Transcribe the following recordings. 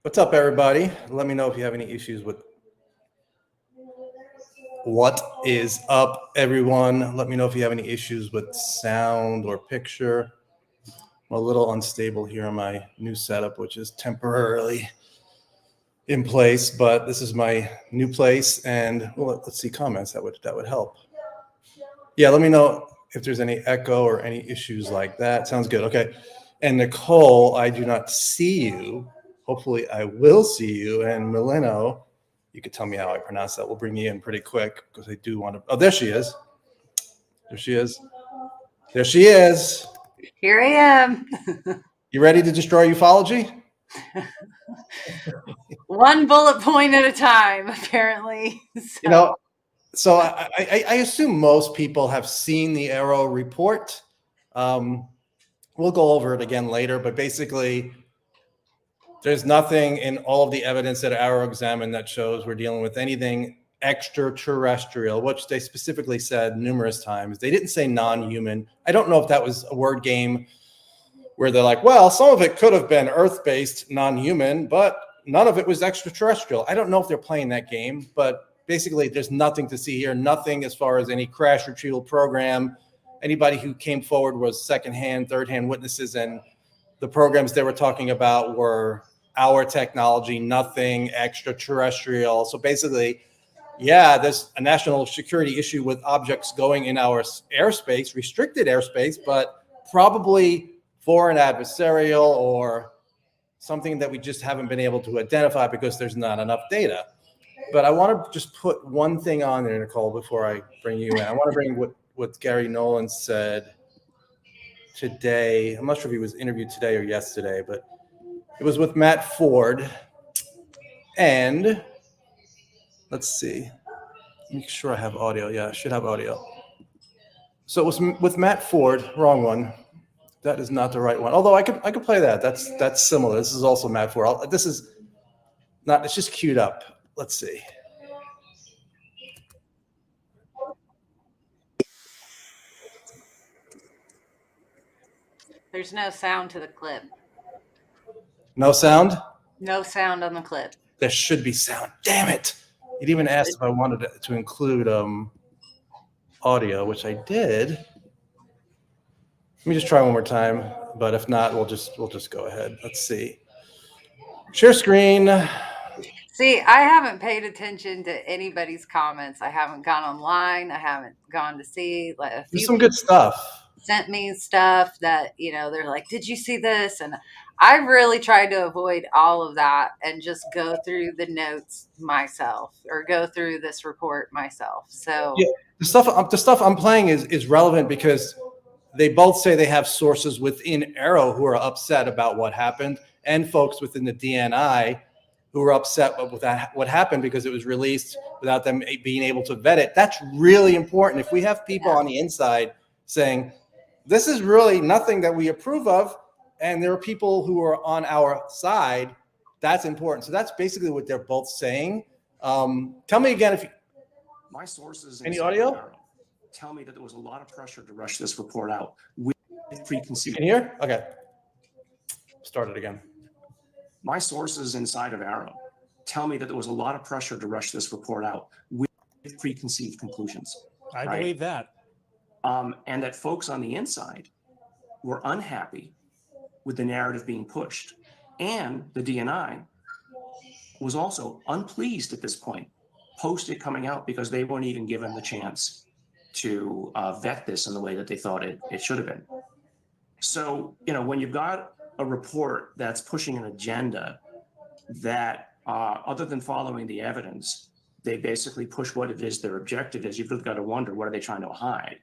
What's up, everybody? Let me know if you have any issues with what is up, everyone. Let me know if you have any issues with sound or picture. I'm a little unstable here in my new setup, which is temporarily in place, but this is my new place. And well, let's see comments. That would help. Yeah, let me know if there's any echo or any issues like that. Sounds good. Okay. And Nicole, I do not see you. Hopefully I will see you. And Mileno, you could tell me how I pronounce that. We'll bring you in pretty quick because I do want to. Oh, there she is. There she is. There she is. Here I am. You ready to destroy ufology? One bullet point at a time, apparently. So I assume most people have seen the AARO report. We'll go over it again later, but basically, there's nothing in all of the evidence that AARO examined that shows we're dealing with anything extraterrestrial, which they specifically said numerous times. They didn't say non-human. I don't know if that was a word game where they're like, well, some of it could have been Earth-based non-human, but none of it was extraterrestrial. I don't know if they're playing that game, but basically there's nothing to see here, nothing as far as any crash retrieval program. Anybody who came forward was secondhand, third-hand witnesses, and the programs they were talking about were our technology, nothing extraterrestrial. So basically, yeah, there's a national security issue with objects going in our airspace, restricted airspace, but probably foreign adversarial or something that we just haven't been able to identify because there's not enough data. But I want to just put one thing on there, Nicole, before I bring you in. I want to bring what Gary Nolan said today. I'm not sure if he was interviewed today or yesterday, but it was with Matt Ford. And let's see. Make sure I have audio. Yeah, I should have audio. So it was with Matt Ford. Wrong one. That is not the right one. Although I could play that. That's similar. This is also Matt Ford. This is not. It's just queued up. Let's see. There's no sound to the clip. No sound? No sound on the clip. There should be sound. Damn it. It even asked if I wanted to include audio, which I did. Let me just try one more time, but if not, we'll just go ahead. Let's see. Share screen. See, I haven't paid attention to anybody's comments. I haven't gone online. I haven't gone to see. Like, a few There's some good stuff. Sent me stuff that, they're like, did you see this? And I really tried to avoid all of that and just go through the notes myself or go through this report myself. So yeah, the stuff I'm playing is relevant because they both say they have sources within AARO who are upset about what happened, and folks within the DNI who are upset with what happened because it was released without them being able to vet it. That's really important. If we have people on the inside saying, this is really nothing that we approve of, and there are people who are on our side, that's important. So that's basically what they're both saying. Tell me again if you... My sources any audio tell me that there was a lot of pressure to rush this report out with preconceived. Can you hear? Okay. Start it again. My sources inside of AARO tell me that there was a lot of pressure to rush this report out with preconceived conclusions. I believe that. And that folks on the inside were unhappy with the narrative being pushed. And the DNI was also unpleased at this point, post it coming out, because they weren't even given the chance to vet this in the way that they thought it should have been. So, when you've got a report that's pushing an agenda that, other than following the evidence, they basically push what it is their objective is, you've got to wonder, what are they trying to hide?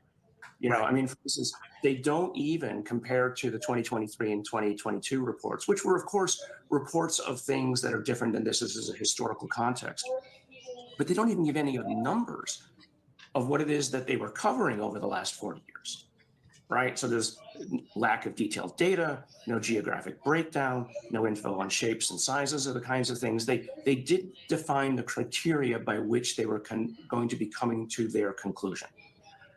I mean, for instance, they don't even compare to the 2023 and 2022 reports, which were, of course, reports of things that are different than this. This is a historical context. But they don't even give any of the numbers of what it is that they were covering over the last 40 years, right? So there's lack of detailed data, no geographic breakdown, no info on shapes and sizes of the kinds of things. They did define the criteria by which they were going to be coming to their conclusion.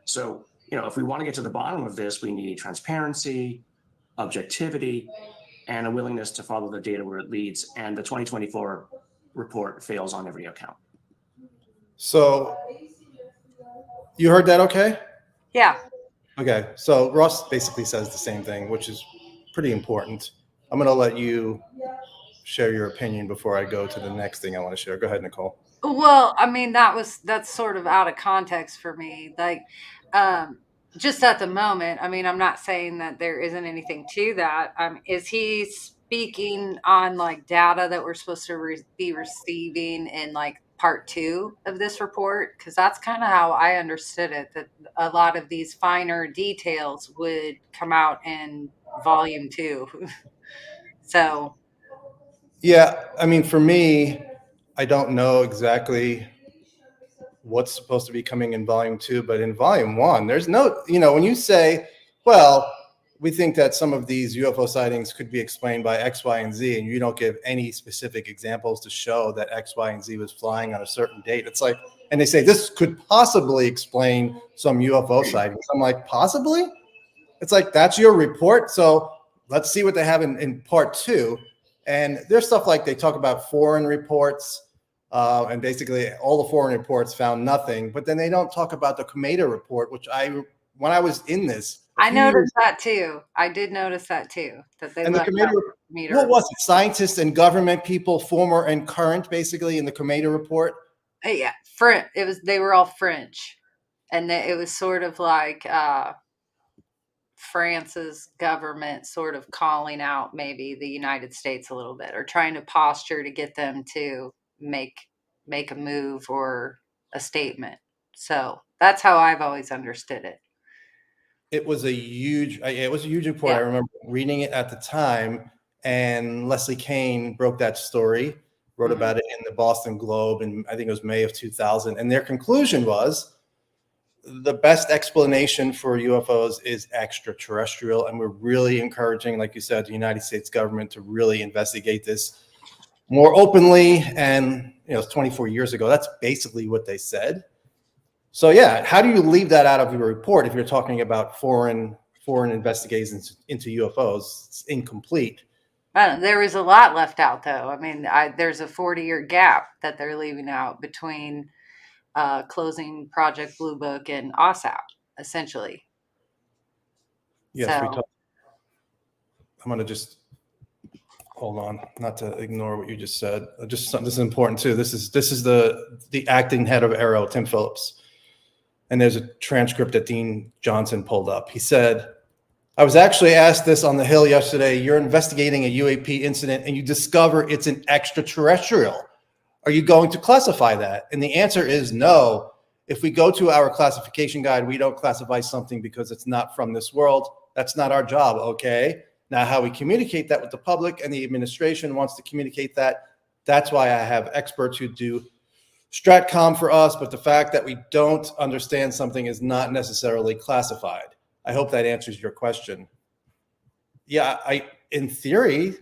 So, if we want to get to the bottom of this, we need transparency, objectivity, and a willingness to follow the data where it leads. And the 2024 report fails on every account. So you heard that okay? Yeah. Okay. So Ross basically says the same thing, which is pretty important. I'm going to let you share your opinion before I go to the next thing I want to share. Go ahead, Nicole. Well, I mean, that's sort of out of context for me. Like, just at the moment, I mean, I'm not saying that there isn't anything to that. Is he speaking on like data that we're supposed to be receiving in like part 2 of this report? Because that's kind of how I understood it, that a lot of these finer details would come out in volume 2. So, Yeah. I mean, for me, I don't know exactly what's supposed to be coming in volume 2, but in volume 1, there's no, when you say, well, we think that some of these UFO sightings could be explained by X, Y, and Z, and you don't give any specific examples to show that X, Y, and Z was flying on a certain date. It's like, and they say this could possibly explain some UFO sightings. I'm like, possibly? It's like, that's your report. So let's see what they have in part 2. And there's stuff like they talk about foreign reports, and basically all the foreign reports found nothing. But then they don't talk about the Kona report, which when I was in this, I noticed that too. I did notice that too, that they left that meter. What was it? Scientists and government people, former and current, basically in the Kona report. Yeah, they were all French, and it was sort of like France's government sort of calling out maybe the United States a little bit, or trying to posture to get them to make a move or a statement. So that's how I've always understood it. It was a huge report. Yeah. I remember reading it at the time, and Leslie Kean broke that story, wrote about it in the Boston Globe, and I think it was May of 2000. And their conclusion was the best explanation for UFOs is extraterrestrial. And we're really encouraging, like you said, the United States government to really investigate this more openly. And, it's 24 years ago. That's basically what they said. So, yeah, how do you leave that out of your report if you're talking about foreign investigations into UFOs? It's incomplete. There was a lot left out, though. I mean, there's a 40-year gap that they're leaving out between closing Project Blue Book and OSAP, essentially. Yes, so, I'm going to just hold on, not to ignore what you just said. This is important too. This is the acting head of AARO, Tim Phillips. And there's a transcript that Dean Johnson pulled up. He said, I was actually asked this on the Hill yesterday. You're investigating a UAP incident and you discover it's an extraterrestrial. Are you going to classify that? And the answer is no. If we go to our classification guide, we don't classify something because it's not from this world. That's not our job, okay? Now, how we communicate that with the public and the administration wants to communicate that, that's why I have experts who do Stratcom for us, but the fact that we don't understand something is not necessarily classified. I hope that answers your question. Yeah, in theory,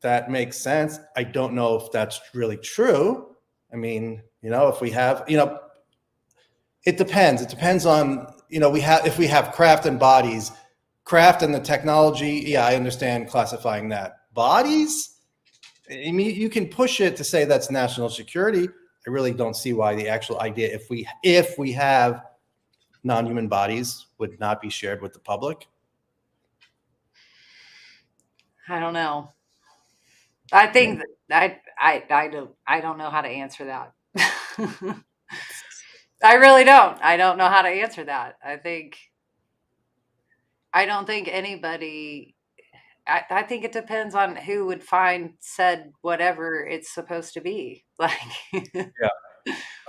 that makes sense. I don't know if that's really true. I mean, if we have, it depends. It depends on, if we have craft and bodies, craft and the technology. Yeah, I understand classifying that. Bodies? I mean, you can push it to say that's national security. I really don't see why the actual idea, if we have non-human bodies, would not be shared with the public. I don't know. I think that I don't know how to answer that. I really don't. I don't know how to answer that. I don't think anybody. I think it depends on who would find said whatever it's supposed to be. Like, yeah.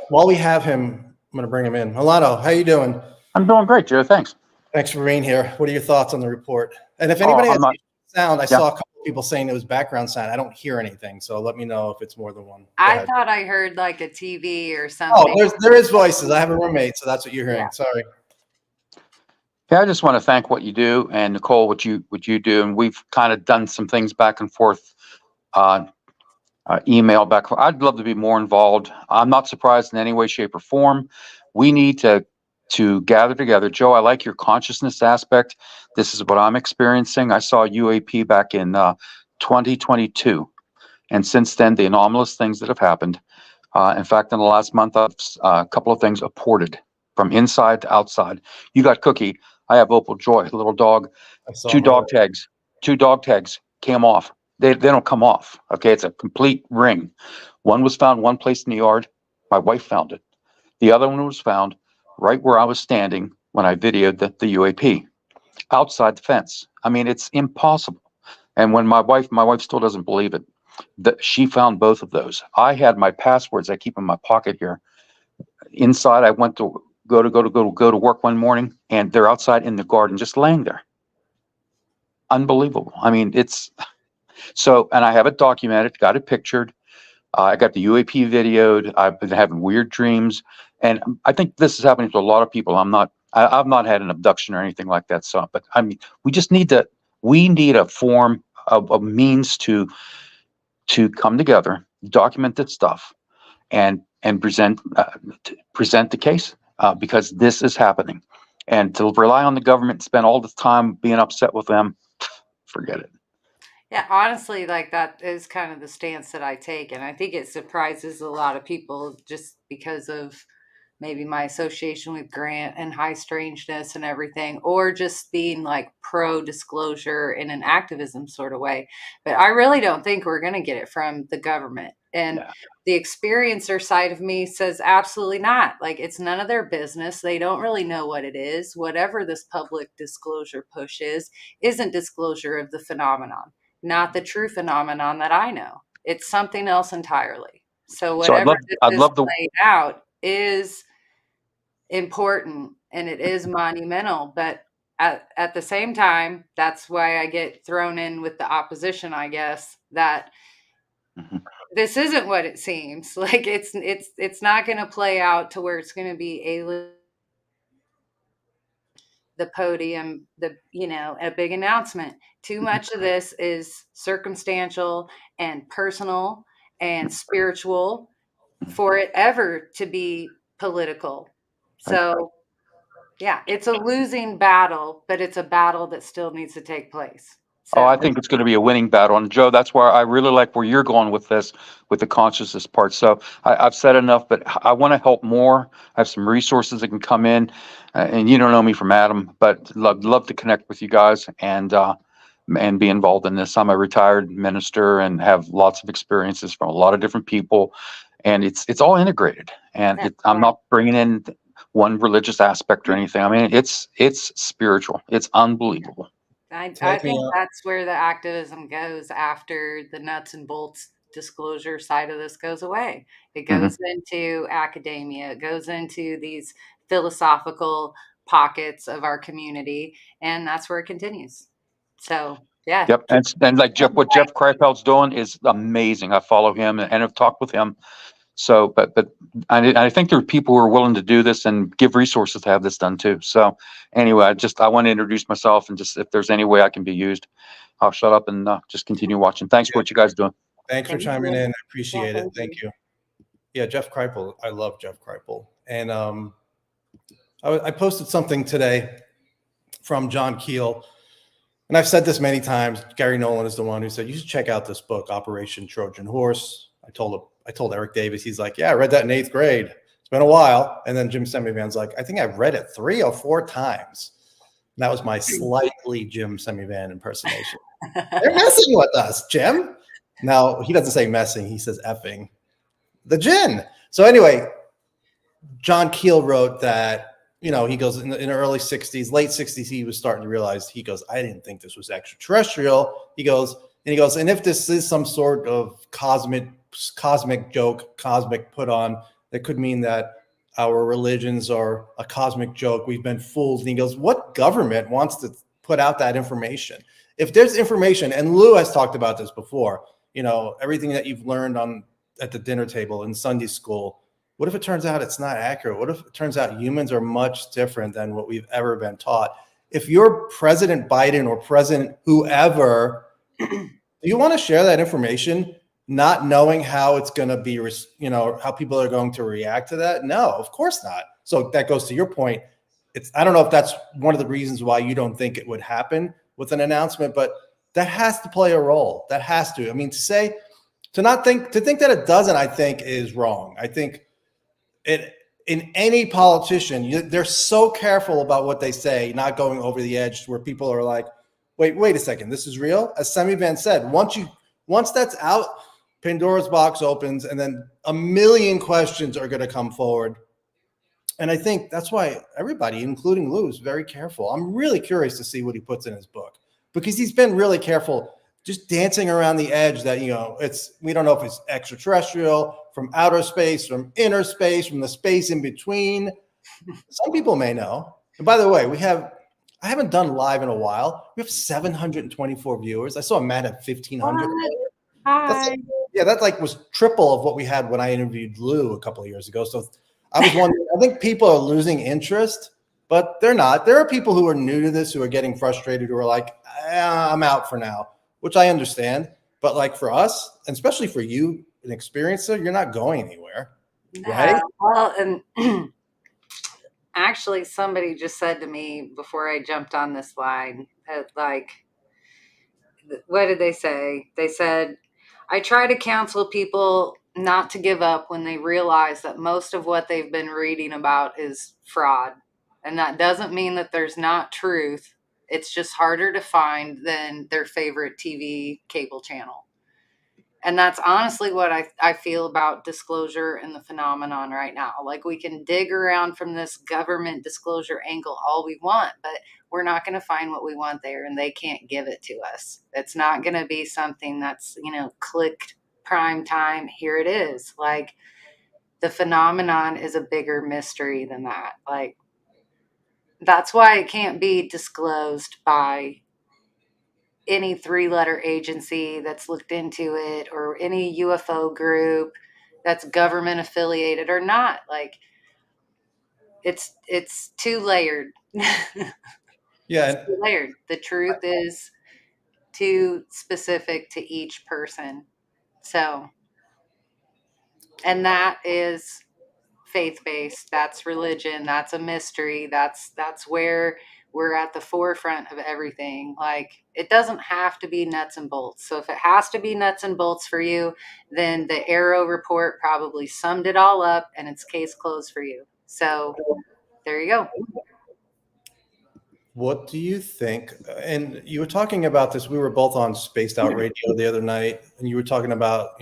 While we have him, I'm going to bring him in. Milano, how you doing? I'm doing great, Joe. Thanks. Thanks for being here. What are your thoughts on the report? And if anybody has sound, I saw a couple of people saying it was background sound. I don't hear anything, so let me know if it's more than one. I thought I heard like a TV or something. Oh, there is voices. I have a roommate, so that's what you're hearing. Yeah. Sorry. Yeah, I just want to thank what you do, and Nicole, what you do, and we've kind of done some things back and forth, email back and forth. I'd love to be more involved. I'm not surprised in any way, shape, or form. We need to to gather together. Joe, I like your consciousness aspect. This is what I'm experiencing. I saw UAP back in 2022. And since then, the anomalous things that have happened. In fact, in the last month, a couple of things aborted from inside to outside. You got Cookie. I have Opal Joy, little dog. I saw Two my- dog tags. Two dog tags came off. They don't come off. Okay, it's a complete ring. One was found one place in the yard. My wife found it. The other one was found right where I was standing when I videoed the UAP, outside the fence. I mean, it's impossible. And when my wife still doesn't believe it, that she found both of those. I had my passwords I keep in my pocket here. Inside, I went to go to work one morning, and they're outside in the garden, just laying there. Unbelievable. I mean, it's so, and I have it documented, got it pictured. I got the UAP videoed. I've been having weird dreams, and I think this is happening to a lot of people. I've not had an abduction or anything like that. So, but I mean, we need a form of a means to come together, document this stuff, and present the case, because this is happening. And to rely on the government, spend all this time being upset with them, forget it. Yeah, honestly, like that is kind of the stance that I take. And I think it surprises a lot of people just because of maybe my association with Grant and high strangeness and everything, or just being like pro disclosure in an activism sort of way. But I really don't think we're going to get it from the government. And Yeah. the experiencer side of me says absolutely not. Like, it's none of their business. They don't really know what it is. Whatever this public disclosure push is, isn't disclosure of the phenomenon, not the true phenomenon that I know. It's something else entirely. So So whatever I'd this love is to. laid out is important and it is monumental, but at the same time, that's why I get thrown in with the opposition, I guess, that Mhm. this isn't what it seems like. It's not going to play out to where it's going to be the podium, a big announcement. Too much of this is circumstantial and personal and spiritual for it ever to be political. So yeah, it's a losing battle, but it's a battle that still needs to take place. Oh, I So think it's going to be a winning battle. And Joe, that's why I really like where you're going with this, with the consciousness part. So I've said enough, but I want to help more. I have some resources that can come in, and you don't know me from Adam, but love to connect with you guys and be involved in this. I'm a retired minister and have lots of experiences from a lot of different people, and it's all integrated. And yeah, I'm not bringing in one religious aspect or anything. I mean, it's spiritual. It's unbelievable. I Take me think out. that's where the activism goes after the nuts and bolts disclosure side of this goes away. It Mhm. goes into academia, it goes into these philosophical pockets of our community, and that's where it continues. So, yeah. Yep, and like what Jeff Kreifeld's doing is amazing. I follow him and have talked with him. So, but I think there are people who are willing to do this and give resources to have this done too. So, anyway, I want to introduce myself, and just if there's any way I can be used, I'll shut up and just continue watching. Thanks for what you guys doing. Thanks for Thank chiming you. in. I appreciate Yeah, it. Thank you. Yeah, Jeff Kripal. I love Jeff Kripal. And I posted something today from John Keel. And I've said this many times. Gary Nolan is the one who said, you should check out this book, Operation Trojan Horse. I told Eric Davis, he's like, yeah, I read that in 8th grade. It's been a while. And then Jim Semivan's like, I think I've read it 3 or 4 times. And that was my slightly Jim Semivan impersonation. They're messing with us, Jim. Now, he doesn't say messing. He says effing. The gin. So anyway, John Keel wrote that, he goes in the early 60s, late 60s, he was starting to realize, he goes, I didn't think this was extraterrestrial. He goes, and if this is some sort of cosmic joke, cosmic put on, that could mean that our religions are a cosmic joke. We've been fooled. And he goes, what government wants to put out that information? If there's information, and Lou has talked about this before, everything that you've learned at the dinner table in Sunday school, what if it turns out it's not accurate? What if it turns out humans are much different than what we've ever been taught? If you're President Biden or President whoever, do you want to share that information, not knowing how it's going to be, how people are going to react to that? No, of course not. So that goes to your point. I don't know if that's one of the reasons why you don't think it would happen with an announcement, but that has to play a role. That has to. I mean, to think that it doesn't, I think is wrong. I think in any politician, they're so careful about what they say, not going over the edge where people are like, wait a second, this is real. As Semi Van said, once that's out, Pandora's box opens, and then a million questions are going to come forward. And I think that's why everybody, including Lou, is very careful. I'm really curious to see what he puts in his book, because he's been really careful, just dancing around the edge that, we don't know if it's extraterrestrial, from outer space, from inner space, from the space in between. Some people may know. And by the way, I haven't done live in a while. We have 724 viewers. I saw Matt at 1,500. Hi. That like was triple of what we had when I interviewed Lou a couple of years ago. So I was wondering, I think people are losing interest, but they're not. There are people who are new to this, who are getting frustrated, who are like, I'm out for now, which I understand. But like for us, and especially for you, an experiencer, you're not going anywhere, right? Well, and actually, somebody just said to me before I jumped on this line, like, what did they say? They said, I try to counsel people not to give up when they realize that most of what they've been reading about is fraud. And that doesn't mean that there's not truth. It's just harder to find than their favorite TV cable channel. And that's honestly what I feel about disclosure and the phenomenon right now. Like, we can dig around from this government disclosure angle all we want, but we're not going to find what we want there, and they can't give it to us. It's not going to be something that's, clicked prime time. Here it is. Like, the phenomenon is a bigger mystery than that. Like, that's why it can't be disclosed by any 3-letter agency that's looked into it, or any UFO group that's government affiliated or not. Like, it's too layered. Yeah. It's too layered. The truth is too specific to each person. So, and that is faith-based. That's religion. That's a mystery. That's where we're at the forefront of everything. Like, it doesn't have to be nuts and bolts. So if it has to be nuts and bolts for you, then the AARO report probably summed it all up, and it's case closed for you. So there you go. What do you think? And you were talking about this. We were both on Spaced Out Radio the other night, and you were talking about,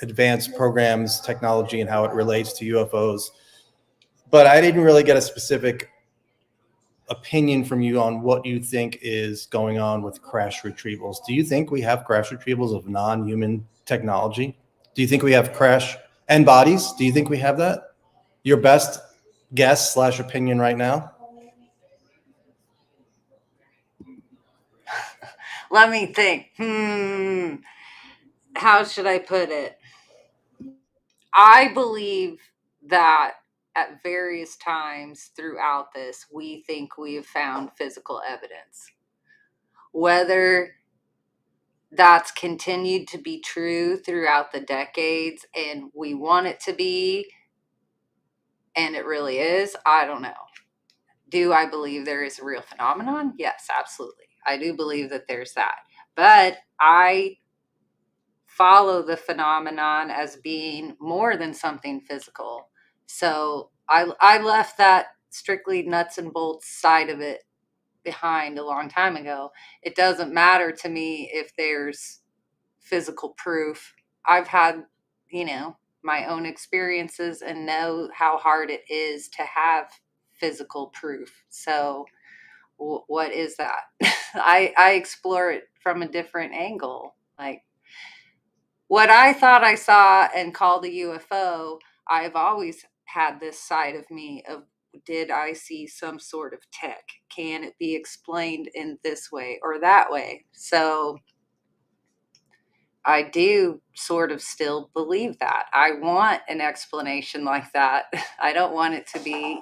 advanced programs, technology, and how it relates to UFOs. But I didn't really get a specific opinion from you on what you think is going on with crash retrievals. Do you think we have crash retrievals of non-human technology? Do you think we have crash and bodies? Do you think we have that? Your best guess / opinion right now? Let me think. How should I put it? I believe that at various times throughout this, we think we have found physical evidence. Whether that's continued to be true throughout the decades and we want it to be, and it really is, I don't know. Do I believe there is a real phenomenon? Yes, absolutely. I do believe that there's that. But I follow the phenomenon as being more than something physical. So I left that strictly nuts and bolts side of it behind a long time ago. It doesn't matter to me if there's physical proof. I've had, my own experiences and know how hard it is to have physical proof. So what is that? I explore it from a different angle. Like, what I thought I saw and called a UFO, I've always had this side of me of, did I see some sort of tech? Can it be explained in this way or that way? So I do sort of still believe that. I want an explanation like that. I don't want it to be,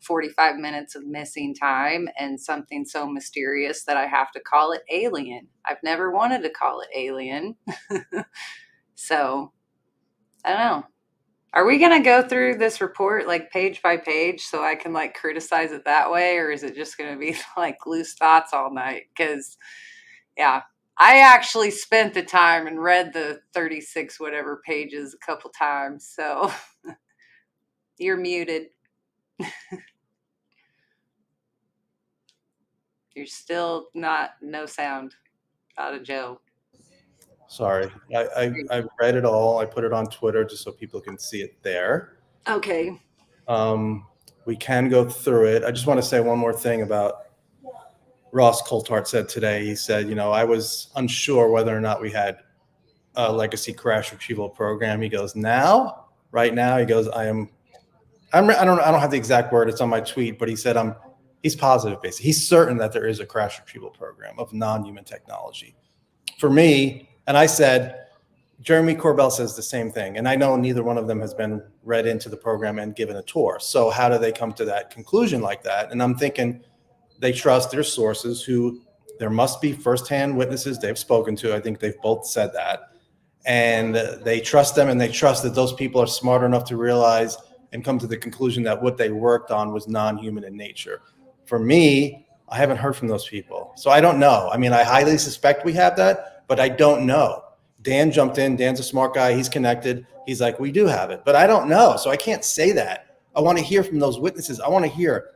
45 minutes of missing time and something so mysterious that I have to call it alien. I've never wanted to call it alien. So, I don't know. Are we going to go through this report like page by page so I can like criticize it that way? Or is it just going to be like loose thoughts all night? Because, yeah, I actually spent the time and read the 36 whatever pages a couple times. So you're muted. You're still no sound out of Joe. Sorry, I read it all. I put it on Twitter just so people can see it there. Okay. We can go through it. I just want to say one more thing about Ross Coulthart said today. He said, I was unsure whether or not we had a legacy crash retrieval program. He goes, right now, he goes, I don't have the exact word. It's on my tweet, but he said, he's positive, basically. He's certain that there is a crash retrieval program of non-human technology. For me, and I said, Jeremy Corbell says the same thing. And I know neither one of them has been read into the program and given a tour. So how do they come to that conclusion like that? And I'm thinking they trust their sources who there must be firsthand witnesses they've spoken to. I think they've both said that. And they trust them, and they trust that those people are smart enough to realize and come to the conclusion that what they worked on was non-human in nature. For me, I haven't heard from those people. So I don't know. I mean, I highly suspect we have that, but I don't know. Dan jumped in. Dan's a smart guy. He's connected. He's like, we do have it, but I don't know. So I can't say that. I want to hear from those witnesses. I want to hear,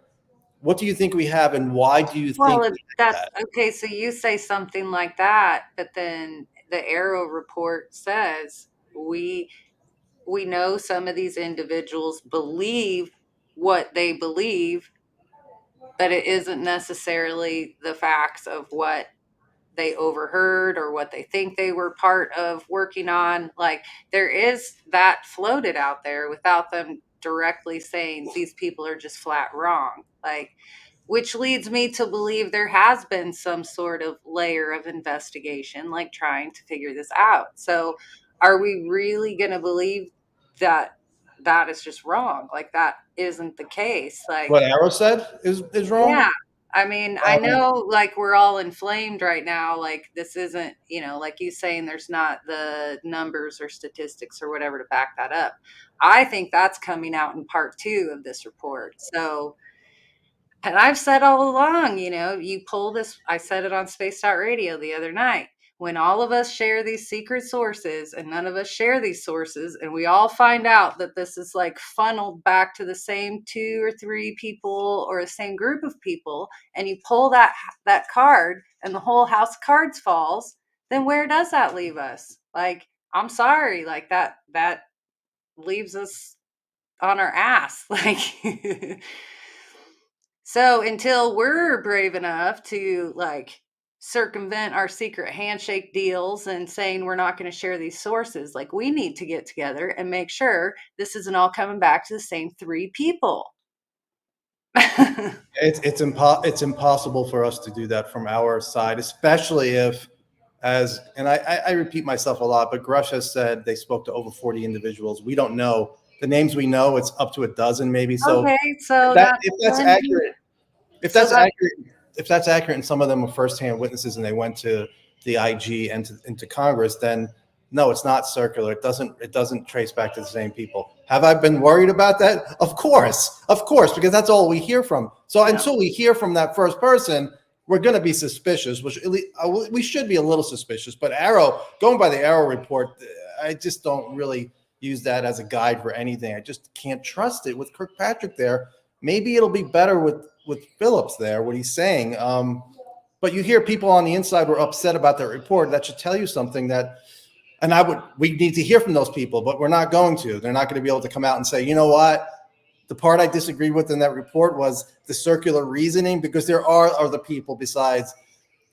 what do you think we have, and why do you think we have that? Okay, so you say something like that, but then the AARO report says we know some of these individuals believe what they believe, but it isn't necessarily the facts of what they overheard or what they think they were part of working on. Like, there is that floated out there without them directly saying these people are just flat wrong. Like, which leads me to believe there has been some sort of layer of investigation, like trying to figure this out. So are we really going to believe that that is just wrong? Like, that isn't the case. Like, What AARO said is wrong? yeah. I mean, I know like we're all inflamed right now. Like, this isn't, like you saying there's not the numbers or statistics or whatever to back that up. I think that's coming out in part 2 of this report. So, and I've said all along, you pull this, I said it on Spaced Out Radio the other night. When all of us share these secret sources and none of us share these sources, and we all find out that this is like funneled back to the same 2 or 3 people or the same group of people, and you pull that card and the whole house of cards falls, then where does that leave us? Like, I'm sorry, like that leaves us on our ass. Like, so until we're brave enough to like circumvent our secret handshake deals and saying we're not going to share these sources, like, we need to get together and make sure this isn't all coming back to the same 3 people. It's impossible for us to do that from our side, especially if, and I repeat myself a lot, but Grush has said they spoke to over 40 individuals. We don't know the names. We know it's up to a dozen, maybe. So okay, so if that's accurate, if that's accurate, and some of them were firsthand witnesses and they went to the IG and into Congress, then no, it's not circular. It doesn't trace back to the same people. Have I been worried about that? Of course, because that's all we hear from. So until we hear from that first person, we're going to be suspicious, which we should be a little suspicious. But going by the AARO report, I just don't really use that as a guide for anything. I just can't trust it with Kirkpatrick there. Maybe it'll be better with Phillips there, what he's saying. But you hear people on the inside were upset about that report. That should tell you something we need to hear from those people, but we're not going to. They're not going to be able to come out and say, you know what? The part I disagreed with in that report was the circular reasoning, because there are other people besides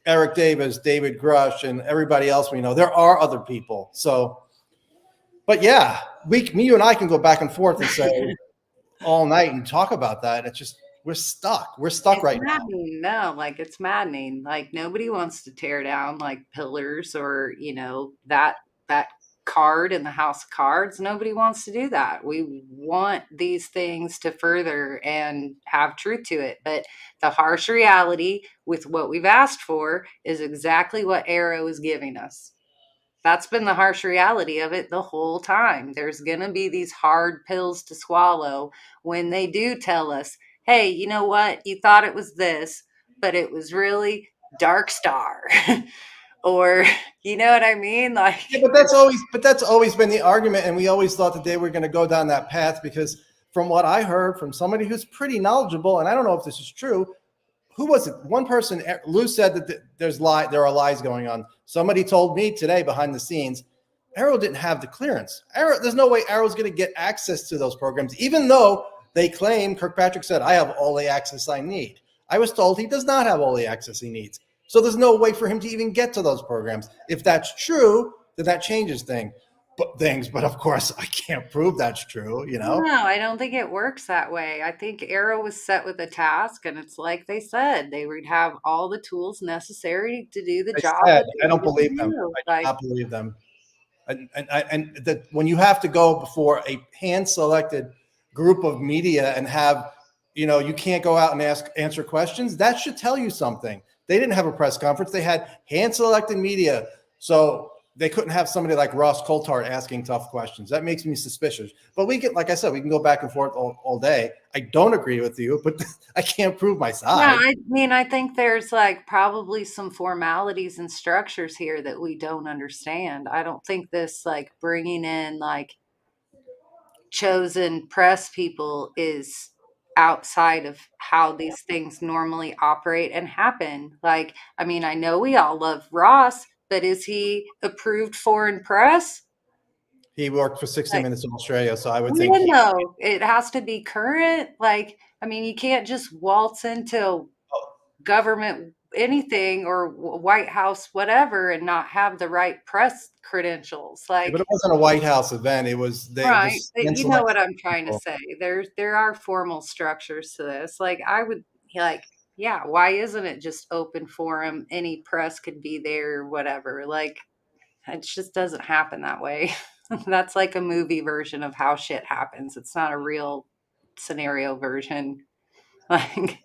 Eric Davis, David Grush, and everybody else we know. There are other people. So, but yeah, you and I can go back and forth and say all night and talk about that. It's just, we're stuck. We're stuck right now. No, like, it's maddening. Like, nobody wants to tear down like pillars or, that card in the house of cards. Nobody wants to do that. We want these things to further and have truth to it. But the harsh reality with what we've asked for is exactly what AARO is giving us. that's been the harsh reality of it the whole time. There's going to be these hard pills to swallow when they do tell us, hey, you know what? You thought it was this, but it was really Dark Star. Or, you know what I mean? Like, Yeah, but that's always been the argument, and we always thought that they were going to go down that path because, from what I heard from somebody who's pretty knowledgeable, and I don't know if this is true, who was it? One person, Lou, said that there are lies going on. Somebody told me today behind the scenes, Arrow didn't have the clearance. There's no way Arrow's going to get access to those programs, even though they claim, Kirkpatrick said, I have all the access I need. I was told he does not have all the access he needs. So there's no way for him to even get to those programs. If that's true, then that changes things. But of course, I can't prove that's true, you know? no, I don't think it works that way. I think Arrow was set with a task, and it's like they said, they would have all the tools necessary to do the job. I don't believe them. I do not believe them. And that when you have to go before a hand-selected group of media and have, you can't go out and answer questions, that should tell you something. They didn't have a press conference. They had hand-selected media. So they couldn't have somebody like Ross Coulthard asking tough questions. That makes me suspicious. But like I said, we can go back and forth all day. I don't agree with you, but I can't prove my side. Yeah, I mean, I think there's like probably some formalities and structures here that we don't understand. I don't think this like bringing in like chosen press people is outside of how these things normally operate and happen. Like, I mean, I know we all love Ross, but is he approved foreign press? He worked for 60 Like, Minutes in Australia, so I would yeah, think no, it has to be current. Like, I mean, you can't just waltz into government anything or White House whatever and not have the right press credentials. Like, but it wasn't a White House event. It was right, just you know what I'm trying to say. There are formal structures to this. Like, I would like, yeah, why isn't it just open forum? Any press could be there, whatever. Like, it just doesn't happen that way. That's like a movie version of how shit happens. It's not a real scenario version. Like,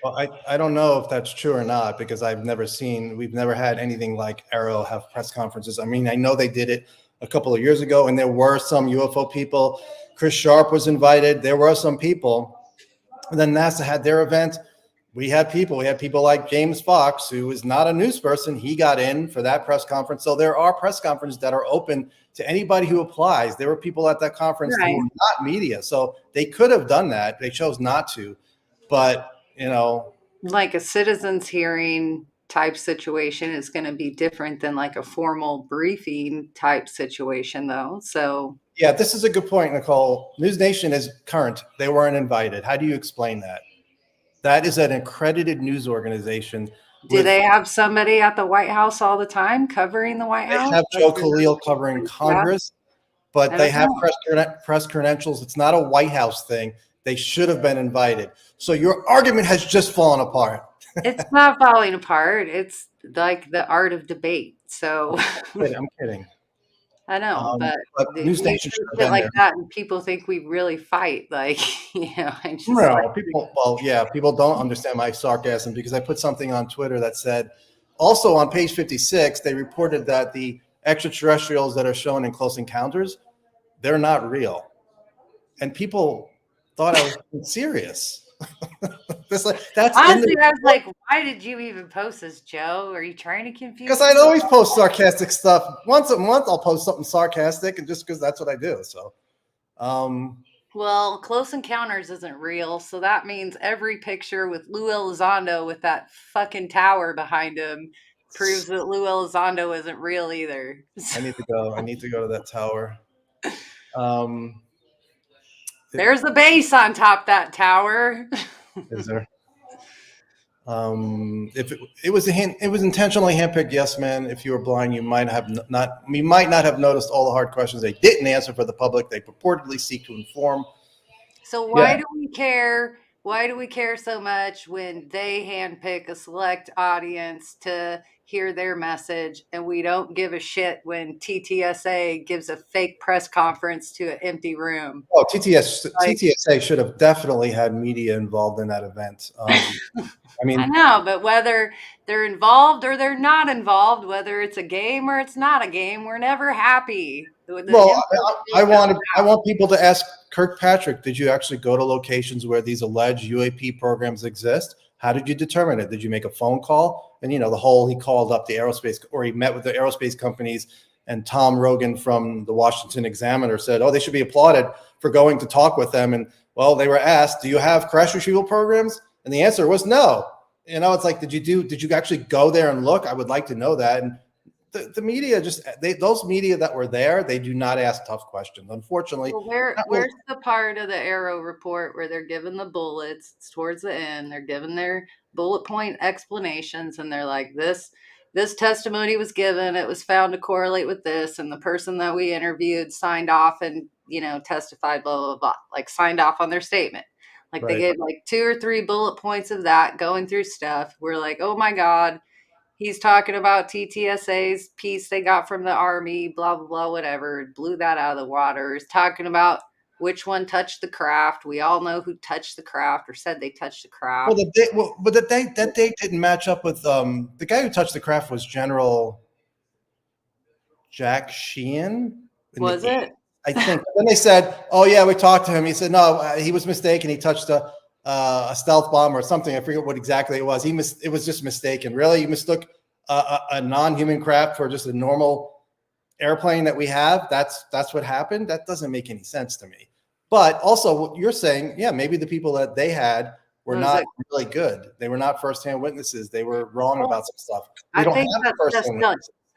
Well, I don't know if that's true or not because we've never had anything like Arrow have press conferences. I mean, I know they did it a couple of years ago and there were some UFO people. Chris Sharp was invited. There were some people. And then NASA had their event. We had people like James Fox, who is not a news person. He got in for that press conference. So there are press conferences that are open to anybody who applies. There were people at that conference right. who were not media. So they could have done that. They chose not to. But, like a citizens hearing type situation is going to be different than like a formal briefing type situation, though. So, yeah, this is a good point, Nicole. News Nation is current. They weren't invited. How do you explain that? That is an accredited news organization. do they have somebody at the White House all the time covering the White House? They have Joe Khalil covering Congress, but they have press credentials. It's not a White House thing. They should have been invited. So your argument has just fallen apart. It's not falling apart. It's like the art of debate. So I'm kidding. I know, but News Nation should have been like there. that, and people think we really fight. Like, I just people don't understand my sarcasm because I put something on Twitter that said, also on page 56, they reported that the extraterrestrials that are shown in Close Encounters, they're not real. And people thought I was serious. Honestly, I was like, why did you even post this, Joe? Are you trying to confuse me? Because I'd always post sarcastic stuff. Once a month, I'll post something sarcastic, and just because that's what I do. So, well, Close Encounters isn't real, so that means every picture with Lou Elizondo with that fucking tower behind him proves that Lou Elizondo isn't real either. I need to go to that tower. There's the base on top of that tower. Is there? If it was it was intentionally handpicked. Yes, man. If you were blind, you might not have noticed all the hard questions they didn't answer for the public. They purportedly seek to inform. So why do we care? Why do we care so much when they handpick a select audience to hear their message, and we don't give a shit when TTSA gives a fake press conference to an empty room. Oh, TTSA should have definitely had media involved in that event. I mean, I know, but whether they're involved or they're not involved, whether it's a game or it's not a game, we're never happy. well, I want people to ask Kirkpatrick, did you actually go to locations where these alleged UAP programs exist? How did you determine it? Did you make a phone call? And, he called up the aerospace, or he met with the aerospace companies, and Tom Rogan from the Washington Examiner said, oh, they should be applauded for going to talk with them. And, well, they were asked, do you have crash retrieval programs? And the answer was no. It's like, did you actually go there and look? I would like to know that. And the media those media that were there, they do not ask tough questions, unfortunately. Well, where's the part of the AARO report where they're given the bullets? It's towards the end. They're given their bullet point explanations, and they're like, this testimony was given. It was found to correlate with this, and the person that we interviewed signed off and testified, blah blah blah, like signed off on their statement. Like Right. They gave like 2 or 3 bullet points of that, going through stuff. We're like, oh my God, he's talking about TTSA's piece they got from the Army, blah, blah, blah, whatever. Blew that out of the water. He's talking about which one touched the craft. We all know who touched the craft or said they touched the craft. But that date didn't match up with the guy who touched the craft was General Jack Sheehan. Was it? I think. Then they said, "Oh yeah, we talked to him." He said, "No, he was mistaken. He touched a stealth bomb or something. I forget what exactly it was. It was just mistaken. Really, you mistook a non-human craft for just a normal airplane that we have. That's what happened. That doesn't make any sense to me. But also, what you're saying, yeah, maybe the people that they had were not really good. They were not firsthand witnesses. They were wrong about some stuff. I think that's just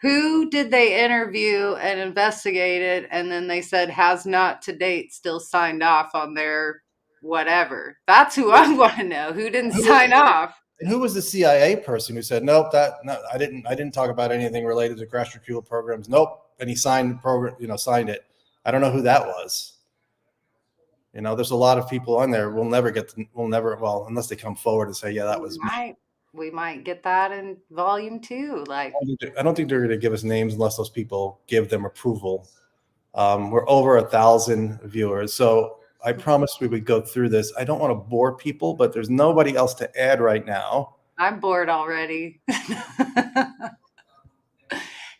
who did they interview and investigated, and then they said has not to date still signed off on their whatever. That's who I want to know. Who didn't sign off? And who was the CIA person who said, nope, I didn't talk about anything related to crash retrieval programs. Nope. And he signed the program, signed it. I don't know who that was. There's a lot of people on there. Unless they come forward and say, yeah, that was me. We might get that in volume 2. Like, I don't think they're going to give us names unless those people give them approval. We're over 1,000 viewers. So I promised we would go through this. I don't want to bore people, but there's nobody else to add right now. I'm bored already.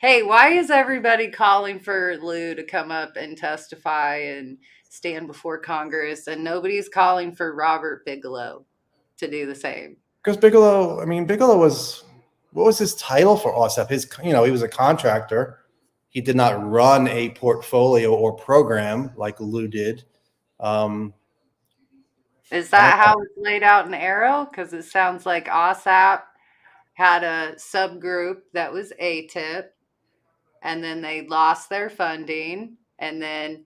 Hey, why is everybody calling for Lou to come up and testify and stand before Congress, and nobody's calling for Robert Bigelow to do the same? Because Bigelow was, what was his title for OSAP? He was a contractor. He did not run a portfolio or program like Lou did. Is that how it's laid out in AARO? Because it sounds like OSAP had a subgroup that was ATIP, and then they lost their funding, and then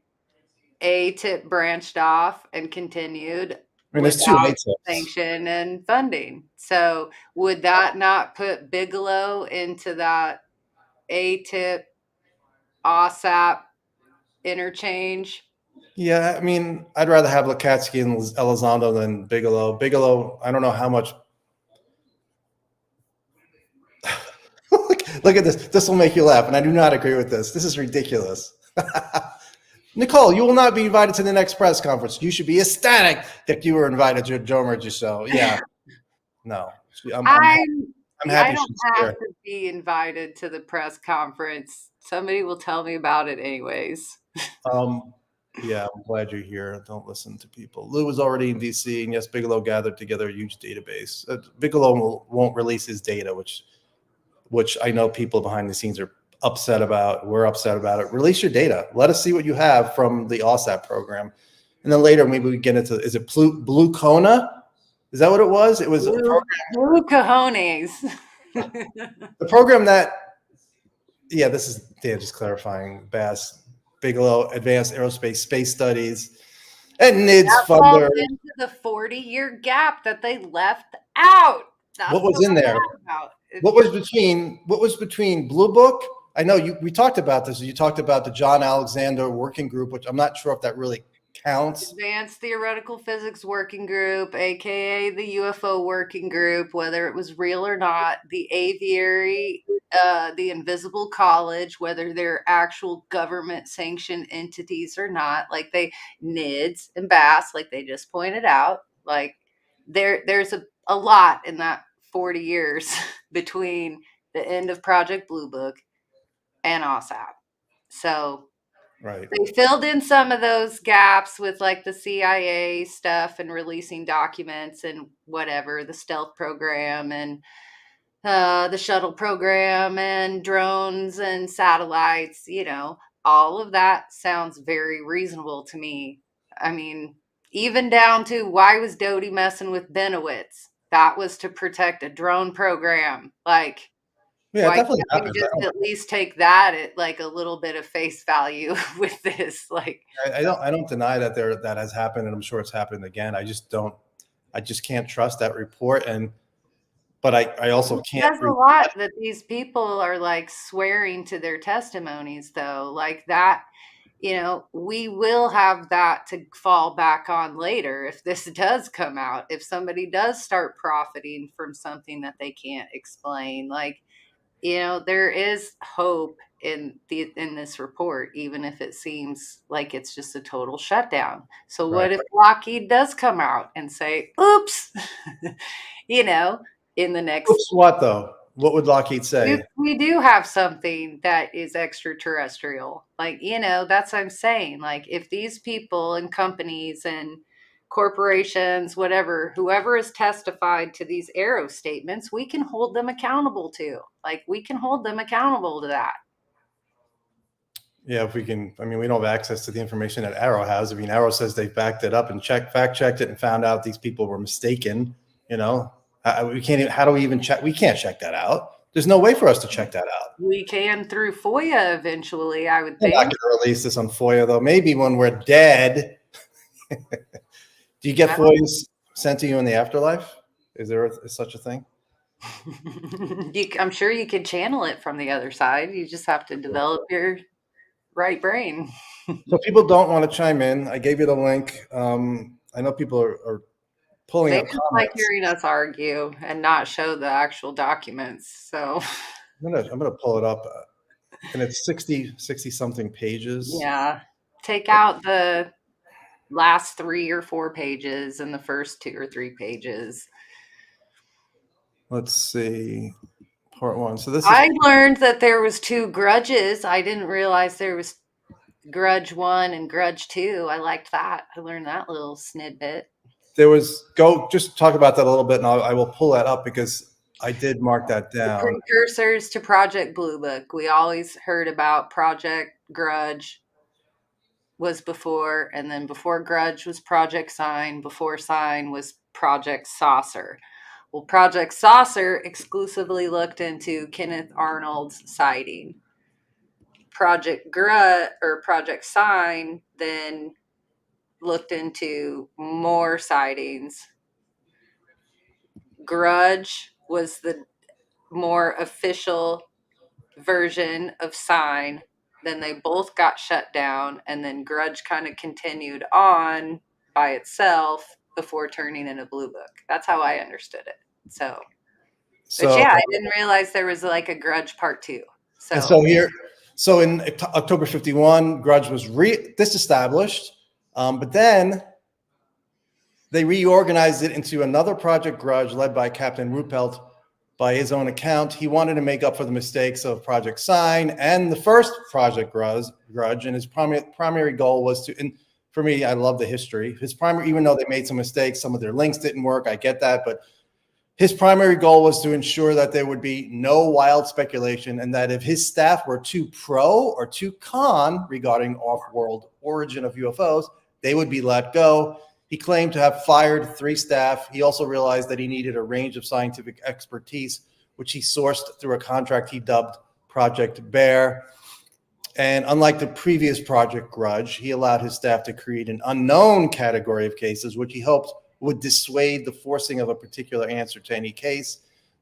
ATIP branched off and continued. There's 2 ATIPs. Sanction and funding. So would that not put Bigelow into that ATIP OSAP interchange? Yeah, I'd rather have Lukatsky and Elizondo than Bigelow. Bigelow, I don't know how much. Look at this. This will make you laugh, and I do not agree with this. This is ridiculous. Nicole, you will not be invited to the next press conference. You should be ecstatic that you were invited to Joe Merge Show. Yeah. No. I'm happy. I don't have to be invited to the press conference. Somebody will tell me about it anyways. Yeah, I'm glad you're here. Don't listen to people. Lou was already in DC, and yes, Bigelow gathered together a huge database. Bigelow won't release his data, which I know people behind the scenes are upset about. We're upset about it. Release your data. Let us see what you have from the OSAP program. And then later, maybe we get into, is it Blue Kona? Is that what it was? It was a program. Blue cojones. The program that, yeah, this is Dan just clarifying. Bass, Bigelow, Advanced Aerospace Space Studies, and NIDS that funder. Into the 40-year gap that they left out. That's what was in there? What was between Blue Book? I know we talked about this. You talked about the John Alexander Working Group, which I'm not sure if that really counts. Advanced Theoretical Physics Working Group, aka the UFO Working Group, whether it was real or not, the aviary, the Invisible College, whether they're actual government sanctioned entities or not, like NIDS and BASS, like they just pointed out, like there's a lot in that 40 years between the end of Project Blue Book and OSAP. So Right. they filled in some of those gaps with like the CIA stuff and releasing documents and whatever, the stealth program and the shuttle program and drones and satellites, all of that sounds very reasonable to me. I mean, even down to why was Doty messing with Benowitz? That was to protect a drone program. Like, Yeah, it why definitely can't we happens. just at least take that at like a little bit of face value with this? Like, I don't deny that that has happened, and I'm sure it's happened again. I just can't trust that report, but I also can't. there's a lot that these people are like swearing to their testimonies, though, like that. We will have that to fall back on later if this does come out. If somebody does start profiting from something that they can't explain, like, there is hope in this report, even if it seems like it's just a total shutdown. So Right. what if Lockheed does come out and say, oops, in the next, Oops, what though? What would Lockheed say? we do have something that is extraterrestrial. Like, that's what I'm saying. Like, if these people and companies and corporations, whatever, whoever has testified to these AARO statements, we can hold them accountable to. Like, we can hold them accountable to that. Yeah, if we can. I mean, we don't have access to the information that AARO has. I mean, AARO says they backed it up and fact checked it and found out these people were mistaken. We can't even. How do we even check? We can't check that out. There's no way for us to check that out. We can through FOIA eventually, I would We're think. not going to release this on FOIA, though. Maybe when we're dead. Do you get FOIAs sent to you in the afterlife? Is there such a thing? I'm sure you could channel it from the other side. You just have to develop your right brain. So people don't want to chime in. I gave you the link. I know people are pulling They up just comments. like hearing us argue and not show the actual documents. So I'm gonna pull it up, and it's 60 something pages. yeah, take out the last 3 or 4 pages and the first 2 or 3 pages. Let's see, part 1. So this I is. learned that there was 2 grudges. I didn't realize there was grudge 1 and grudge 2. I liked that. I learned that little snippet. There was just talk about that a little bit, and I will pull that up because I did mark that down. The precursors to Project Blue Book. We always heard about Project Grudge was before, and then before Grudge was Project Sign. Before Sign was Project Saucer. Well, Project Saucer exclusively looked into Kenneth Arnold's sighting. Project Sign then looked into more sightings. Grudge was the more official version of Sign. Then they both got shut down, and then Grudge kind of continued on by itself before turning into Blue Book. That's how I understood it. But yeah, I didn't realize there was like a Grudge part 2. So in October 51, Grudge was disestablished, but then they reorganized it into another Project Grudge led by Captain Ruppelt. By his own account, he wanted to make up for the mistakes of Project Sign and the first Project Grudge, and his primary goal was to. And for me, I love the history. Even though they made some mistakes, some of their links didn't work. I get that, but his primary goal was to ensure that there would be no wild speculation, and that if his staff were too pro or too con regarding off-world origin of UFOs, they would be let go. He claimed to have fired 3 staff. He also realized that he needed a range of scientific expertise, which he sourced through a contract he dubbed Project Bear. And unlike the previous Project Grudge, he allowed his staff to create an unknown category of cases, which he hoped would dissuade the forcing of a particular answer to any case.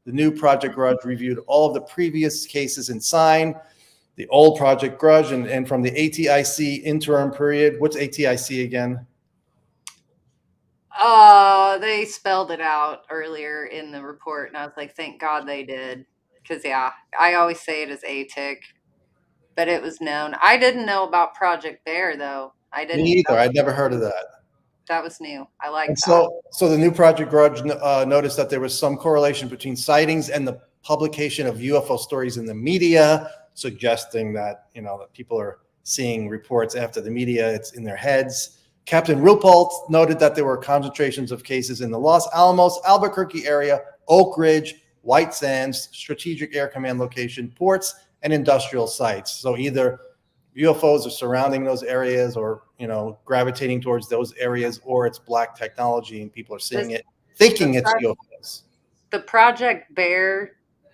The new Project Grudge reviewed all of the previous cases in Sign. the old Project Grudge, and from the ATIC interim period. What's ATIC again? They spelled it out earlier in the report, and I was like, thank God they did. Because, yeah, I always say it as ATIC, but it was known. I didn't know about Project Bear, though. I didn't. Me either. I'd never heard of that. That was new. I like And that. so the new Project Grudge noticed that there was some correlation between sightings and the publication of UFO stories in the media, suggesting that, that people are seeing reports after the media, it's in their heads. Captain Ruppelt noted that there were concentrations of cases in the Los Alamos, Albuquerque area, Oak Ridge, White Sands, Strategic Air Command location, ports, and industrial sites. So either UFOs are surrounding those areas or, gravitating towards those areas, or it's black technology and people are seeing it, thinking it's UFOs. The Project Bear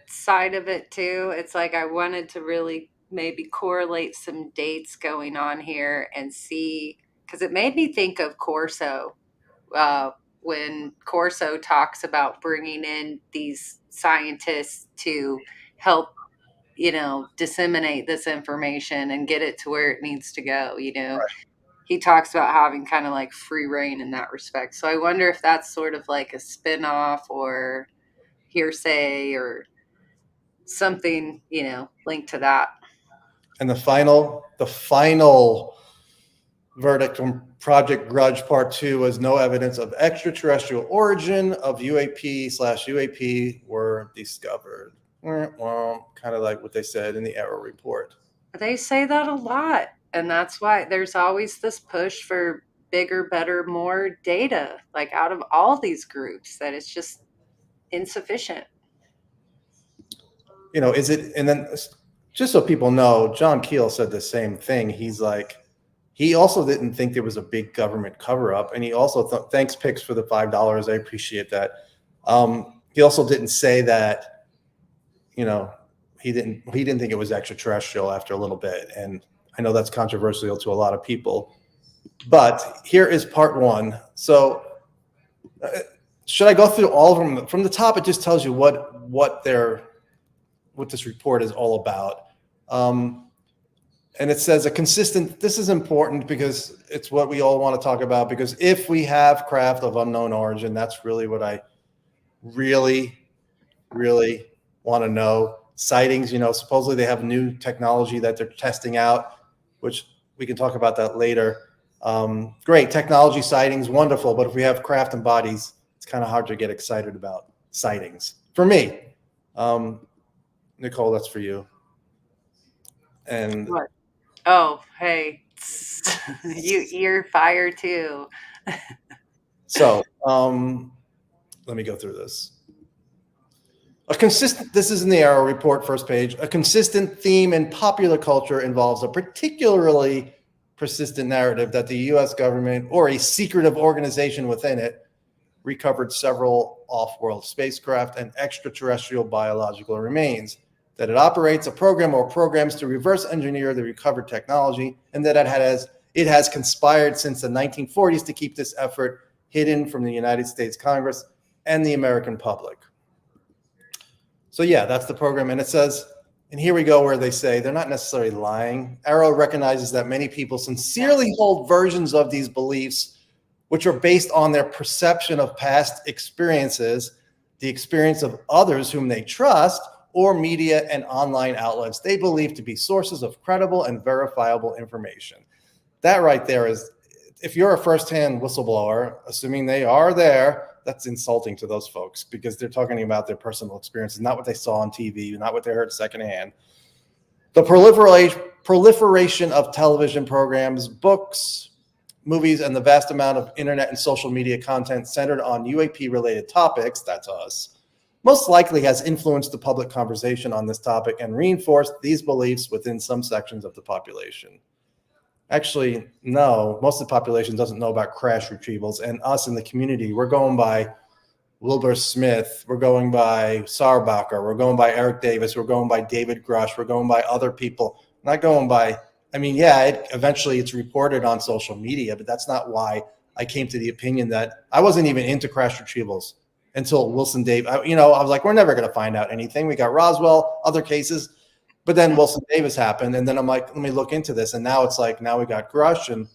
side of it too, it's like I wanted to really maybe correlate some dates going on here and see, because it made me think of Corso, when Corso talks about bringing in these scientists to help, disseminate this information and get it to where it needs to go, Right. He talks about having kind of like free reign in that respect. So I wonder if that's sort of like a spin-off or hearsay or something, linked to that. And the final verdict from Project Grudge Part 2 was no evidence of extraterrestrial origin of UAP/UAP were discovered. Kind of like what they said in the AARO report. They say that a lot. And that's why there's always this push for bigger, better, more data, like out of all these groups, that it's just insufficient. Is it, and then just so people know, John Keel said the same thing. He's like, he also didn't think there was a big government cover up. And he also thanks Pix for the $5. I appreciate that. He also didn't say that, he didn't think it was extraterrestrial after a little bit. And I know that's controversial to a lot of people, but here is part 1. So should I go through all of them from the top? It just tells you what this report is all about. And it says this is important because it's what we all want to talk about, because if we have craft of unknown origin, that's really what I really, really want to know. Sightings, supposedly they have new technology that they're testing out, which we can talk about that later. Great technology, sightings, wonderful. But if we have craft and bodies, it's kind of hard to get excited about sightings. For me, Nicole, that's for you. And what? Oh, hey, you're fire too. So let me go through this. This is in the AARO report, first page. A consistent theme in popular culture involves a particularly persistent narrative that the U.S. government or a secretive organization within it recovered several off-world spacecraft and extraterrestrial biological remains, that it operates a program or programs to reverse engineer the recovered technology, and that it has conspired since the 1940s to keep this effort hidden from the United States Congress and the American public. So yeah, that's the program. And it says, and here we go where they say they're not necessarily lying. AARO recognizes that many people sincerely hold versions of these beliefs, which are based on their perception of past experiences, the experience of others whom they trust, or media and online outlets they believe to be sources of credible and verifiable information. That right there is, if you're a firsthand whistleblower, assuming they are there, that's insulting to those folks, because they're talking about their personal experiences, not what they saw on TV, not what they heard secondhand. The proliferation of television programs, books, movies, and the vast amount of internet and social media content centered on UAP-related topics, that's us, most likely has influenced the public conversation on this topic and reinforced these beliefs within some sections of the population. Actually, no, most of the population doesn't know about crash retrievals, and us in the community, we're going by Wilbur Smith, we're going by Sarbacher, we're going by Eric Davis, we're going by David Grush, we're going by other people, not going by, eventually it's reported on social media, but that's not why I came to the opinion that I wasn't even into crash retrievals until Wilson Dave. I was like, we're never going to find out anything. We got Roswell, other cases. But then Wilson Davis happened, and then I'm like, let me look into this, and now it's like now we got Grush, and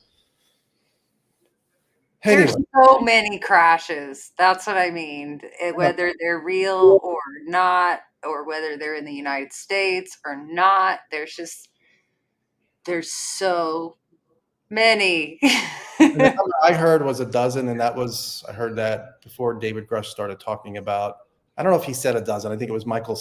anyway. There's so many crashes. That's what I mean. Whether they're real or not, or whether they're in the United States or not, there's so many. And the number I heard was a dozen, and I heard that before David Grush started talking about. I don't know if he said a dozen. I think it was Michael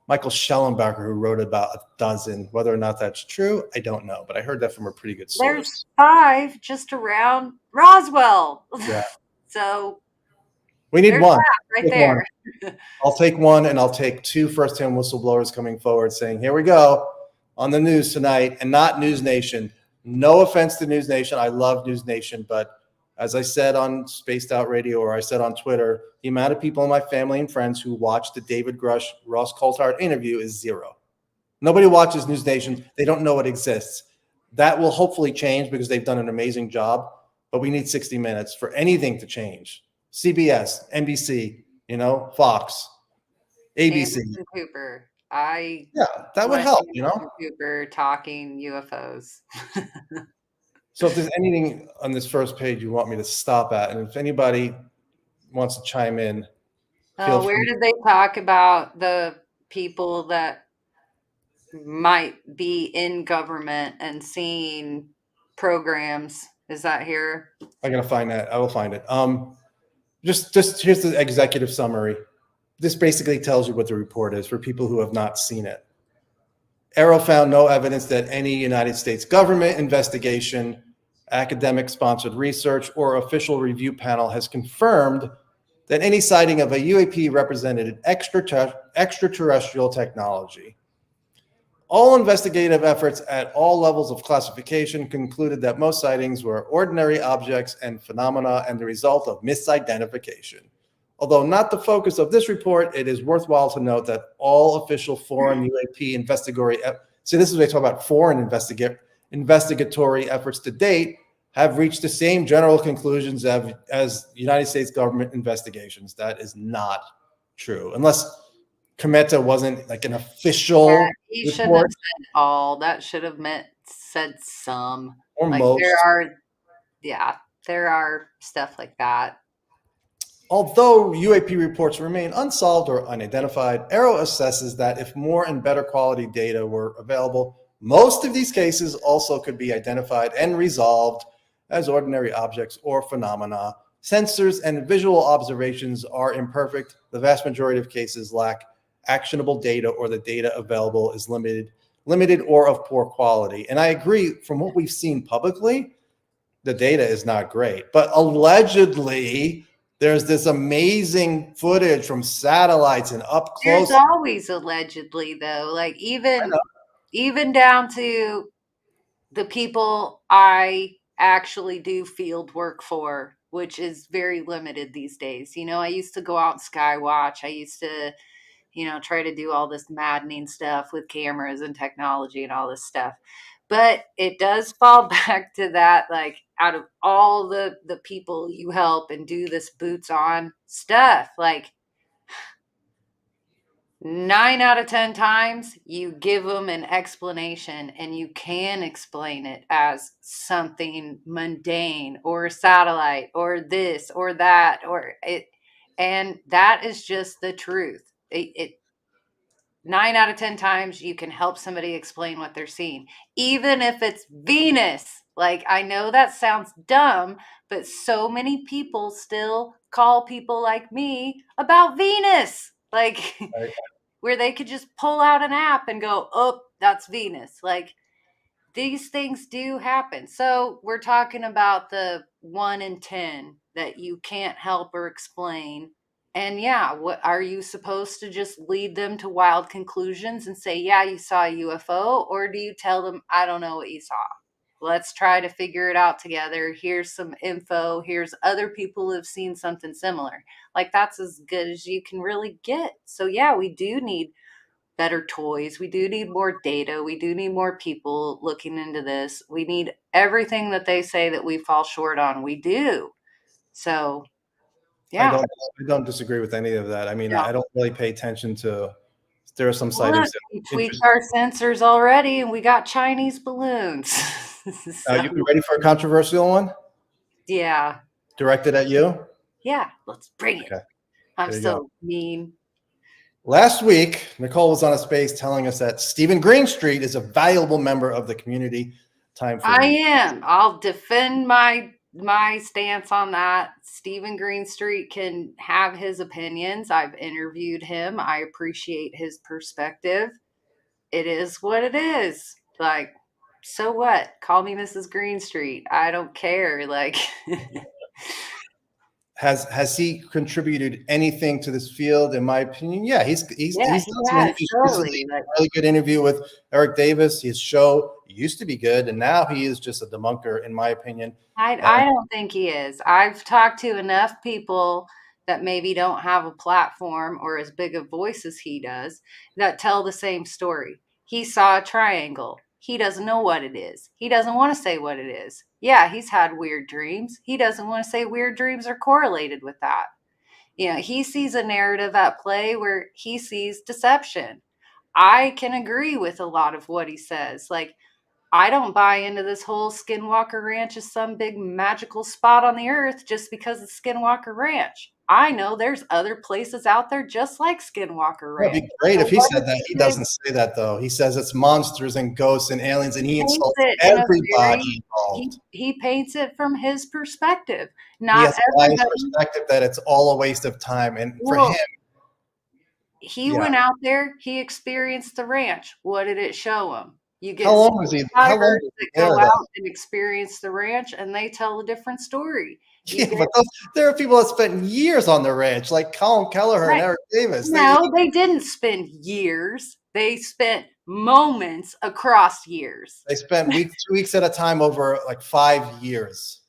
Schellenbacher who wrote about a dozen. Whether or not that's true, I don't know, but I heard that from a pretty good source. There's 5 just around Roswell. Yeah. So we need one right there. I'll take one, and I'll take 2 first-hand whistleblowers coming forward saying, here we go on the news tonight, and not News Nation. No offense to News Nation. I love News Nation, but as I said on Spaced Out Radio, or I said on Twitter, the amount of people in my family and friends who watched the David Grush, Ross Coulthard interview is 0. Nobody watches News Nation. They don't know it exists. That will hopefully change because they've done an amazing job, but we need 60 Minutes for anything to change. CBS, NBC, Fox, ABC. Anderson Cooper. That would help, Cooper talking UFOs. So if there's anything on this first page you want me to stop at, and if anybody wants to chime in, where did they talk about the people that might be in government and seeing programs? Is that here? I gotta find that. I will find it. Just here's the executive summary. This basically tells you what the report is for people who have not seen it. AARO found no evidence that any United States government investigation, academic-sponsored research, or official review panel has confirmed that any sighting of a UAP represented extraterrestrial technology. All investigative efforts at all levels of classification concluded that most sightings were ordinary objects and phenomena and the result of misidentification. Although not the focus of this report, it is worthwhile to note that all official foreign UAP investigatory, so this is what they talk about, foreign investigatory efforts to date have reached the same general conclusions as United States government investigations. That is not true, unless Kometa wasn't like an official he shouldn't have said all. That should have said some. Or like most. There are stuff like that. Although UAP reports remain unsolved or unidentified, AARO assesses that if more and better quality data were available, most of these cases also could be identified and resolved as ordinary objects or phenomena. Sensors and visual observations are imperfect. The vast majority of cases lack actionable data, or the data available is limited or of poor quality. And I agree, from what we've seen publicly, the data is not great. But allegedly, there's this amazing footage from satellites and up close. There's always allegedly, though. Like even down to the people I actually do field work for, which is very limited these days. I used to go out and sky watch. I used to, try to do all this maddening stuff with cameras and technology and all this stuff. But it does fall back to that, like, out of all the people you help and do this boots on stuff, like 9 out of 10 times you give them an explanation, and you can explain it as something mundane or a satellite or this or that or it. And that is just the truth. 9 out of 10 times you can help somebody explain what they're seeing, even if it's Venus. Like, I know that sounds dumb, but so many people still call people like me about Venus. Like, Right. Where they could just pull out an app and go, oh, that's Venus. Like, these things do happen. So we're talking about the 1 in 10 that you can't help or explain. And what are you supposed to just lead them to wild conclusions and say, yeah, you saw a UFO? Or do you tell them, I don't know what you saw? Let's try to figure it out together. Here's some info. Here's other people who have seen something similar. Like, that's as good as you can really get. So we do need better toys. We do need more data. We do need more people looking into this. We need everything that they say that we fall short on. We do. So, I don't disagree with any of that. I mean, I don't really pay attention to there are some Look, sightings. we tweaked our sensors already, and we got Chinese balloons. Are you ready for a controversial one? Yeah. Directed at you? Yeah, let's bring it. Okay. I'm There you so go. mean. Last week, Nicole was on a space telling us that Stephen Greenstreet is a valuable member of the community. Time for I am. I'll defend my stance on that. Stephen Greenstreet can have his opinions. I've interviewed him. I appreciate his perspective. It is what it is. Like, so what? Call me Mrs. Greenstreet. I don't care. Like, Has he contributed anything to this field? In my opinion, yeah, he's done he some has, interviews totally. recently. A really good interview with Eric Davis. His show used to be good, and now he is just a debunker, in my opinion. I don't think he is. I've talked to enough people that maybe don't have a platform or as big a voice as he does that tell the same story. He saw a triangle. He doesn't know what it is. He doesn't want to say what it is. Yeah, he's had weird dreams. He doesn't want to say weird dreams are correlated with that. You know, he sees a narrative at play where he sees deception. I can agree with a lot of what he says. Like, I don't buy into this whole Skinwalker Ranch is some big magical spot on the earth just because it's Skinwalker Ranch. I know there's other places out there just like Skinwalker Ranch. It'd be great if he what said is that. he He doing? doesn't say that, though. He says it's monsters and ghosts and aliens, and he Paints insults it in a everybody involved. He paints it from his perspective. He Not has a biased everybody. perspective that it's all a waste of time. And for Well, him, he yeah. went out there. He experienced the ranch. What did it show him? You get How long was he? How long survivors was he that go there, though? out and experience the ranch, and they tell a different story. You Yeah, get but there are people that spent years on the ranch, like Colin Kelleher and Eric Davis. No, they didn't spend years. They spent moments across years. They spent 2 weeks at a time over like 5 years.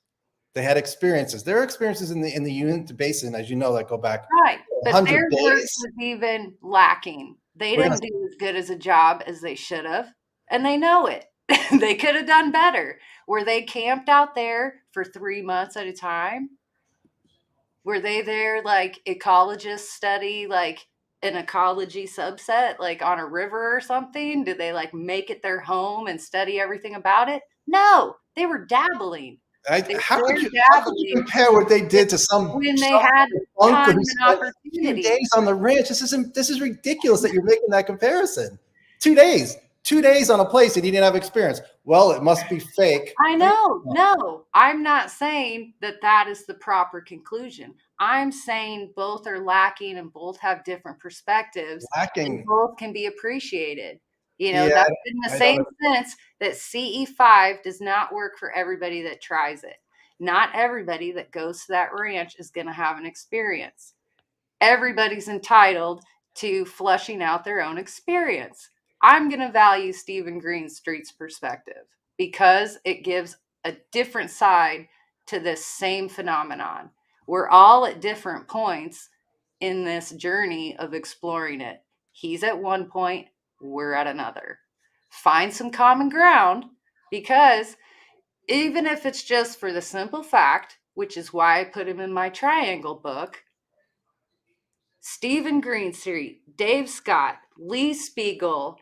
They had experiences. There are experiences in the Uinta Basin, as you know, that go back Right. But 100 their work days. was even lacking. They We're didn't do as good as a job as they should have, and they know it. They could have done better. Were they camped out there for 3 months at a time? Were they there like ecologists study like an ecology subset, like on a river or something? Did they like make it their home and study everything about it? No, they were dabbling. How could you compare what they did to some when they had bunker time who and spent a few opportunity? days on the ranch? This is ridiculous that you're making that comparison. 2 days. 2 days on a place and he didn't have experience. Well, it must be fake. I know. No, I'm not saying that that is the proper conclusion. I'm saying both are lacking and both have different perspectives. Lacking. And both can be appreciated. You know, Yeah, that's in the I same don't- sense that CE5 does not work for everybody that tries it. Not everybody that goes to that ranch is going to have an experience. Everybody's entitled to flushing out their own experience. I'm going to value Stephen Greenstreet's perspective because it gives a different side to this same phenomenon. We're all at different points in this journey of exploring it. He's at one point, we're at another. Find some common ground, because even if it's just for the simple fact, which is why I put him in my triangle book, Stephen Greenstreet, Dave Scott, Lee Spiegel,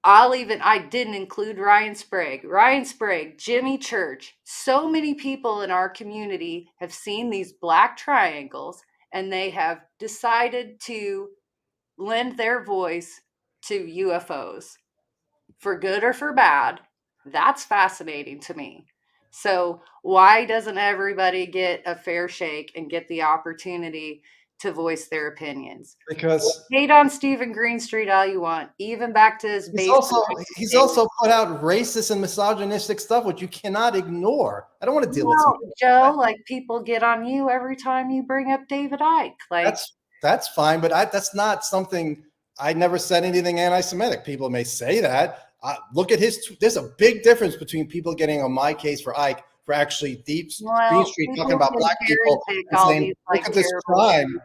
I didn't include Ryan Sprague, Jimmy Church. So many people in our community have seen these black triangles and they have decided to lend their voice to UFOs for good or for bad. That's fascinating to me. So why doesn't everybody get a fair shake and get the opportunity to voice their opinions? Because hate on Stephen Greenstreet all you want, even back to his he's also put out racist and misogynistic stuff, which you cannot ignore. I don't want to deal with something Joe. Like people get on you every time you bring up David Icke. Like that's fine, but that's not something. I never said anything anti-Semitic. People may say that. Look at there's a big difference between people getting on my case for Icke for actually Greenstreet talking about black people and saying, look at this crime.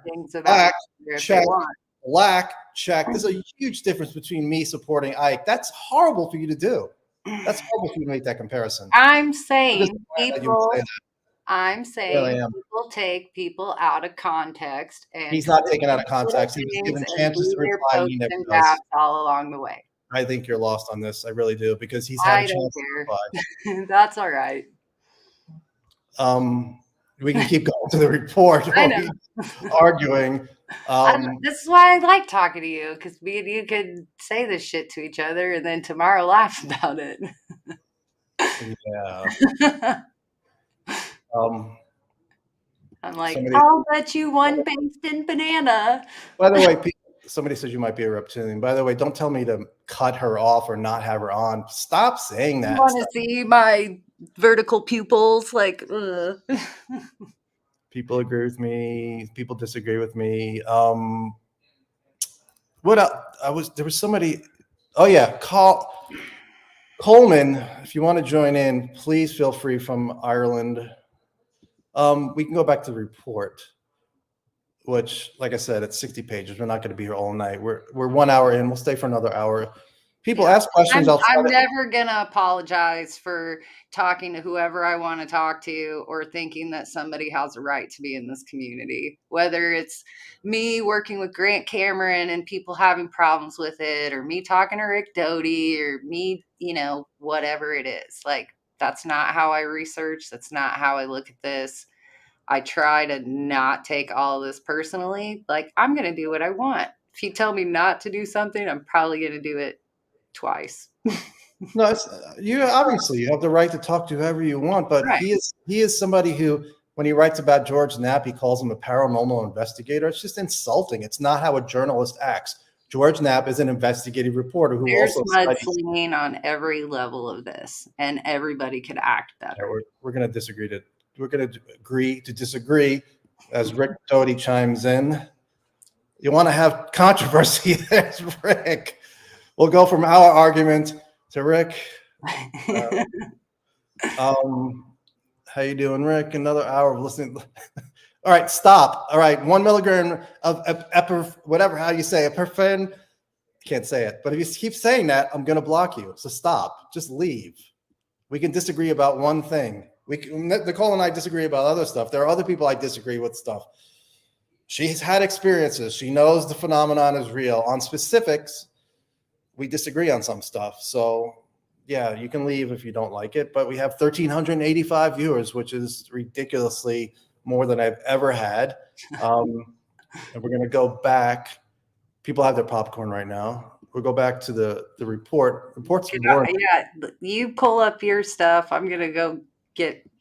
Black, check. There's a huge difference between me supporting Icke. That's horrible for you to do. That's horrible for you to make that comparison. I'm saying people I'm Really saying am. people take people out of context and He's not twist taken out of little context. He was things given and chances do to their reply, and he pokes never and does. jabs all along the way. I think you're lost on this. I really do, because he's had a I don't chance to reply. care. That's all right. We can keep going to the report. I Or know. we arguing. This is why I like talking to you, because me and you could say this shit to each other and then tomorrow laugh about it. Yeah. I'm like, Somebody, I'll bet you one based in banana. by the way, somebody says you might be a reptilian. By the way, don't tell me to cut her off or not have her on. Stop saying You that. want to see my vertical pupils? Like, ugh. People agree with me. People disagree with me. What else? There was somebody. Oh yeah, Coleman. If you want to join in, please feel free from Ireland. We can go back to the report, which, like I said, it's 60 pages. We're not going to be here all night. We're 1 hour in. We'll stay for another hour. People ask questions. I'm never gonna apologize for talking to whoever I want to talk to or thinking that somebody has a right to be in this community. Whether it's me working with Grant Cameron and people having problems with it, or me talking to Rick Doty, or me, whatever it is. Like, that's not how I research. That's not how I look at this. I try to not take all of this personally. Like, I'm gonna do what I want. If you tell me not to do something, I'm probably gonna do it twice. No, it's you. Obviously, you have the right to talk to whoever you want, but Right. he is somebody who, when he writes about George Knapp, he calls him a paranormal investigator. It's just insulting. It's not how a journalist acts. George Knapp is an investigative reporter who There's also studies. mudslinging on every level of this, and everybody could act better. We're going to agree to disagree, as Rick Doty chimes in. You want to have controversy? There's Rick. We'll go from our argument to Rick. How you doing, Rick? Another hour of listening. All right, stop. All right, 1 milligram of whatever, how you say it, epiphane. Can't say it, but if you keep saying that, I'm going to block you. So stop. Just leave. We can disagree about one thing. Nicole and I disagree about other stuff. There are other people I disagree with stuff. She's had experiences. She knows the phenomenon is real. On specifics, we disagree on some stuff. So yeah, you can leave if you don't like it, but we have 1,385 viewers, which is ridiculously more than I've ever had. And we're going to go back. People have their popcorn right now. We'll go back to the report. Report's boring. Yeah, you pull up your stuff. I'm going to go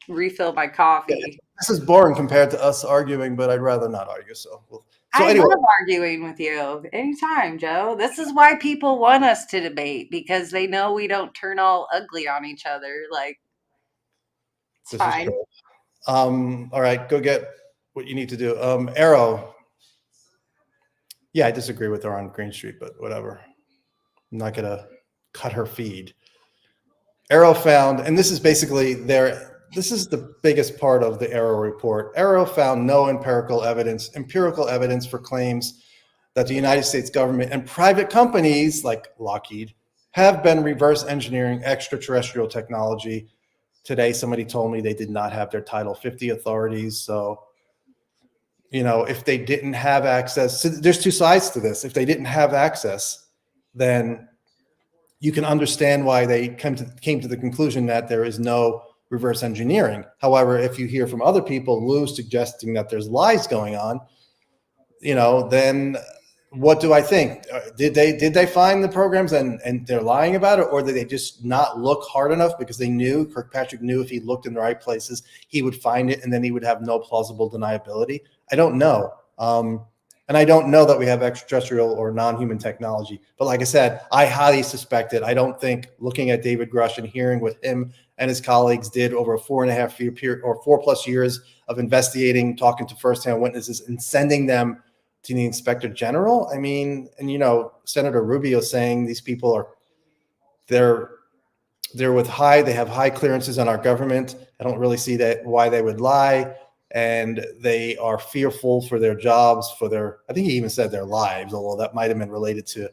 refill my coffee. This is boring compared to us arguing, but I'd rather not argue. I anyway. love arguing with you anytime, Joe. This is why people want us to debate, because they know we don't turn all ugly on each other. Like, it's fine. All right, go get what you need to do. AARO. Yeah, I disagree with her on Green Street, but whatever. I'm not going to cut her feed. AARO found, and this is basically this is the biggest part of the AARO report. AARO found no empirical evidence for claims that the United States government and private companies like Lockheed have been reverse engineering extraterrestrial technology. Today, somebody told me they did not have their Title 50 authorities. So, if they didn't have access, so there's two sides to this. If they didn't have access, then you can understand why they came to the conclusion that there is no reverse engineering. However, if you hear from other people, Lou, suggesting that there's lies going on, then what do I think? Did they find the programs and they're lying about it, or did they just not look hard enough because Kirkpatrick knew if he looked in the right places, he would find it, and then he would have no plausible deniability? I don't know. And I don't know that we have extraterrestrial or non-human technology. But like I said, I highly suspect it. I don't think, looking at David Grush and hearing what him and his colleagues did over a 4.5 year period, or 4+ years of investigating, talking to firsthand witnesses, and sending them to the Inspector General. I mean, and Senator Rubio saying these people they're they have high clearances on our government. I don't really see why they would lie. And they are fearful for their jobs, I think he even said their lives, although that might have been related to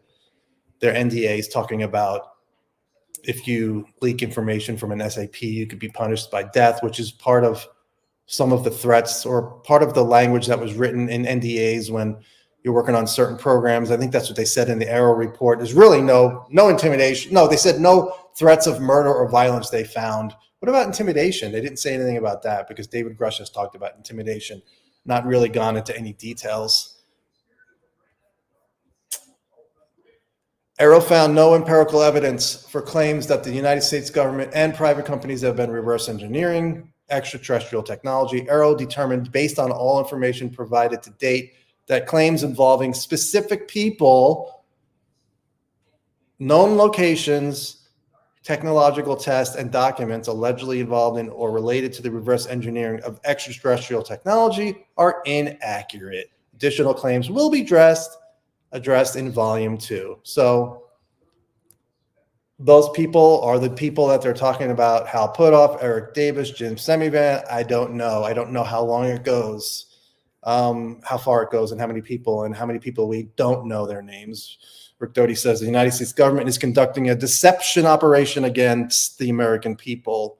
their NDAs, talking about if you leak information from an SAP, you could be punished by death, which is part of some of the threats or part of the language that was written in NDAs when you're working on certain programs. I think that's what they said in the AARO report. There's really no intimidation. No, they said no threats of murder or violence they found. What about intimidation? They didn't say anything about that because David Grush has talked about intimidation, not really gone into any details. AARO found no empirical evidence for claims that the United States government and private companies have been reverse engineering extraterrestrial technology. AARO determined, based on all information provided to date, that claims involving specific people, known locations, technological tests, and documents allegedly involved in or related to the reverse engineering of extraterrestrial technology are inaccurate. Additional claims will be addressed in volume 2. So those people are the people that they're talking about. Hal Puthoff, Eric Davis, Jim Semivan. I don't know. I don't know how long it goes, how far it goes, and how many people we don't know their names. Rick Doty says the United States government is conducting a deception operation against the American people.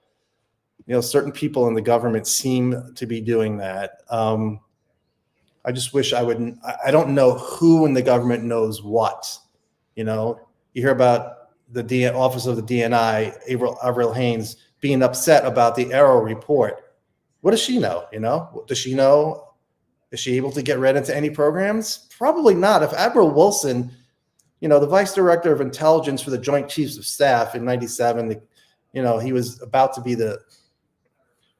You know, certain people in the government seem to be doing that. I just wish I wouldn't. I don't know who in the government knows what. You know, you hear about the Office of the DNI, Avril Haines, being upset about the AARO report. What does she know? You know, does she know? Is she able to get read into any programs? Probably not. If Admiral Wilson, you know, the vice director of intelligence for the Joint Chiefs of Staff in '97, you know, he was about to be the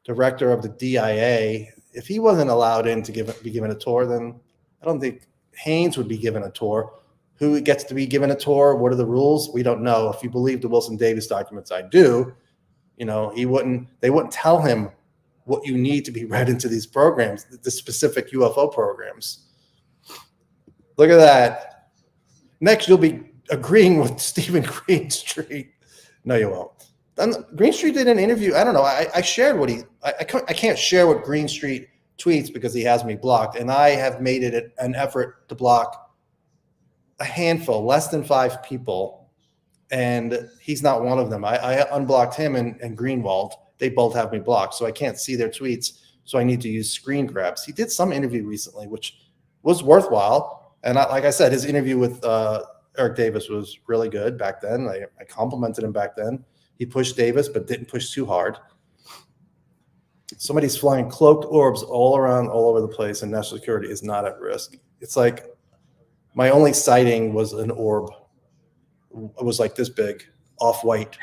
director of the DIA. If he wasn't allowed in to be given a tour, then I don't think Haines would be given a tour. Who gets to be given a tour? What are the rules? We don't know. If you believe the Wilson Davis documents, I do. You know, they wouldn't tell him what you need to be read into these programs, the specific UFO programs. Look at that. Next, you'll be agreeing with Stephen Greenstreet. No, you won't. Greenstreet did an interview. I don't know. I shared what I can't share what Greenstreet tweets because he has me blocked, and I have made it an effort to block a handful, less than 5 people, and he's not one of them. I unblocked him and Greenwald. They both have me blocked, so I can't see their tweets, so I need to use screen grabs. He did some interview recently, which was worthwhile, and like I said, his interview with Eric Davis was really good back then. I complimented him back then. He pushed Davis, but didn't push too hard. Somebody's flying cloaked orbs all over the place, and national security is not at risk. It's like my only sighting was an orb. It was like this big, off-white.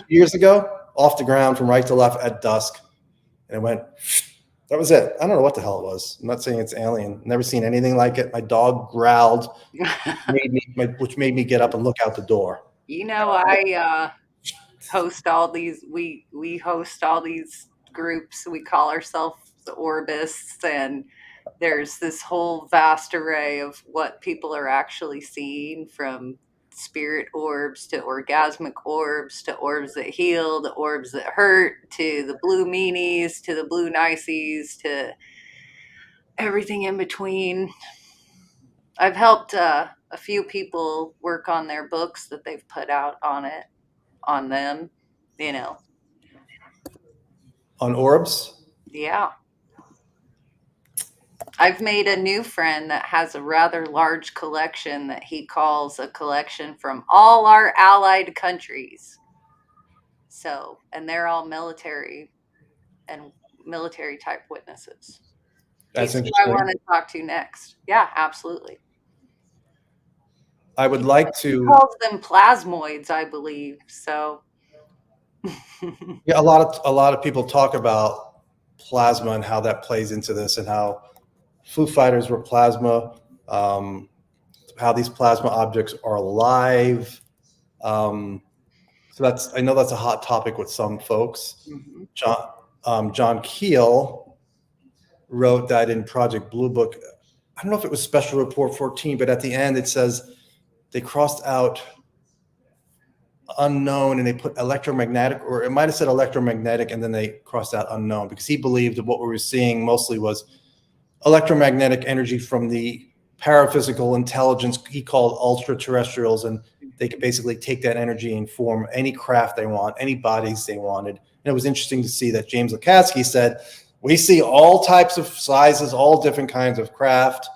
Years ago, off the ground from right to left at dusk. And it went, that was it. I don't know what the hell it was. I'm not saying it's alien. Never seen anything like it. My dog growled, which made me get up and look out the door. You know, I host all these, we host all these groups. We call ourselves the Orbists, and there's this whole vast array of what people are actually seeing, from spirit orbs to orgasmic orbs to orbs that heal, to orbs that hurt, to the blue meanies, to the blue niceys, to everything in between. I've helped a few people work on their books that they've put out on them, you know. On orbs? Yeah. I've made a new friend that has a rather large collection that he calls a collection from all our allied countries. So, and they're all military type witnesses. That's He's interesting. who I want to talk to next. Yeah, absolutely. I would like to. He calls them plasmoids, I believe. So, Yeah, a lot of people talk about plasma and how that plays into this, and how Foo Fighters were plasma, how these plasma objects are alive. So I know that's a hot topic with some folks. Mm-hmm. John Keel wrote that in Project Blue Book. I don't know if it was Special Report 14, but at the end it says they crossed out unknown and they put electromagnetic, or it might have said electromagnetic, and then they crossed out unknown, because he believed that what we were seeing mostly was electromagnetic energy from the paraphysical intelligence he called ultra-terrestrials, and they could basically take that energy and form any craft they want, any bodies they wanted. And it was interesting to see that James Lukatsky said We see all types of sizes, all different kinds of craft,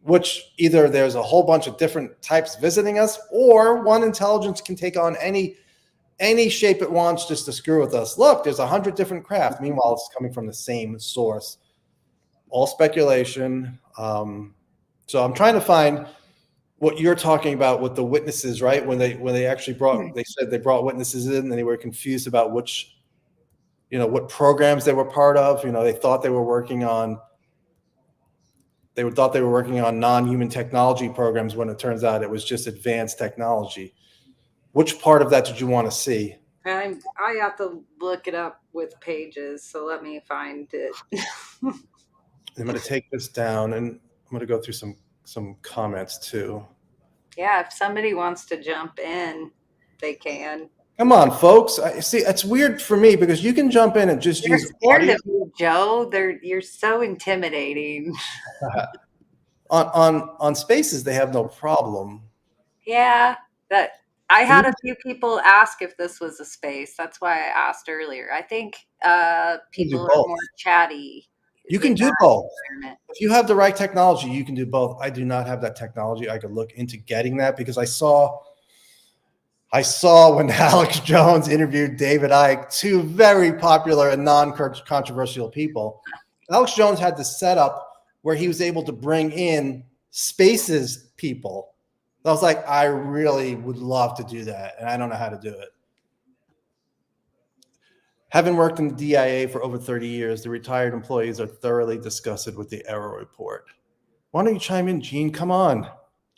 which either there's a whole bunch of different types visiting us, or one intelligence can take on any shape it wants just to screw with us. Look, there's 100 different craft. Meanwhile, it's coming from the same source. All speculation. So I'm trying to find what you're talking about with the witnesses, right? When they actually they said they brought witnesses in and they were confused about which, what programs they were part of. They thought they were working on non-human technology programs when it turns out it was just advanced technology. Which part of that did you want to see? I have to look it up with pages, so let me find it. I'm going to take this down and I'm going to go through some comments too. Yeah, if somebody wants to jump in, they can. Come on, folks. See, it's weird for me because you can jump in and just They're use scared audio. of you, Joe. You're so intimidating. On Spaces, they have no problem. Yeah, that I had a few people ask if this was a space. That's why I asked earlier. I think people are both. more chatty. You can do both. If you have the right technology, you can do both. I do not have that technology. I could look into getting that because I saw when Alex Jones interviewed David Icke, two very popular and non-controversial people. Alex Jones had the setup where he was able to bring in Spaces people. I was like, I really would love to do that, and I don't know how to do it. Having worked in the DIA for over 30 years, the retired employees are thoroughly disgusted with the AARO report. Why don't you chime in, Gene? Come on.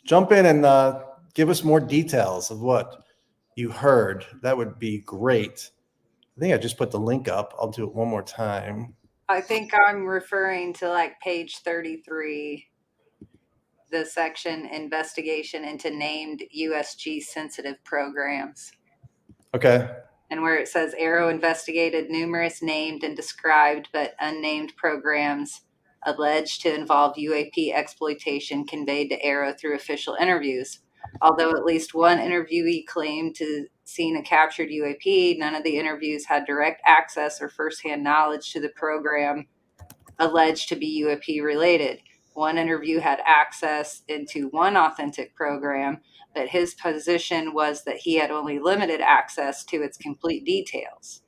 Jump in and give us more details of what you heard. That would be great. I think I just put the link up. I'll do it one more time. I think I'm referring to like page 33, the section investigation into named USG sensitive programs. Okay. And where it says AARO investigated numerous named and described but unnamed programs alleged to involve UAP exploitation conveyed to AARO through official interviews. Although at least one interviewee claimed to seen a captured UAP, none of the interviews had direct access or firsthand knowledge to the program alleged to be UAP related. One interview had access into one authentic program, but his position was that he had only limited access to its complete details.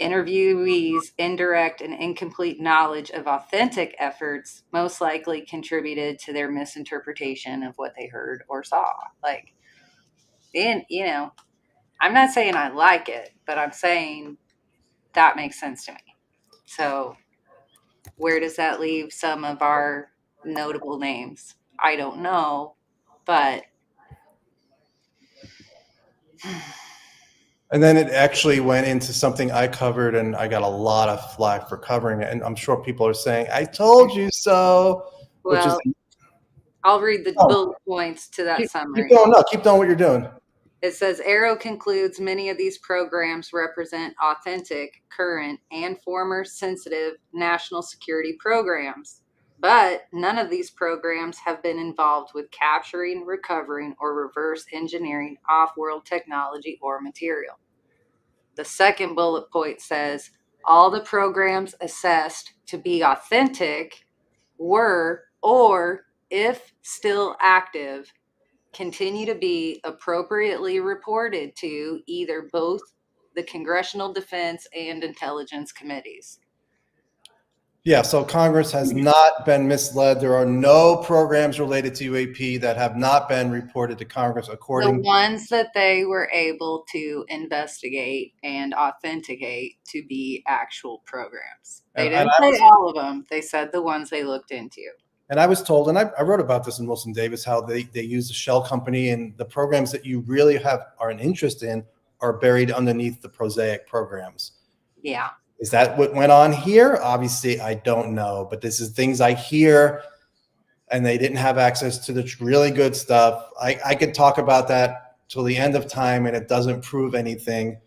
Interviewees' indirect and incomplete knowledge of authentic efforts most likely contributed to their misinterpretation of what they heard or saw. I'm not saying I like it, but I'm saying that makes sense to me. So where does that leave some of our notable names? I don't know, but And then it actually went into something I covered, and I got a lot of flack for covering it. And I'm sure people are saying, I told you so. Well, I'll read the bullet points to that summary. Keep doing what you're doing. It says AARO concludes many of these programs represent authentic, current, and former sensitive national security programs. But none of these programs have been involved with capturing, recovering, or reverse engineering off-world technology or material. The second bullet point says all the programs assessed to be authentic were, or if still active, continue to be appropriately reported to either both the Congressional Defense and Intelligence Committees. Yeah, so Congress has not been misled. There are no programs related to UAP that have not been reported to Congress according the ones that they were able to investigate and authenticate to be actual programs. They didn't say all of them. They said the ones they looked into. And I was told, and I wrote about this in Wilson Davis, how they use a shell company, and the programs that you really are an interest in are buried underneath the prosaic programs. Yeah. Is that what went on here? Obviously, I don't know, but this is things I hear, and they didn't have access to the really good stuff. I could talk about that till the end of time, and it doesn't prove anything.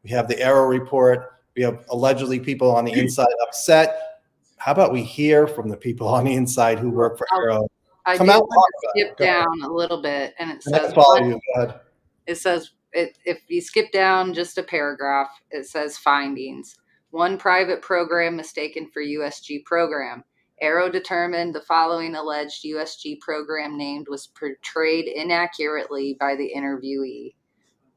We have the AARO report. We have allegedly people on the inside upset. How about we hear from the people on the inside who work for AARO? I do want to skip down a little bit, and it says, follow you. Go ahead. It says, if you skip down just a paragraph, it says findings. One private program mistaken for USG program. AARO determined the following alleged USG program named was portrayed inaccurately by the interviewee.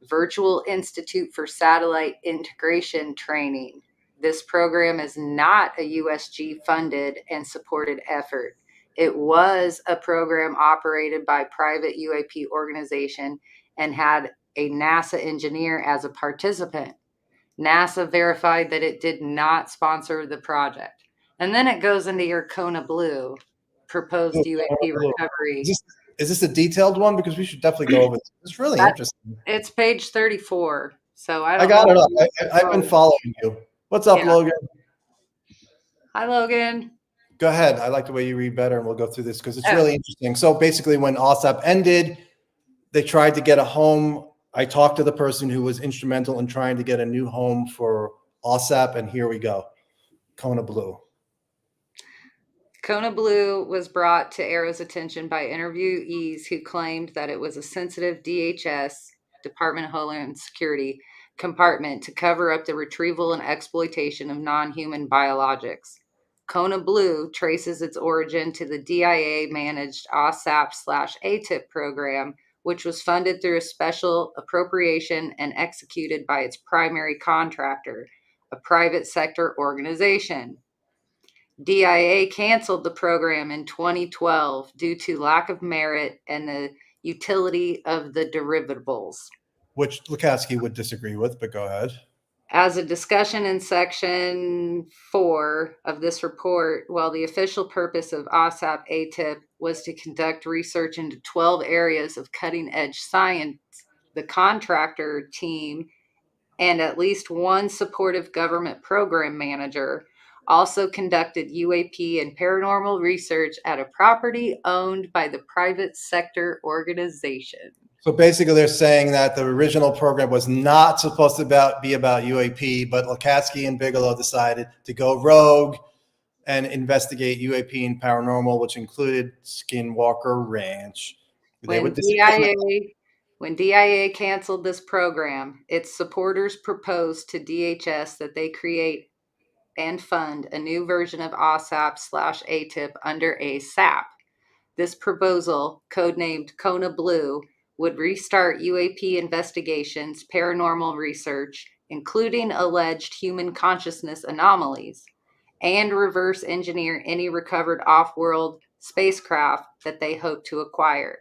Virtual Institute for Satellite Integration Training. This program is not a USG funded and supported effort. It was a program operated by private UAP organization and had a NASA engineer as a participant. NASA verified that it did not sponsor the project. And then it goes into your Kona Blue proposed UAP recovery. Is this a detailed one? Because we should definitely go over this. It's really interesting. It's page 34. So I I got it up. I've been following you. What's up, Logan? Hi, Logan. Go ahead. I like the way you read better, and we'll go through this because it's really interesting. So basically, when OSAP ended, they tried to get a home. I talked to the person who was instrumental in trying to get a new home for OSAP, and here we go. Kona Blue. Kona Blue was brought to AARO's attention by interviewees who claimed that it was a sensitive DHS, Department of Homeland Security, compartment to cover up the retrieval and exploitation of non-human biologics. Kona Blue traces its origin to the DIA-managed OSAP/ATIP program, which was funded through a special appropriation and executed by its primary contractor, a private sector organization. DIA canceled the program in 2012 due to lack of merit and the utility of the deliverables. Which Lukatsky would disagree with, but go ahead. As a discussion in section 4 of this report, while the official purpose of OSAP ATIP was to conduct research into 12 areas of cutting-edge science, the contractor team and at least one supportive government program manager also conducted UAP and paranormal research at a property owned by the private sector organization. So basically, they're saying that the original program was not supposed to be about UAP, but Lukatsky and Bigelow decided to go rogue and investigate UAP and paranormal, which included Skinwalker Ranch. When DIA canceled this program, its supporters proposed to DHS that they create and fund a new version of OSAP/ATIP under a SAP. This proposal, codenamed Kona Blue, would restart UAP investigations, paranormal research, including alleged human consciousness anomalies, and reverse engineer any recovered off-world spacecraft that they hope to acquire.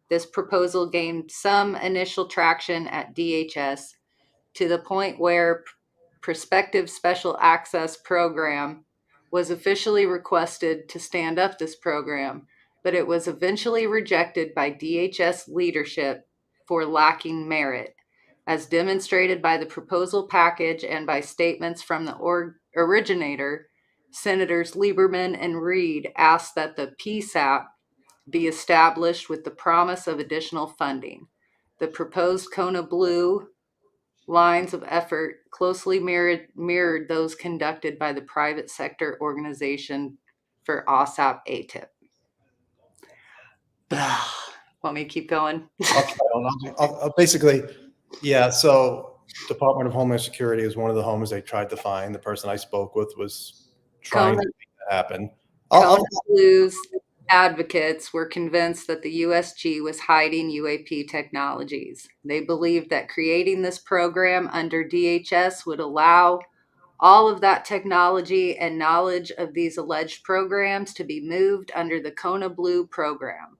This proposal gained some initial traction at DHS to the point where prospective special access program was officially requested to stand up this program, but it was eventually rejected by DHS leadership for lacking merit, as demonstrated by the proposal package and by statements from the originator. Senators Lieberman and Reed asked that the PSAP be established with the promise of additional funding. The proposed Kona Blue lines of effort closely mirrored those conducted by the private sector organization for OSAP ATIP. Want me to keep going? I'll basically, yeah, so Department of Homeland Security is one of the homes they tried to find. The person I spoke with was trying to make that happen. Kona Blue's advocates were convinced that the USG was hiding UAP technologies. They believed that creating this program under DHS would allow all of that technology and knowledge of these alleged programs to be moved under the Kona Blue program.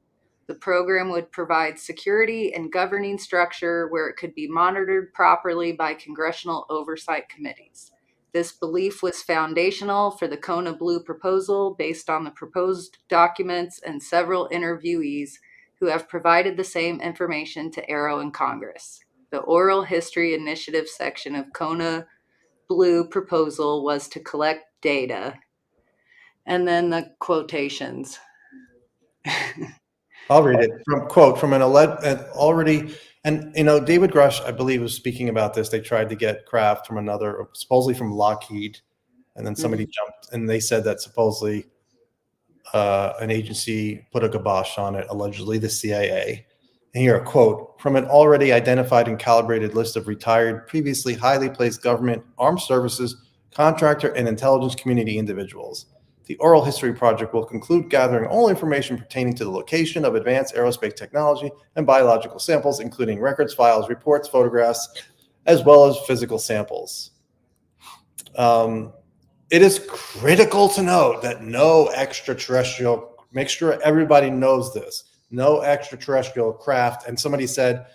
The program would provide security and governing structure where it could be monitored properly by congressional oversight committees. This belief was foundational for the Kona Blue proposal based on the proposed documents and several interviewees who have provided the same information to AARO and Congress. The Oral History Initiative section of Kona Blue proposal was to collect data. And then the quotations. I'll read it from an already, and David Grush, I believe, was speaking about this. They tried to get craft from another, supposedly from Lockheed, and then somebody jumped, and they said that supposedly an agency put a kibosh on it, allegedly the CIA. And here, a quote, from an already identified and calibrated list of retired, previously highly placed government, armed services, contractor, and intelligence community individuals. The Oral History Project will conclude gathering all information pertaining to the location of advanced aerospace technology and biological samples, including records, files, reports, photographs, as well as physical samples. It is critical to note that no extraterrestrial, make sure everybody knows this, no extraterrestrial craft. And somebody said,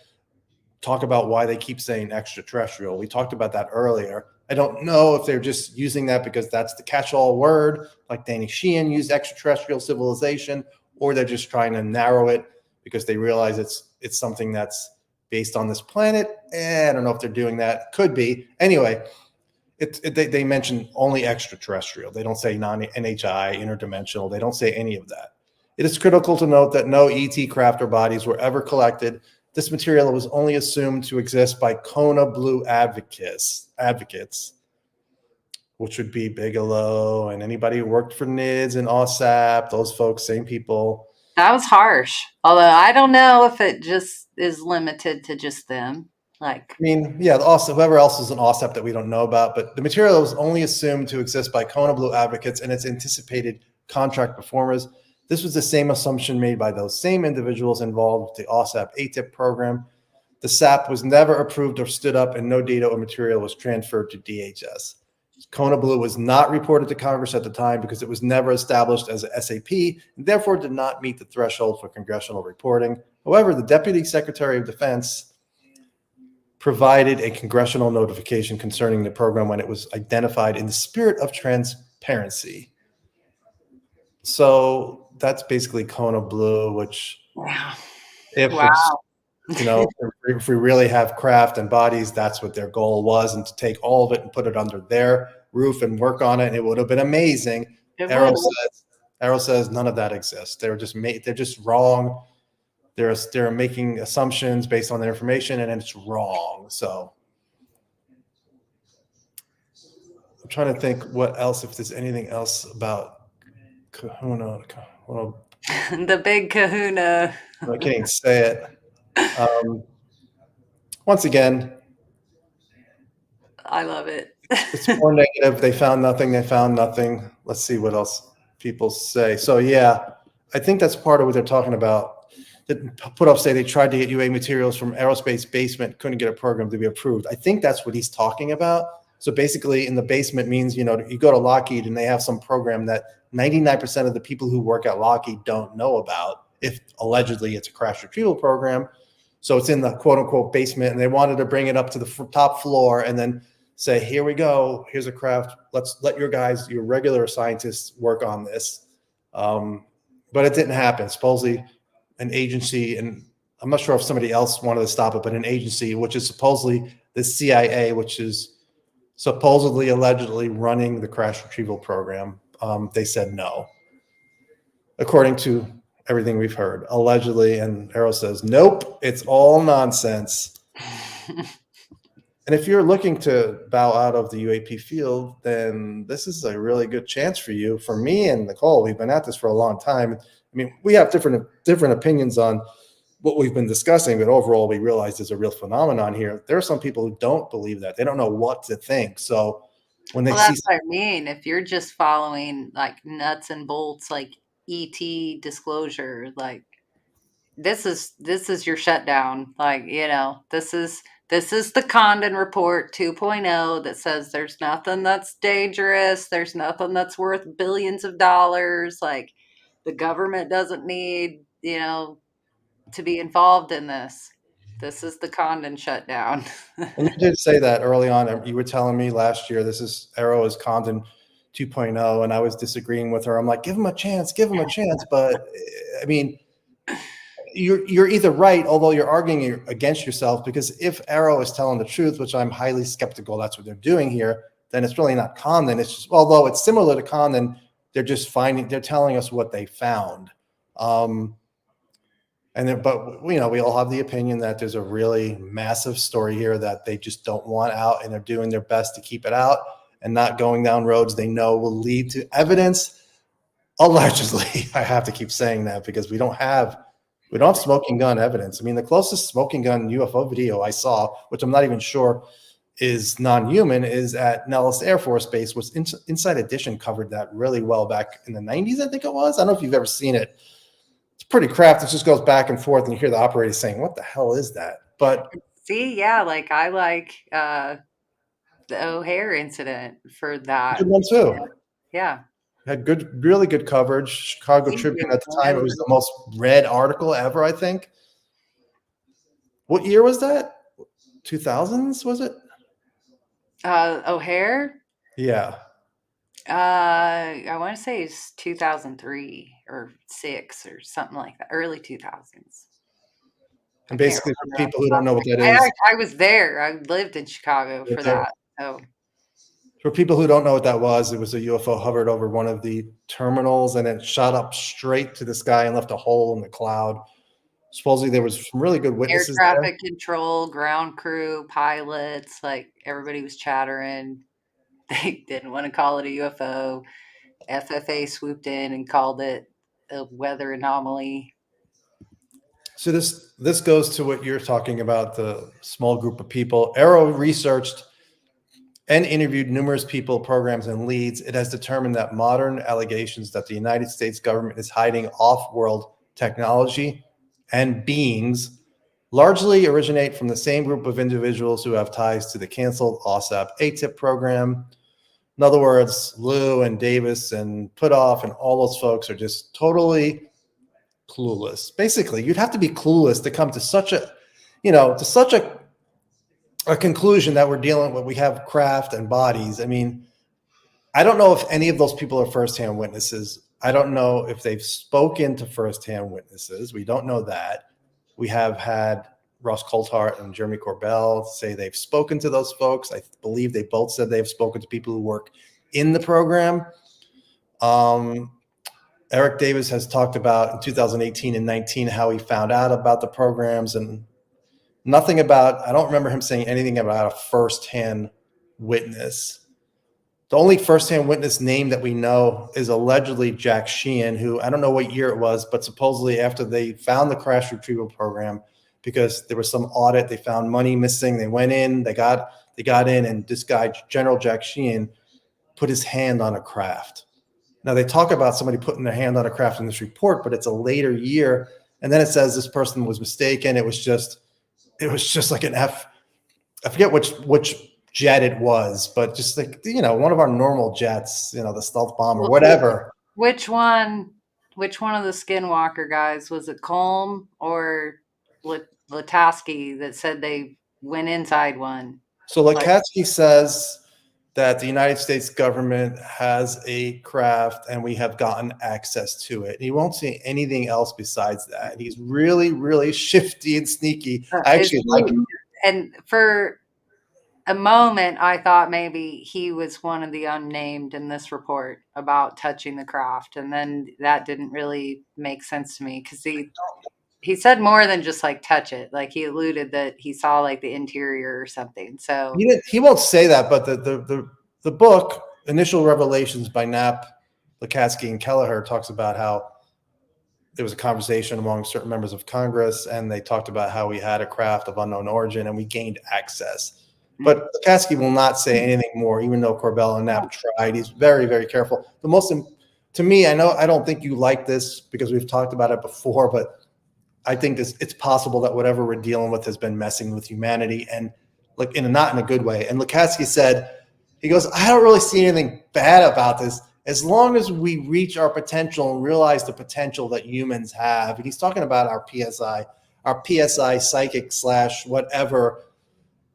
talk about why they keep saying extraterrestrial. We talked about that earlier. I don't know if they're just using that because that's the catch-all word, like Danny Sheehan used extraterrestrial civilization, or they're just trying to narrow it because they realize it's something that's based on this planet. I don't know if they're doing that. Could be. Anyway, they mention only extraterrestrial. They don't say non-NHI, interdimensional. They don't say any of that. It is critical to note that no ET craft or bodies were ever collected. This material was only assumed to exist by Kona Blue advocates, which would be Bigelow and anybody who worked for NIDS and OSAP, those folks, same people. That was harsh. Although I don't know if it just is limited to just them. Like, I mean, yeah, also whoever else is an OSAP that we don't know about, but the material was only assumed to exist by Kona Blue advocates and its anticipated contract performers. This was the same assumption made by those same individuals involved with the OSAP ATIP program. The SAP was never approved or stood up, and no data or material was transferred to DHS. Kona Blue was not reported to Congress at the time because it was never established as a SAP and therefore did not meet the threshold for congressional reporting. However, the Deputy Secretary of Defense provided a congressional notification concerning the program when it was identified in the spirit of transparency. So that's basically Kona Blue, which if it's, if we really have craft and bodies, that's what their goal was, and to take all of it and put it under their roof and work on it, and it would have been amazing. AARO says none of that exists. They're just wrong. They're making assumptions based on their information, and it's wrong. So I'm trying to think what else, if there's anything else about Kahuna. the big kahuna. I can't even say it. Once again, I love it. it's more negative. They found nothing. Let's see what else people say. So yeah, I think that's part of what they're talking about. Put up say they tried to get UA materials from aerospace basement, couldn't get a program to be approved. I think that's what he's talking about. So basically in the basement means, you go to Lockheed and they have some program that 99% of the people who work at Lockheed don't know about, if allegedly it's a crash retrieval program. So it's in the quote unquote basement, and they wanted to bring it up to the top floor and then say, here we go, here's a craft. Let's let your guys, your regular scientists work on this. But it didn't happen. Supposedly an agency, and I'm not sure if somebody else wanted to stop it, but an agency, which is supposedly the CIA, which is supposedly allegedly running the crash retrieval program. They said no, according to everything we've heard, allegedly. And AARO says, nope, it's all nonsense. And if you're looking to bow out of the UAP field, then this is a really good chance for you. For me and Nicole, we've been at this for a long time. I mean, we have different opinions on what we've been discussing, but overall, we realize there's a real phenomenon here. There are some people who don't believe that. They don't know what to think. So when they see, that's what I mean. If you're just following like nuts and bolts, like ET disclosure, like this is your shutdown. Like, this is the Condon Report 2.0 that says there's nothing that's dangerous. There's nothing that's worth billions of dollars. Like, the government doesn't need, to be involved in this. This is the Condon shutdown. And you did say that early on. You were telling me last year, AARO is Condon 2.0, and I was disagreeing with her. I'm like, give him a chance. But I mean, you're either right, although you're arguing against yourself, because if AARO is telling the truth, which I'm highly skeptical that's what they're doing here, then it's really not Condon. It's just, although it's similar to Condon, they're telling us what they found. But we all have the opinion that there's a really massive story here that they just don't want out, and they're doing their best to keep it out and not going down roads they know will lead to evidence. Allegedly, I have to keep saying that because we don't have smoking gun evidence. I mean, the closest smoking gun UFO video I saw, which I'm not even sure is non-human is at Nellis Air Force Base, which Inside Edition covered that really well back in the 90s, I think it was. I don't know if you've ever seen it. It's pretty crap. It just goes back and forth, and you hear the operator saying, what the hell is that? But see, yeah, like I like the O'Hare incident for that. good one too. Yeah. Had good, really good coverage. Chicago Tribune at the time, it was the most read article ever, I think. What year was that? 2000s, was it? O'Hare? Yeah. I want to say it's 2003 or 6 or something like that, early 2000s. And basically, for people who don't know what that is, I was there. I lived in Chicago for that. So, for people who don't know what that was, it was a UFO hovered over one of the terminals and it shot up straight to the sky and left a hole in the cloud. Supposedly, there was some really good witnesses. Air traffic control, ground crew, pilots, like everybody was chattering. They didn't want to call it a UFO. FFA swooped in and called it a weather anomaly. So this goes to what you're talking about, the small group of people. AARO researched and interviewed numerous people, programs, and leads. It has determined that modern allegations that the United States government is hiding off-world technology and beings largely originate from the same group of individuals who have ties to the canceled OSAP ATIP program. In other words, Lou and Davis and Putoff and all those folks are just totally clueless. Basically, you'd have to be clueless to come to such a, a conclusion that we're dealing with. We have craft and bodies. I mean, I don't know if any of those people are firsthand witnesses. I don't know if they've spoken to firsthand witnesses. We don't know that. We have had Ross Coulthart and Jeremy Corbell say they've spoken to those folks. I believe they both said they've spoken to people who work in the program. Eric Davis has talked about in 2018 and 19 how he found out about the programs, and nothing about, I don't remember him saying anything about a firsthand witness. The only firsthand witness name that we know is allegedly Jack Sheehan, who I don't know what year it was, but supposedly after they found the crash retrieval program, because there was some audit, they found money missing. They went in, they got in, and this guy, General Jack Sheehan, put his hand on a craft. Now they talk about somebody putting their hand on a craft in this report, but it's a later year. And then it says this person was mistaken. It was just like an I forget which jet it was, but just like, one of our normal jets, the stealth bomber, whatever. Which one of the Skinwalker guys, was it Colm or Lataski that said they went inside one? So Lataski says that the United States government has a craft and we have gotten access to it. He won't say anything else besides that. He's really, really shifty and sneaky. I actually like him. And for a moment, I thought maybe he was one of the unnamed in this report about touching the craft. And then that didn't really make sense to me, because he said more than just like touch it. Like he alluded that he saw like the interior or something. So he won't say that, but the book Initial Revelations by Knapp, Lukatsky, and Kelleher talks about how there was a conversation among certain members of Congress, and they talked about how we had a craft of unknown origin and we gained access. But Lukatsky will not say anything more, even though Corbell and Knapp tried. He's very, very careful. To me, I know I don't think you like this because we've talked about it before, but I think it's possible that whatever we're dealing with has been messing with humanity, and like not in a good way. And Lukatsky said, he goes, I don't really see anything bad about this as long as we reach our potential and realize the potential that humans have. And he's talking about our PSI psychic / whatever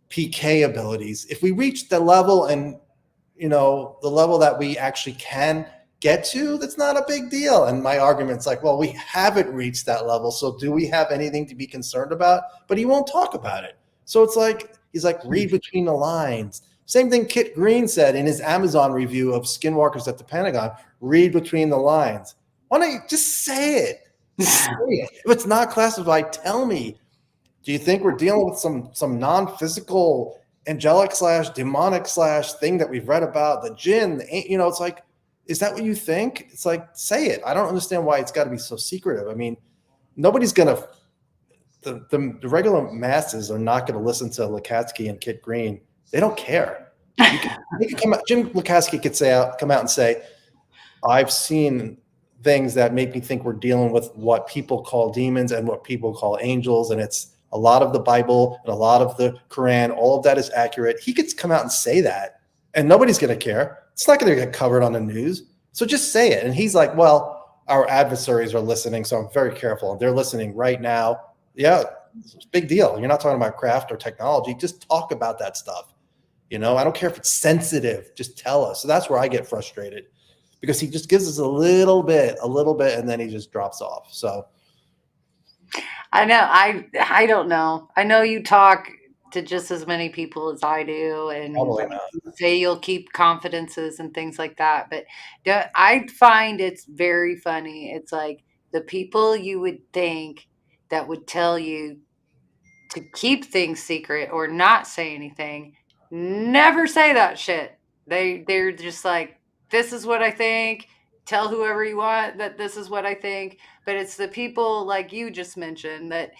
PK abilities. If we reach the level and, the level that we actually can get to, that's not a big deal. And my argument's like, well, we haven't reached that level. So do we have anything to be concerned about? But he won't talk about it. So it's like, he's like, read between the lines. Same thing Kit Green said in his Amazon review of Skinwalkers at the Pentagon, read between the lines. Why don't you just say it? Say it. If it's not classified, tell me. Do you think we're dealing with some non-physical, angelic / demonic / thing that we've read about, the jinn? It's like, is that what you think? It's like, say it. I don't understand why it's got to be so secretive. I mean, nobody's going to, the regular masses are not going to listen to Lukatsky and Kit Green They don't care. You could come out, Jim Lukaski could come out and say, I've seen things that make me think we're dealing with what people call demons and what people call angels. And it's a lot of the Bible and a lot of the Quran. All of that is accurate. He could come out and say that and nobody's going to care. It's not going to get covered on the news. So just say it. And he's like, well, our adversaries are listening, so I'm very careful. They're listening right now. Yeah, it's a big deal. You're not talking about craft or technology. Just talk about that stuff. I don't care if it's sensitive. Just tell us. So that's where I get frustrated, because he just gives us a little bit, and then he just drops off. So I know. I don't know. I know you talk to just as many people as I do, and probably not. you say you'll keep confidences and things like that. But I find it's very funny. It's like the people you would think that would tell you to keep things secret or not say anything never say that shit. They're just like, this is what I think. Tell whoever you want that this is what I think. But it's the people like you just mentioned that,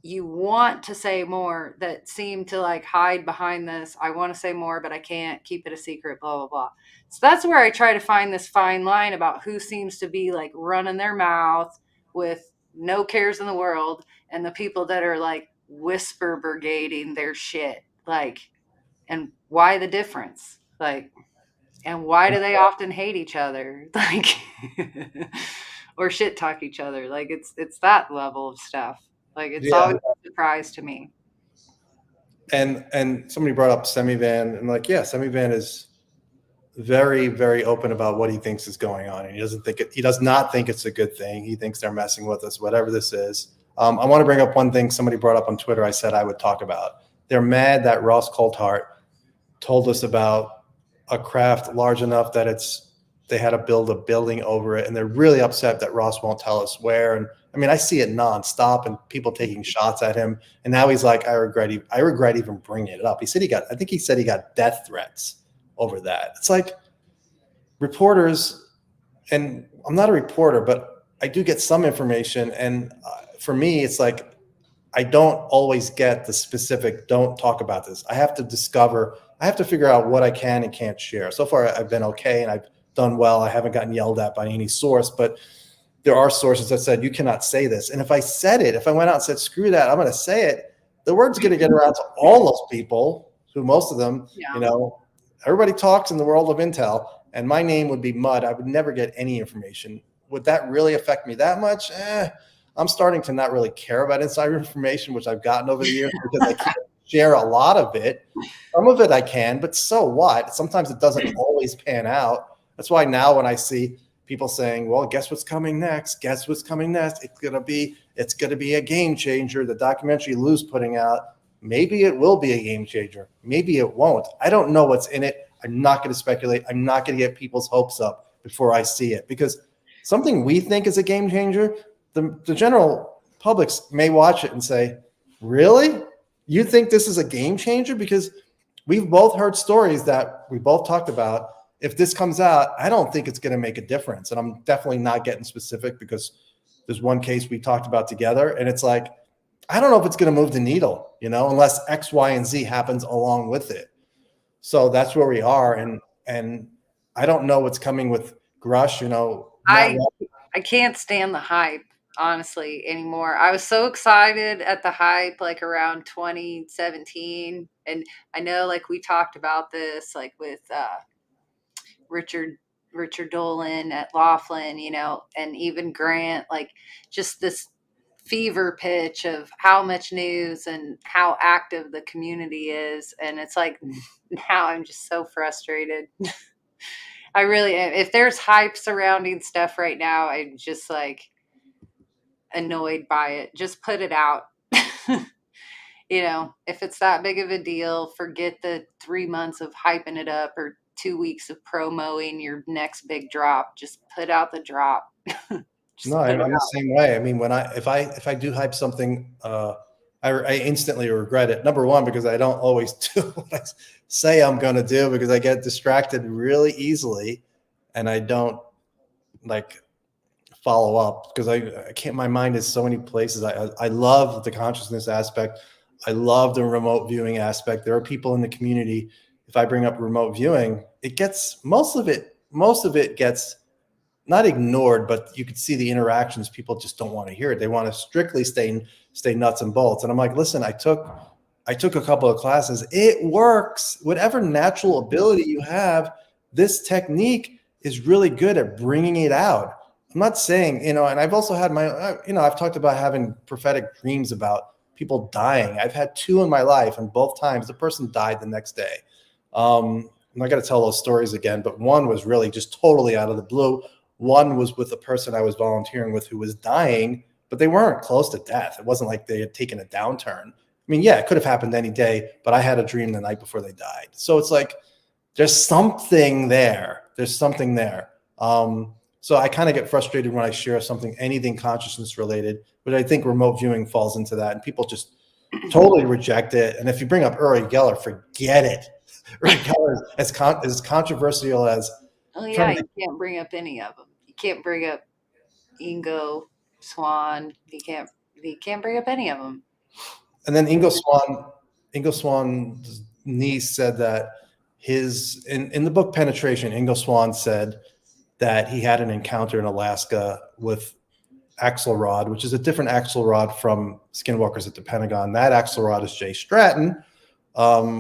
you want to say more, that seem to like hide behind this. I want to say more, but I can't, keep it a secret, blah, blah, blah. So that's where I try to find this fine line about who seems to be like running their mouth with no cares in the world, and the people that are like whisper brigading their shit. Like, and why the difference? Like, and why do they often hate each other? Like, or shit talk each other? Like, it's that level of stuff. Like, it's always a surprise to me. And somebody brought up Semivan, and like, yeah, Semivan is very, very open about what he thinks is going on, and he does not think it's a good thing. He thinks they're messing with us, whatever this is. I want to bring up one thing somebody brought up on Twitter. I said I would talk about. They're mad that Ross Coulthart told us about a craft large enough that they had to build a building over it, and they're really upset that Ross won't tell us where. And I mean, I see it nonstop, and people taking shots at him. And now he's like, I regret even bringing it up. I think he said he got death threats over that. It's like reporters, and I'm not a reporter, but I do get some information. And for me, it's like, I don't always get the specific, don't talk about this. I have to figure out what I can and can't share. So far, I've been okay, and I've done well. I haven't gotten yelled at by any source, but there are sources that said, you cannot say this. And if I went out and said, screw that, I'm going to say it, the word's going to get around to all those people, who most of them, everybody talks in the world of intel, and my name would be mud. I would never get any information. Would that really affect me that much? I'm starting to not really care about insider information, which I've gotten over the years, because I can't share a lot of it. Some of it I can, but so what? Sometimes it doesn't always pan out. That's why now when I see people saying, well, guess what's coming next? Guess what's coming next? It's gonna be a game changer. The documentary Lou's putting out, maybe it will be a game changer. Maybe it won't. I don't know what's in it. I'm not going to speculate. I'm not going to get people's hopes up before I see it, because something we think is a game changer, the general public may watch it and say, really? You think this is a game changer? Because we've both heard stories that we both talked about. If this comes out, I don't think it's going to make a difference. And I'm definitely not getting specific, because there's one case we talked about together, and it's like, I don't know if it's going to move the needle, unless X, Y, and Z happens along with it. So that's where we are. And I don't know what's coming with Grush, I can't stand the hype, honestly, anymore. I was so excited at the hype, like around 2017. And I know, like, we talked about this, like with, Richard Dolan at Laughlin, and even Grant, like just this fever pitch of how much news and how active the community is. And it's like, now I'm just so frustrated. I really am. If there's hype surrounding stuff right now, I'm just like annoyed by it. Just put it out. If it's that big of a deal, forget the 3 months of hyping it up or 2 weeks of promoting your next big drop. Just put out the drop. No, I'm the same way. I mean, if I do hype something, I instantly regret it. Number one, because I don't always do what I say I'm going to do, because I get distracted really easily, and I don't like follow up, because I can't. My mind is so many places. I love the consciousness aspect I love the remote viewing aspect. There are people in the community. If I bring up remote viewing, it gets most of it gets not ignored, but you could see the interactions. People just don't want to hear it. They want to strictly stay nuts and bolts. And I'm like, listen, I took a couple of classes. It works. Whatever natural ability you have, this technique is really good at bringing it out. I'm not saying, and I've also had I've talked about having prophetic dreams about people dying. I've had 2 in my life, and both times the person died the next day. I'm not going to tell those stories again, but one was really just totally out of the blue. One was with a person I was volunteering with who was dying, but they weren't close to death. It wasn't like they had taken a downturn. I mean, yeah, it could have happened any day, but I had a dream the night before they died. So it's like, there's something there. There's something there. So I kind of get frustrated when I share something, anything consciousness related, but I think remote viewing falls into that, and people just totally reject it. And if you bring up Uri Geller, forget it. Uri Geller is as controversial as. Oh yeah, you can't bring up any of them. You can't bring up Ingo Swan. You can't bring up any of them. And then Ingo Swan's niece said that in the book Penetration, Ingo Swan said that he had an encounter in Alaska with Axelrod, which is a different Axelrod from Skinwalkers at the Pentagon. That Axelrod is Jay Stratton,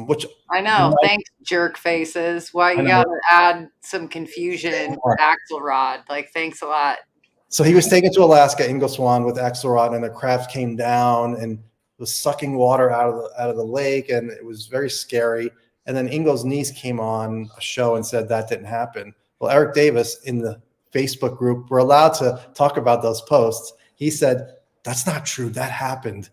which I know. Thanks, jerk faces. Why you got to add some confusion for Axelrod? Like, thanks a lot. So he was taken to Alaska, Ingo Swan, with Axelrod, and the craft came down and was sucking water out of the lake, and it was very scary. And then Ingo's niece came on a show and said that didn't happen. Well, Eric Davis in the Facebook group, we're allowed to talk about those posts. He said, that's not true. That happened.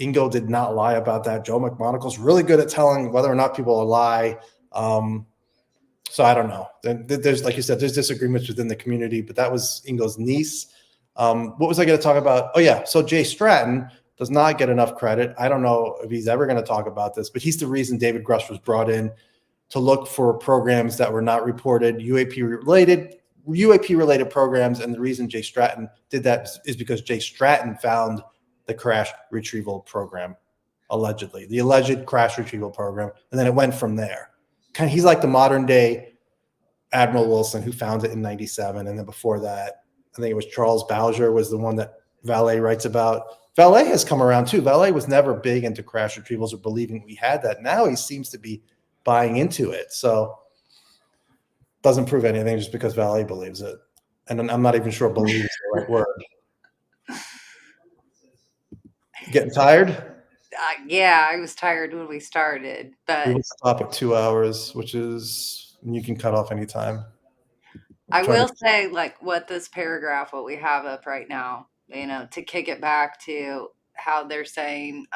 Ingo did not lie about that. Joe McMonagle's really good at telling whether or not people lie. So I don't know. There's, like you said, there's disagreements within the community, but that was Ingo's niece. What was I going to talk about? Oh yeah. So Jay Stratton does not get enough credit. I don't know if he's ever going to talk about this, but he's the reason David Grush was brought in to look for programs that were not reported, UAP related programs. And the reason Jay Stratton did that is because Jay Stratton found the crash retrieval program, allegedly, the alleged crash retrieval program. And then it went from there. He's like the modern day Admiral Wilson, who found it in 97. And then before that, I think it was Charles Bowser was the one that Valet writes about. Valet has come around too. Valet was never big into crash retrievals or believing we had that. Now he seems to be buying into it. So doesn't prove anything just because Valet believes it. And I'm not even sure believe is the right word. Getting tired? Yeah, I was tired when we started, but we will stop at 2 hours, which is, you can cut off anytime. I will say, like, what we have up right now, to kick it back to how they're saying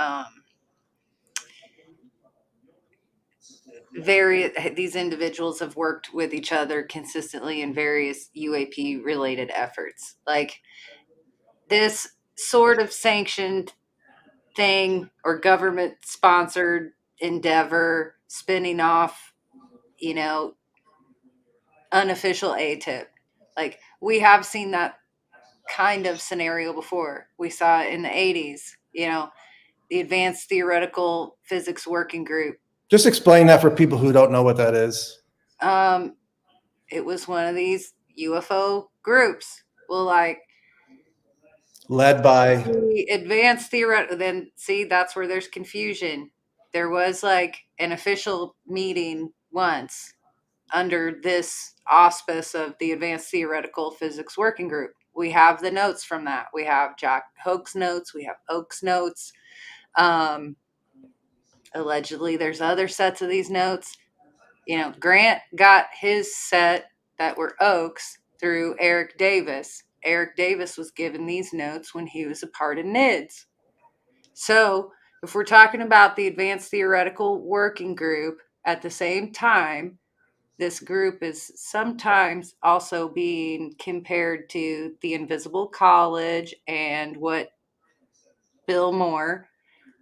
these individuals have worked with each other consistently in various UAP related efforts. Like, this sort of sanctioned thing or government sponsored endeavor spinning off, unofficial ATIP. Like, we have seen that kind of scenario before. We saw it in the 80s, the Advanced Theoretical Physics Working Group. Just explain that for people who don't know what that is. It was one of these UFO groups. Well, like, led by the Advanced Theoretical, then see, that's where there's confusion. There was like an official meeting once under this auspice of the Advanced Theoretical Physics Working Group. We have the notes from that. We have Jack Hoke's notes. We have Oak's notes. Allegedly, there's other sets of these notes. Grant got his set that were Oak's through Eric Davis. Eric Davis was given these notes when he was a part of NIDS. So if we're talking about the Advanced Theoretical Working Group, at the same time, this group is sometimes also being compared to the Invisible College and what Bill Moore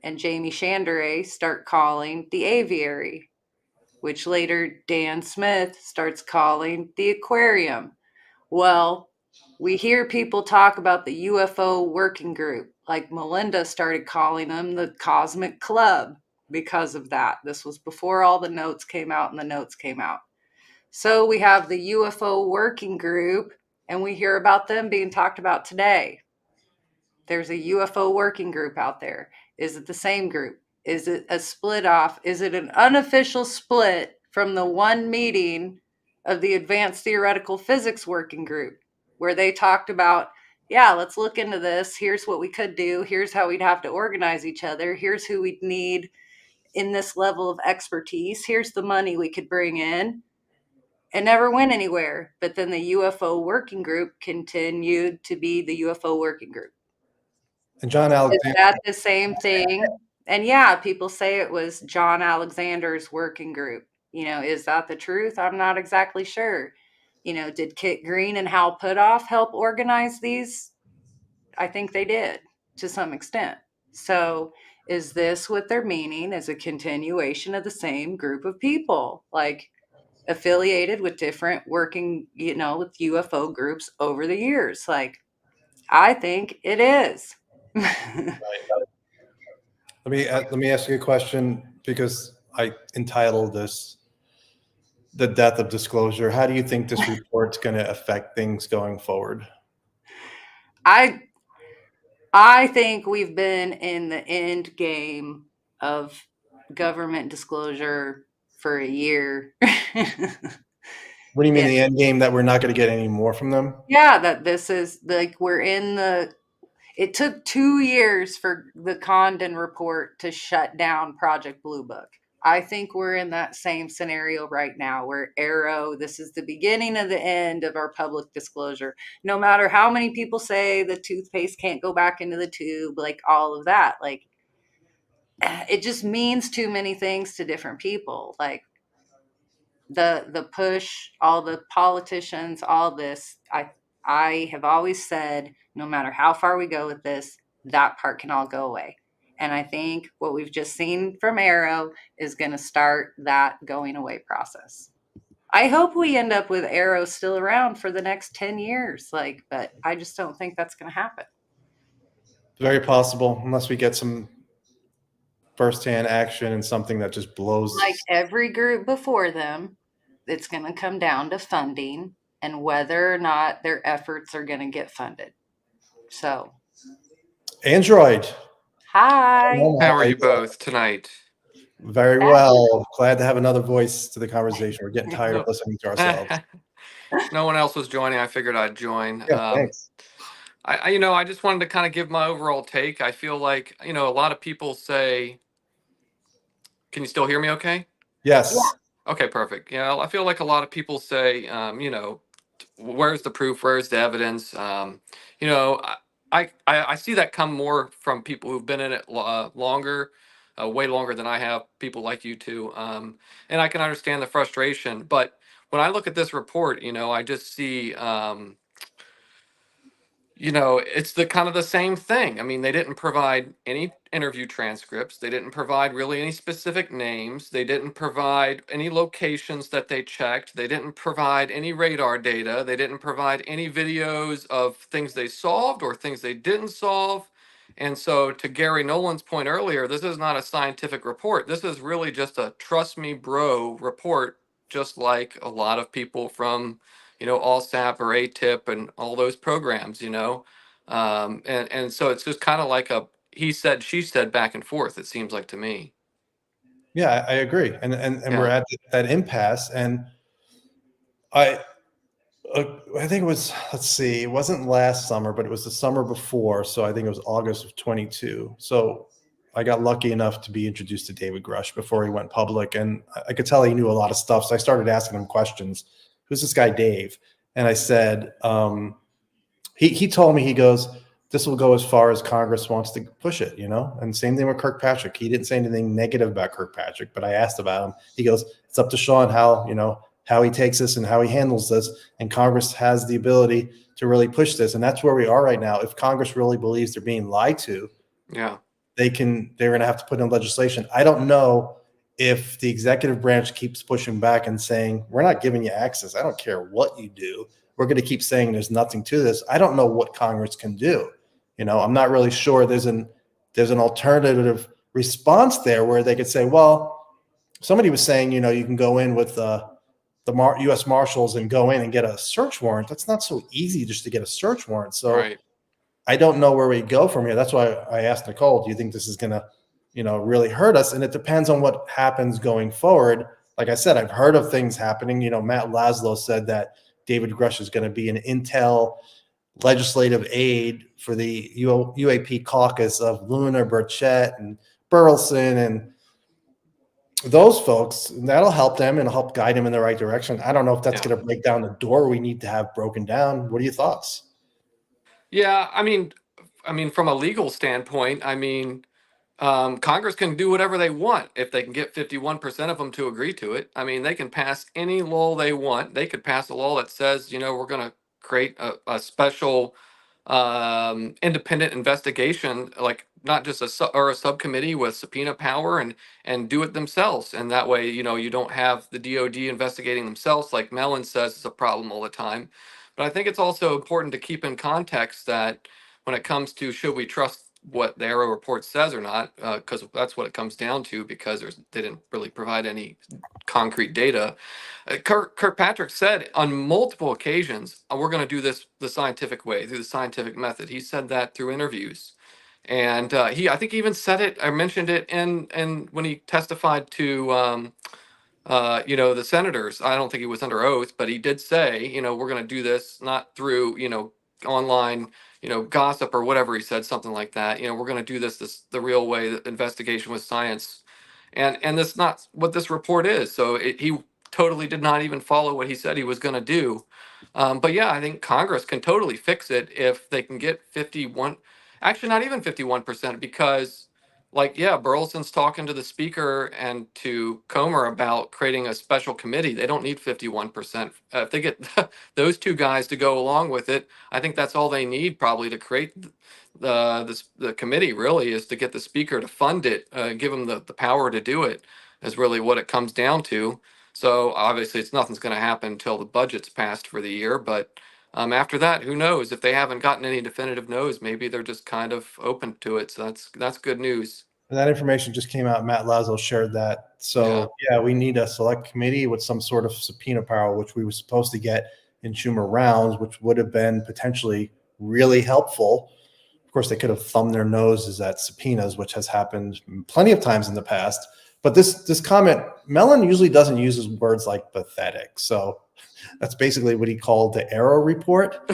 and Jamie Chandray start calling the Aviary, which later Dan Smith starts calling the Aquarium. Well, We hear people talk about the UFO working group, like Melinda started calling them the Cosmic Club because of that. This was before all the notes came out and the notes came out. So we have the UFO working group, and we hear about them being talked about today. There's a UFO working group out there. Is it the same group? Is it a split off? Is it an unofficial split from the one meeting of the Advanced Theoretical Physics Working Group where they talked about, yeah, let's look into this. Here's what we could do. Here's how we'd have to organize each other. Here's who we'd need in this level of expertise. Here's the money we could bring in. It never went anywhere. But then the UFO working group continued to be the UFO working group. And John Is Alexander, that the same thing? And yeah, people say it was John Alexander's working group. Is that the truth? I'm not exactly sure. Did Kit Green and Hal Puthoff help organize these? I think they did to some extent. So is this what they're meaning as a continuation of the same group of people, like affiliated with different working, with UFO groups over the years? Like, I think it is. let me ask you a question, because I entitled this "The Death of Disclosure." How do you think this report's going to affect things going forward? I think we've been in the end game of government disclosure for a year. What do you mean, Yeah. the end game, that we're not going to get any more from them? Yeah, that this is like it took 2 years for the Condon report to shut down Project Blue Book. I think we're in that same scenario right now where AARO, this is the beginning of the end of our public disclosure. No matter how many people say the toothpaste can't go back into the tube, like all of that, like it just means too many things to different people. Like the push, all the politicians, all this, I have always said, no matter how far we go with this, that part can all go away. And I think what we've just seen from AARO is going to start that going away process. I hope we end up with AARO still around for the next 10 years, but I just don't think that's going to happen. Very possible, unless we get some firsthand action and something that just blows. Like every group before them, it's going to come down to funding and whether or not their efforts are going to get funded. So, Android. hi. How are you both tonight? Very well. Glad to have another voice to the conversation. We're getting tired of No. listening to ourselves. No one else was joining. I figured I'd join. Yeah, thanks. I just wanted to kind of give my overall take. I feel like, a lot of people say, can you still hear me okay? Yes. Yeah. Okay, perfect. I feel like a lot of people say, where's the proof? Where's the evidence? I see that come more from people who've been in it longer, way longer than I have, people like you two. And I can understand the frustration. But when I look at this report, I just see, it's the kind of the same thing. I mean, they didn't provide any interview transcripts. They didn't provide really any specific names. They didn't provide any locations that they checked. They didn't provide any radar data. They didn't provide any videos of things they solved or things they didn't solve. And so, to Gary Nolan's point earlier, this is not a scientific report. This is really just a trust me, bro report, just like a lot of people from AllSap or ATIP and all those programs, and so it's just kind of like a he said, she said back and forth, it seems like to me. Yeah, I agree. And Yeah. we're at that impasse. And I think it was, let's see, it wasn't last summer, but it was the summer before. So I think it was August of 22. So I got lucky enough to be introduced to David Grush before he went public. And I could tell he knew a lot of stuff. So I started asking him questions. Who's this guy, Dave? And I said, he told me, he goes, this will go as far as Congress wants to push it, And same thing with Kirkpatrick. He didn't say anything negative about Kirkpatrick, but I asked about him. He goes, it's up to Sean how he takes this and how he handles this. And Congress has the ability to really push this. And that's where we are right now. If Congress really believes they're being lied to, yeah, they're going to have to put in legislation. I don't know if the executive branch keeps pushing back and saying, we're not giving you access. I don't care what you do. we're going to keep saying there's nothing to this. I don't know what Congress can do. I'm not really sure there's an alternative response there where they could say, well, somebody was saying, you can go in with the U.S. Marshals and go in and get a search warrant. That's not so easy just to get a search warrant. So Right. I don't know where we go from here. That's why I asked Nicole, do you think this is going to, really hurt us? And it depends on what happens going forward. Like I said, I've heard of things happening. Matt Laszlo said that David Grush is going to be an Intel legislative aide for the UAP caucus of Luna, Burchett, and Burleson, and those folks. And that'll help them and help guide them in the right direction. I don't know if that's going to break down the door we need to have broken down. What are your thoughts? Yeah, I mean, from a legal standpoint, Congress can do whatever they want if they can get 51% of them to agree to it. They can pass any law they want. They could pass a law that says, we're going to create a special independent investigation, like not just a subcommittee with subpoena power, and do it themselves. And that way, you don't have the DOD investigating themselves, like Mellon says is a problem all the time. But I think it's also important to keep in context that when it comes to should we trust what the AARO report says or not, because that's what it comes down to, because they didn't really provide any concrete data. Kirkpatrick said on multiple occasions, we're going to do this the scientific way, through the scientific method. He said that through interviews. And I think he even said it, I mentioned it in when he testified to the senators. I don't think he was under oath, but he did say, we're going to do this not through, online, gossip or whatever he said, something like that. We're going to do this the real way, the investigation with science. And that's not what this report is. So he totally did not even follow what he said he was going to do. But yeah, I think Congress can totally fix it if they can get 51, actually not even 51%, because Burleson's talking to the speaker and to Comer about creating a special committee. They don't need 51%. If they get those two guys to go along with it, I think that's all they need probably to create the committee, really, is to get the speaker to fund it, give him the power to do it, is really what it comes down to. So obviously nothing's going to happen until the budget's passed for the year. But after that, who knows? If they haven't gotten any definitive no's, maybe they're just kind of open to it. So that's good news. And that information just came out. Matt Laszlo shared that. So yeah, we need a select committee with some sort of subpoena power, which we were supposed to get in Schumer rounds, which would have been potentially really helpful. Of course, they could have thumbed their noses at subpoenas, which has happened plenty of times in the past. But this comment, Mellon usually doesn't use words like pathetic. So that's basically what he called the AARO report.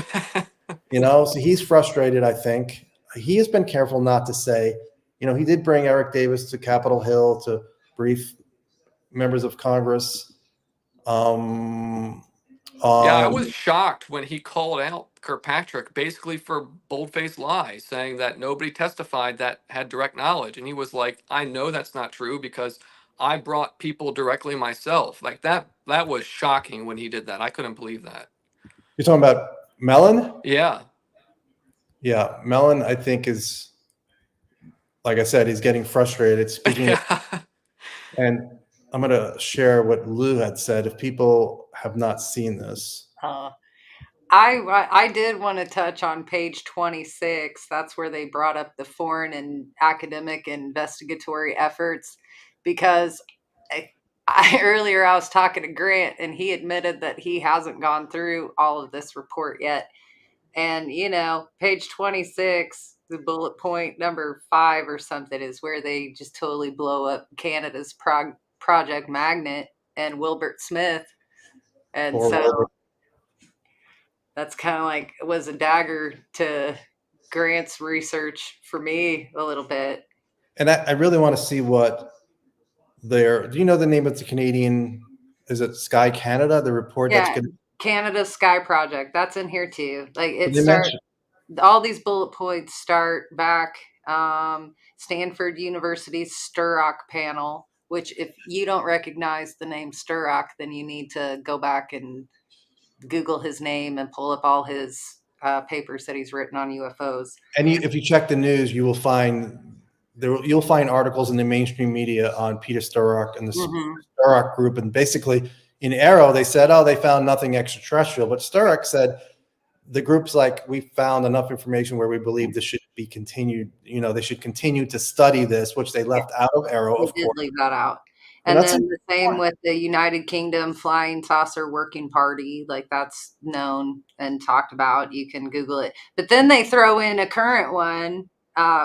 So he's frustrated, I think. He has been careful not to say, he did bring Eric Davis to Capitol Hill to brief members of Congress. I was shocked when he called out Kirkpatrick basically for bold-faced lies, saying that nobody testified that had direct knowledge. And he was like, I know that's not true because I brought people directly myself. Like that was shocking when he did that. I couldn't believe that. You're talking about Mellon? Yeah. Yeah. Mellon, I think, is, like I said, he's getting frustrated speaking. And I'm going to share what Lou had said. If people have not seen this. I did want to touch on page 26. That's where they brought up the foreign and academic investigatory efforts, because earlier I was talking to Grant and he admitted that he hasn't gone through all of this report yet. And, page 26, the bullet point number 5 or something is where they just totally blow up Canada's Project Magnet and Wilbert Smith. And that's kind of like, it was a dagger to Grant's research for me a little bit. And I really want to see what do you know the name of the Canadian, is it Sky Canada, the report? Yeah, that's going to Canada Sky Project. That's in here too. Like all these bullet points start back Stanford University's Sturrock panel, which if you don't recognize the name Sturrock, then you need to go back and Google his name and pull up all his papers that he's written on UFOs. And if you check the news, you'll find articles in the mainstream media on Peter Sturrock and the Sturrock group. And basically, In AARO, they said, oh, they found nothing extraterrestrial. But Sturrock said the group's like, we found enough information where we believe this should be continued. You know, they should continue to study this, which they left out of AARO, They of did course. leave that out. Well, And that's then the same with the United Kingdom Flying Saucer Working Party, like that's known and talked about. You can Google it. But then they throw in a current one,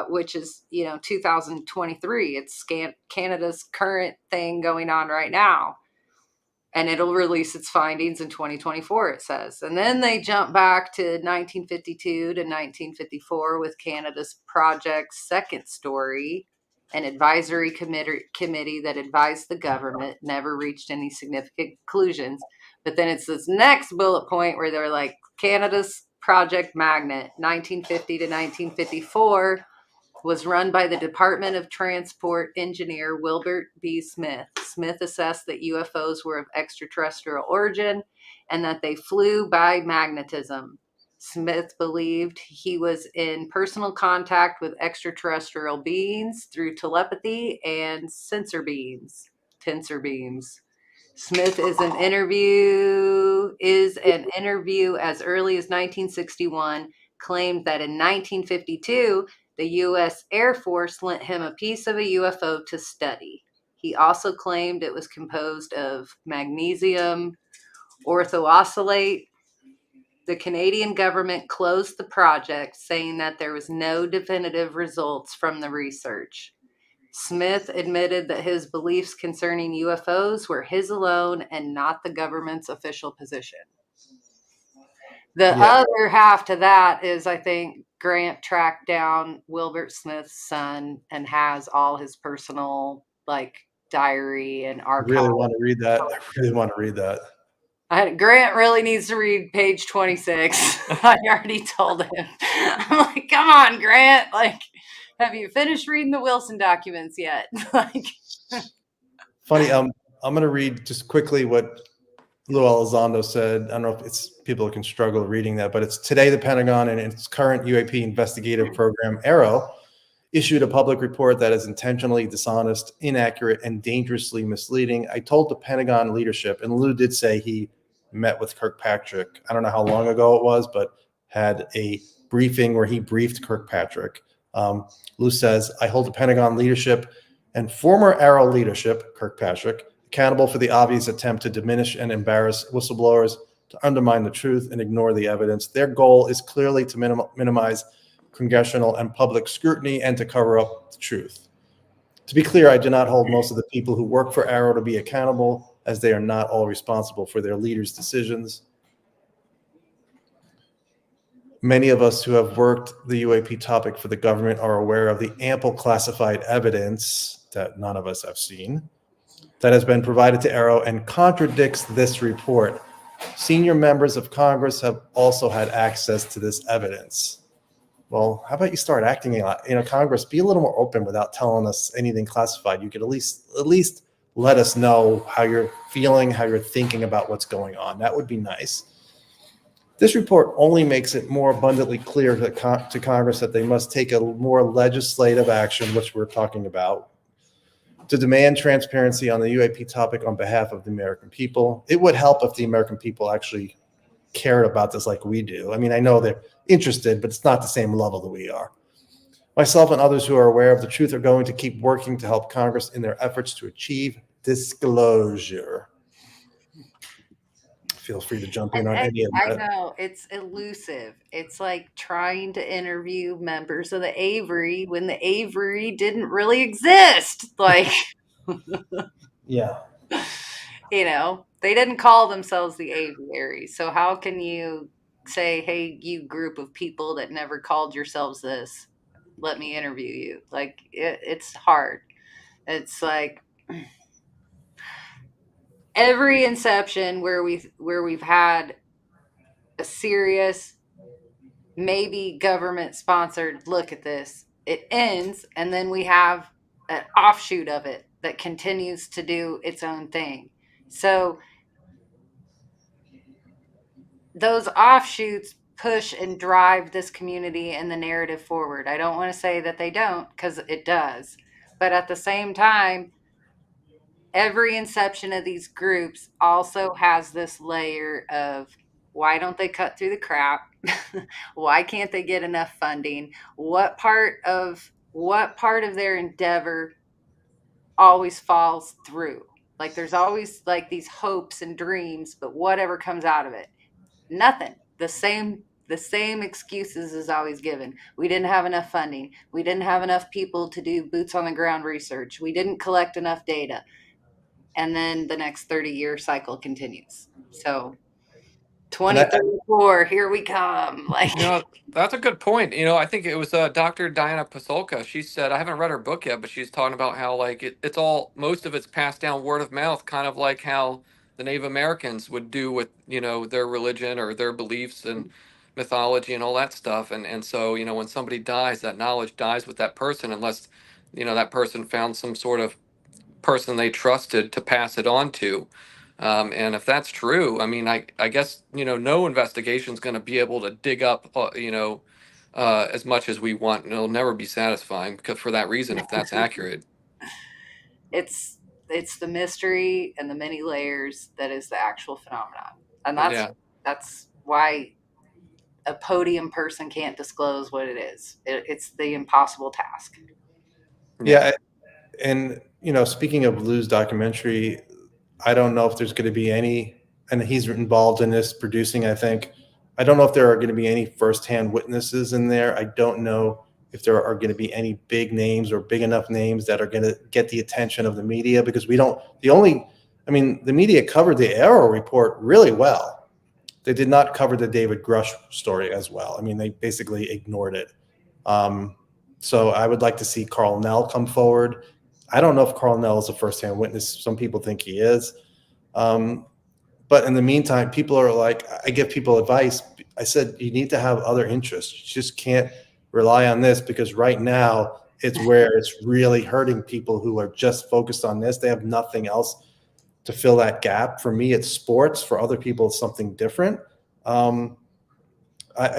which is, 2023. It's Canada's current thing going on right now. And it'll release its findings in 2024, it says. And then they jump back to 1952 to 1954 with Canada's Project's second story. An advisory committee that advised the government never reached any significant conclusions. But then it's this next bullet point where they're like, Canada's Project Magnet, 1950 to 1954, was run by the Department of Transport engineer Wilbert B. Smith. Smith assessed that UFOs were of extraterrestrial origin and that they flew by magnetism. Smith believed he was in personal contact with extraterrestrial beings through telepathy and tensor beams. Smith is an interview as early as 1961 claimed that in 1952 the U.S. Air Force lent him a piece of a UFO to study. He also claimed it was composed of magnesium orthooscillate. The Canadian government closed the project, saying that there was no definitive results from the research. Smith admitted that his beliefs concerning UFOs were his alone and not the government's official position. The other half to that is, I think, Grant tracked down Wilbert Smith's son and has all his personal, diary and I archive. really want to read that. I really want to read that. Grant really needs to read page 26. I already told him. I'm like, come on, Grant. Have you finished reading the Wilson documents yet? Funny. I'm going to read just quickly what Lou Elizondo said. I don't know if people can struggle reading that, but it's today the Pentagon and its current UAP investigative program, AARO, issued a public report that is intentionally dishonest, inaccurate, and dangerously misleading. I told the Pentagon leadership, and Lou did say he met with Kirkpatrick. I don't know how long ago it was, but had a briefing where he briefed Kirkpatrick. Lou says, I hold the Pentagon leadership and former AARO leadership, Kirkpatrick, accountable for the obvious attempt to diminish and embarrass whistleblowers, to undermine the truth and ignore the evidence. Their goal is clearly to minimize congressional and public scrutiny and to cover up the truth. To be clear, I do not hold most of the people who work for AARO to be accountable, as they are not all responsible for their leaders' decisions. Many of us who have worked the UAP topic for the government are aware of the ample classified evidence that none of us have seen that has been provided to AARO and contradicts this report. Senior members of Congress have also had access to this evidence. Well, how about you start acting a lot? Congress, be a little more open without telling us anything classified. You could at least let us know how you're feeling, how you're thinking about what's going on. That would be nice. This report only makes it more abundantly clear to Congress that they must take a more legislative action, which we're talking about, to demand transparency on the UAP topic on behalf of the American people. It would help if the American people actually cared about this like we do. I mean, I know they're interested, but it's not the same level that we are. Myself and others who are aware of the truth are going to keep working to help Congress in their efforts to achieve disclosure. Feel free to jump in on any of that. I know, it's elusive. It's like trying to interview members of the Avery when the Avery didn't really exist. Yeah. They didn't call themselves the Aviary. So how can you say, hey, you group of people that never called yourselves this, let me interview you? It's hard. It's like every inception where we've had a serious, maybe government sponsored look at this, it ends, and then we have an offshoot of it that continues to do its own thing. So those offshoots push and drive this community and the narrative forward. I don't want to say that they don't, because it does. But at the same time, every inception of these groups also has this layer of, why don't they cut through the crap? Why can't they get enough funding? What part of their endeavor always falls through? Like there's always like these hopes and dreams, but whatever comes out of it, nothing. The same excuses is always given. We didn't have enough funding. We didn't have enough people to do boots on the ground research. We didn't collect enough data. And then the next 30-year cycle continues. So 2034, here we come. Like, You know, that's a good point. You know, I think it was Dr. Diana Pasolka. She said, I haven't read her book yet, but she's talking about how like it's all, most of it's passed down word of mouth, kind of like how the Native Americans would do with, you know, their religion or their beliefs and mythology and all that stuff. And so, you know, when somebody dies, that knowledge dies with that person unless, you know, that person found some sort of person they trusted to pass it on to. And if that's true, I mean, I guess, you know, no investigation is going to be able to dig up, you know, as much as we want. And it'll never be satisfying because for that reason, if that's accurate. it's the mystery and the many layers that is the actual phenomenon. And Yeah. that's why a podium person can't disclose what it is. It's the impossible task. Yeah. And, you know, speaking of Blue's documentary, I don't know if there's going to be any, and he's involved in this producing, I think. I don't know if there are going to be any firsthand witnesses in there. I don't know if there are going to be any big names or big enough names that are going to get the attention of the media, because we don't, I mean, the media covered the AARO report really well. They did not cover the David Grush story as well. I mean, they basically ignored it. So I would like to see Carl Nell come forward. I don't know if Carl Nell is a firsthand witness. Some people think he is. But in the meantime, people are like, I give people advice. I said, you need to have other interests. You just can't rely on this, because right now it's where it's really hurting people who are just focused on this. They have nothing else to fill that gap. For me, it's sports. For other people, it's something different. I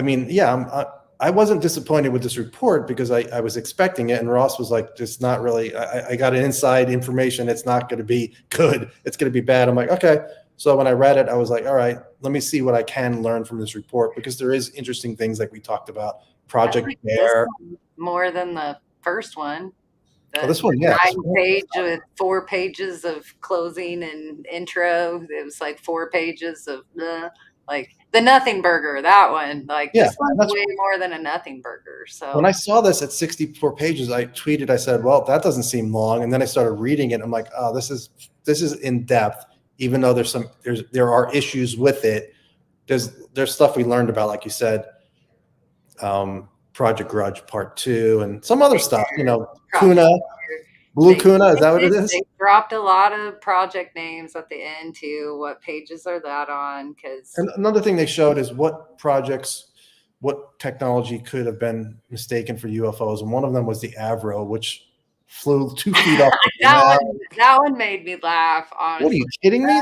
mean, yeah, I wasn't disappointed with this report because I was expecting it. And Ross was like, it's not really, I got an inside information. It's not going to be good. It's going to be bad. I'm like, okay. So when I read it, I was like, all right, let me see what I can learn from this report, because there is interesting things like we talked about. Project Bear. More than the first one. This one, yeah. 9-page with 4 pages of closing and intro. It was like 4 pages of like the Nothing Burger. That one, like, yeah, this one's way more than a Nothing Burger. So when I saw this at 64 pages, I tweeted, I said, well, that doesn't seem long. And then I started reading it. I'm like, oh, this is in depth, even though there are issues with it. There's stuff we learned about, like you said, Project Grudge Part 2 and some other stuff, you know, Kona, Blue Kona, is that what it is? They dropped a lot of project names at the end too. What pages are that on? And another thing they showed is what technology could have been mistaken for UFOs. And one of them was the AARO, which flew 2 feet off the ground. That one made me laugh, honestly. What are you kidding me?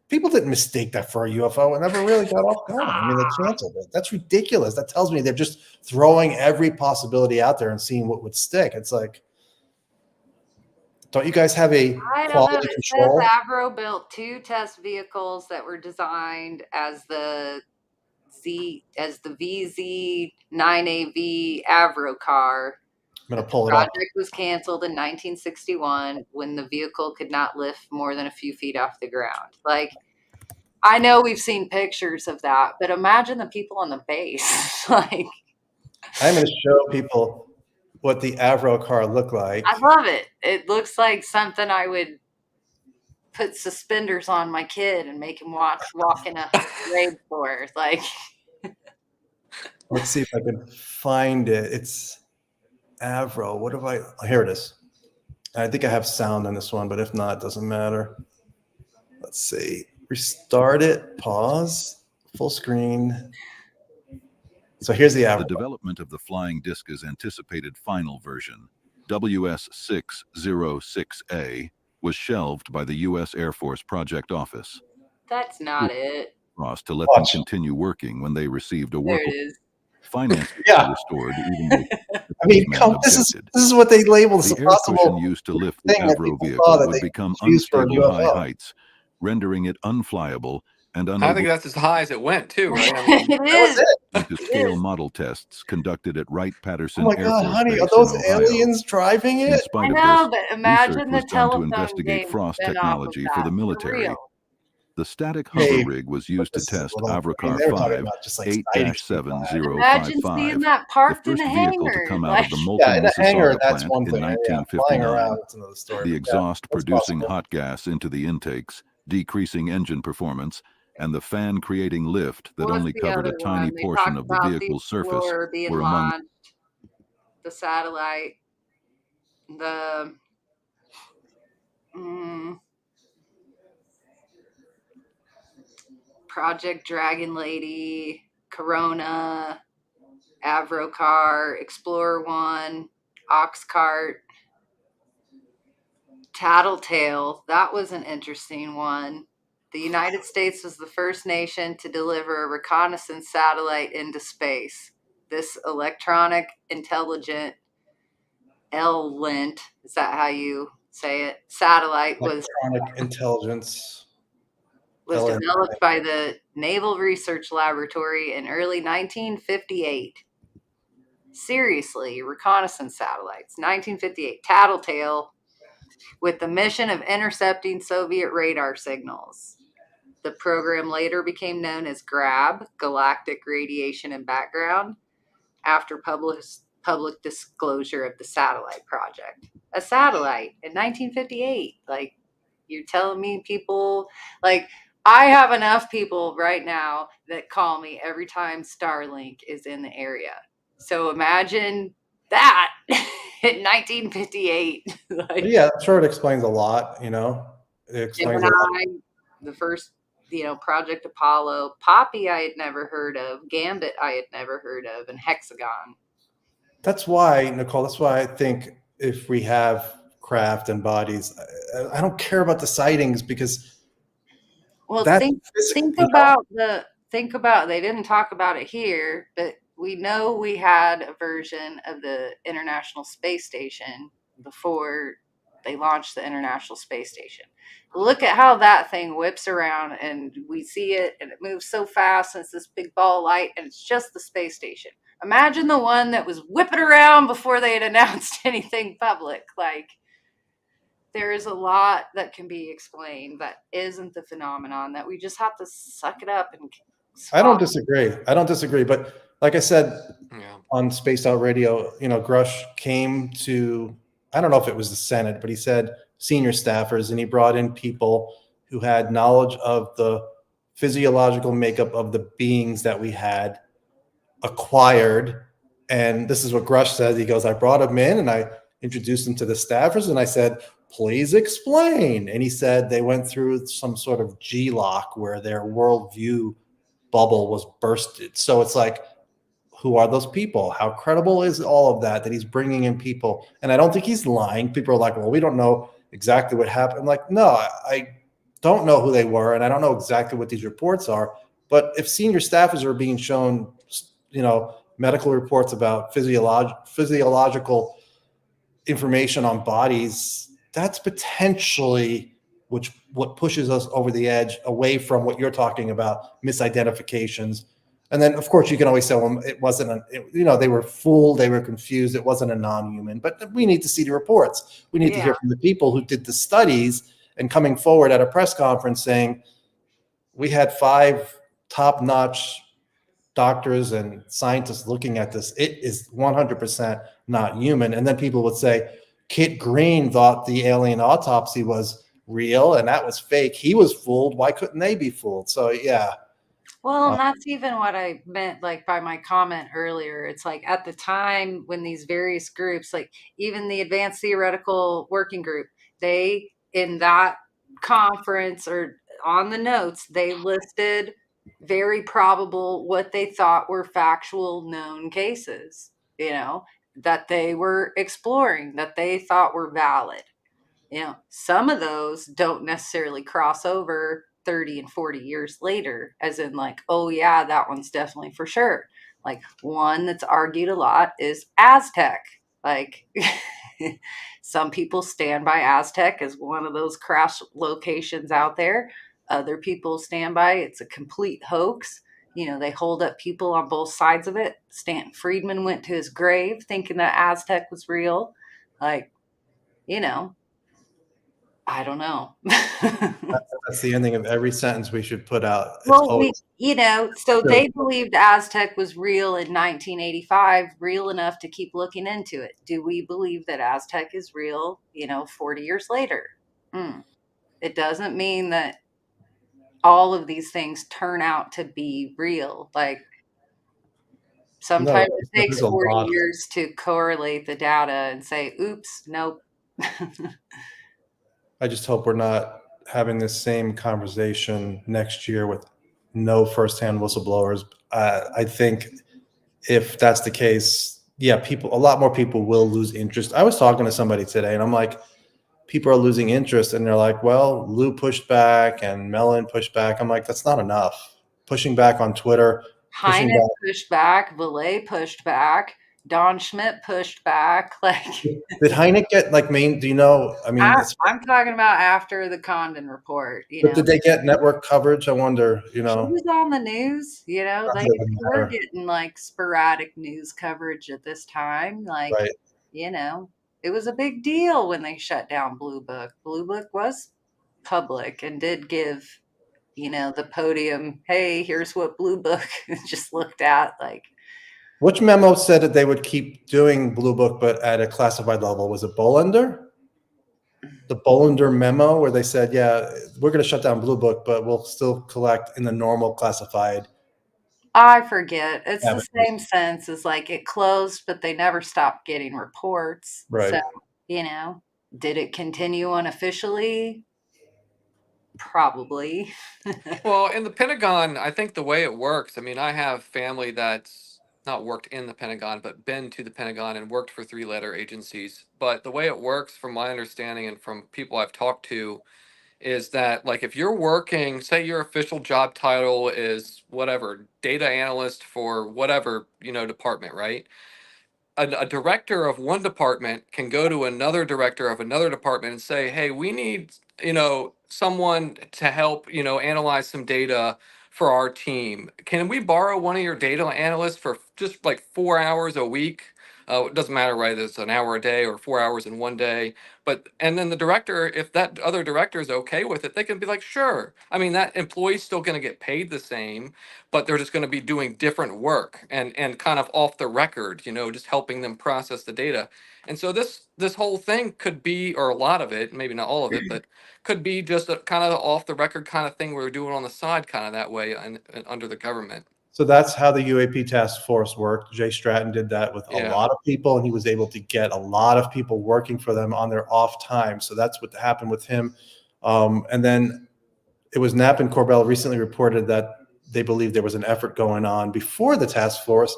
People didn't mistake that for a UFO. It never really got off going. I mean, they canceled it. That's ridiculous. That tells me they're just throwing every possibility out there and seeing what would stick. It's like, don't you guys have a quality control? It says AARO built 2 test vehicles that were designed as the VZ-9AV AARO car. I'm going to pull it up. The project was canceled in 1961 when the vehicle could not lift more than a few feet off the ground. Like, I know we've seen pictures of that, but imagine the people on the base. Like, I'm going to show people what the AARO car looked like. I love it. It looks like something I would put suspenders on my kid and make him walk in a parade for. Like, let's see if I can find it. It's AARO. What have I? Oh, here it is. I think I have sound on this one, but if not, it doesn't matter. Let's see. Restart it. Pause. Full screen. So here's the AARO. The development of the flying disc's anticipated final version, WS-606A, was shelved by the U.S. Air Force Project Office. That's not it. To let them continue working when they received a work. There it is. Financing Yeah. was restored even though I mean, man this objected. is what they labeled as a The air cushion possible used to lift the thing that AARO people saw vehicle that would they become used for a unstable high UFO. heights, rendering it unflyable and I unable think that's as high as it went too, right? I mean, It That was is. it. to It scale is. model tests conducted at Oh Wright-Patterson my Air God, Force honey, are Base in those Ohio. aliens driving In it? spite I of know, this, but research imagine was the done to telephone investigate game frost spin off of technology that, for the for military. real. The static hover Hey, rig was but used to this is a test little, I mean, Avrocar they were talking 5 about just like sighting people. 'Imagine seeing 8-7055, that the parked in first a vehicle to hangar, come out like of the Yeah, molten in a hangar, Mississauga that's plant one in thing. Yeah, flying 1959. around, that's another story. The but yeah, exhaust that's producing possible. hot gas into the intakes, decreasing engine performance, and the fan creating lift that what's only the covered a other tiny one? They portion talked of the about the vehicle's surface Explorer being were among launched, the satellite, the Project Dragon Lady, Corona, Avrocar, Explorer 1, Oxcart, Tattletale. That was an interesting one. The United States was the first nation to deliver a reconnaissance satellite into space. This electronic intelligent L-lint, is that how you say it? Satellite Electronic intelligence. was LN. developed by the Naval Research Laboratory in early 1958. Seriously, reconnaissance satellites, 1958. Tattletale, with the mission of intercepting Soviet radar signals. The program later became known as GRAB, Galactic Radiation and Background, after public disclosure of the satellite project. A satellite in 1958. Like, you're telling me people, like, I have enough people right now that call me every time Starlink is in the area. So imagine that in 1958. Like, Yeah, I'm sure it explains a lot, you know. It explains a lot. Gemini, the first, Project Apollo, Poppy I had never heard of, Gambit I had never heard of, and Hexagon. That's why, Nicole, that's why I think if we have craft and bodies, I don't care about the sightings because Well, that's think you know, about they didn't talk about it here, but we know we had a version of the International Space Station before they launched the International Space Station. Look at how that thing whips around and we see it and it moves so fast and it's this big ball of light and it's just the space station. Imagine the one that was whipping around before they had announced anything public. Like, there is a lot that can be explained that isn't the phenomenon, that we just have to suck it up and I don't disagree. But like I said yeah. on Spaced Out Radio, you know, Grush came to, I don't know if it was the Senate, but he said senior staffers, and he brought in people who had knowledge of the physiological makeup of the beings that we had acquired. And this is what Grush says. He goes, I brought him in and I introduced him to the staffers and I said, please explain. And he said they went through some sort of G-lock where their worldview bubble was bursted. So it's like, who are those people? How credible is all of that he's bringing in people? And I don't think he's lying. People are like, well, we don't know exactly what happened. I'm like, no, I don't know who they were. And I don't know exactly what these reports are. But if senior staffers are being shown, you know, medical reports about physiological information on bodies, that's potentially what pushes us over the edge away from what you're talking about, misidentifications. And then, of course, you can always say, well, it wasn't, they were fooled, they were confused, it wasn't a non-human. But we need to see the reports. We need to hear from the people who did the studies and coming forward at a press conference saying, we had 5 top-notch doctors and scientists looking at this. It is 100% not human. And then people would say, Kit Green thought the alien autopsy was real and that was fake. He was fooled. Why couldn't they be fooled? So, yeah. Well, and that's even what I meant, like, by my comment earlier. It's like at the time when these various groups, like even the Advanced Theoretical Working Group, they, in that conference or on the notes, they listed very probable what they thought were factual known cases, that they were exploring, that they thought were valid. Some of those don't necessarily cross over 30 and 40 years later, as in like, oh yeah, that one's definitely for sure. Like one that's argued a lot is Aztec. Like some people stand by Aztec as one of those crash locations out there. Other people stand by it's a complete hoax. You know, they hold up people on both sides of it. Stanton Friedman went to his grave thinking that Aztec was real. Like, you know, I don't know. That's the ending of every sentence we should put out. It's Well, always so true. they believed Aztec was real in 1985, real enough to keep looking into it. Do we believe that Aztec is real, 40 years later? It doesn't mean that all of these things turn out to be real. Like sometimes it there's takes a 40 lot. years to correlate the data and say, oops, nope. I just hope we're not having this same conversation next year with no firsthand whistleblowers. I think if that's the case, yeah, a lot more people will lose interest. I was talking to somebody today and I'm like, people are losing interest and they're like, well, Lou pushed back and Mellon pushed back. I'm like, that's not enough. Pushing back on Twitter, pushing Heine back. pushed back, Valet pushed back, Don Schmidt pushed back. Like, Did Heineck get main? Do you know? I mean, I'm talking about after the Condon report. but did they get network coverage? I wonder. She was on the news. Not They that it would were matter. getting like sporadic news coverage at this time. Like, Right. it was a big deal when they shut down Blue Book. Blue Book was public and did give the podium. Hey, here's what Blue Book just looked at. Like, Which memo said that they would keep doing Blue Book, but at a classified level? Was it Bolender? The Bolender memo where they said, yeah, we're going to shut down Blue Book, but we'll still collect in the normal classified. I forget. It's the avenues. same sense as like it closed, but they never stopped getting reports. Right. So, did it continue unofficially? Probably. Well, in the Pentagon, I think the way it works, I mean, I have family that's not worked in the Pentagon, but been to the Pentagon and worked for three-letter agencies. But the way it works, from my understanding and from people I've talked to, is that like if you're working, say your official job title is whatever, data analyst for whatever, department, right? A director of one department can go to another director of another department and say, hey, we need, someone to help, analyze some data for our team. Can we borrow one of your data analysts for just like 4 hours a week? It doesn't matter whether it's an hour a day or 4 hours in one day. And then the director, if that other director is okay with it, they can be like, sure. I mean, that employee's still going to get paid the same, but they're just going to be doing different work and kind of off the record, just helping them process the data. And so this whole thing could be, or a lot of it, maybe not all of it, but could be just a kind of off the record kind of thing we're doing on the side, kind of that way, and under the government. So that's how the UAP task force worked. Jay Stratton did that with a lot of people, and he was able to get a lot of people working for them on their off time. So that's what happened with him. And then it was Knapp and Corbell recently reported that they believe there was an effort going on before the task force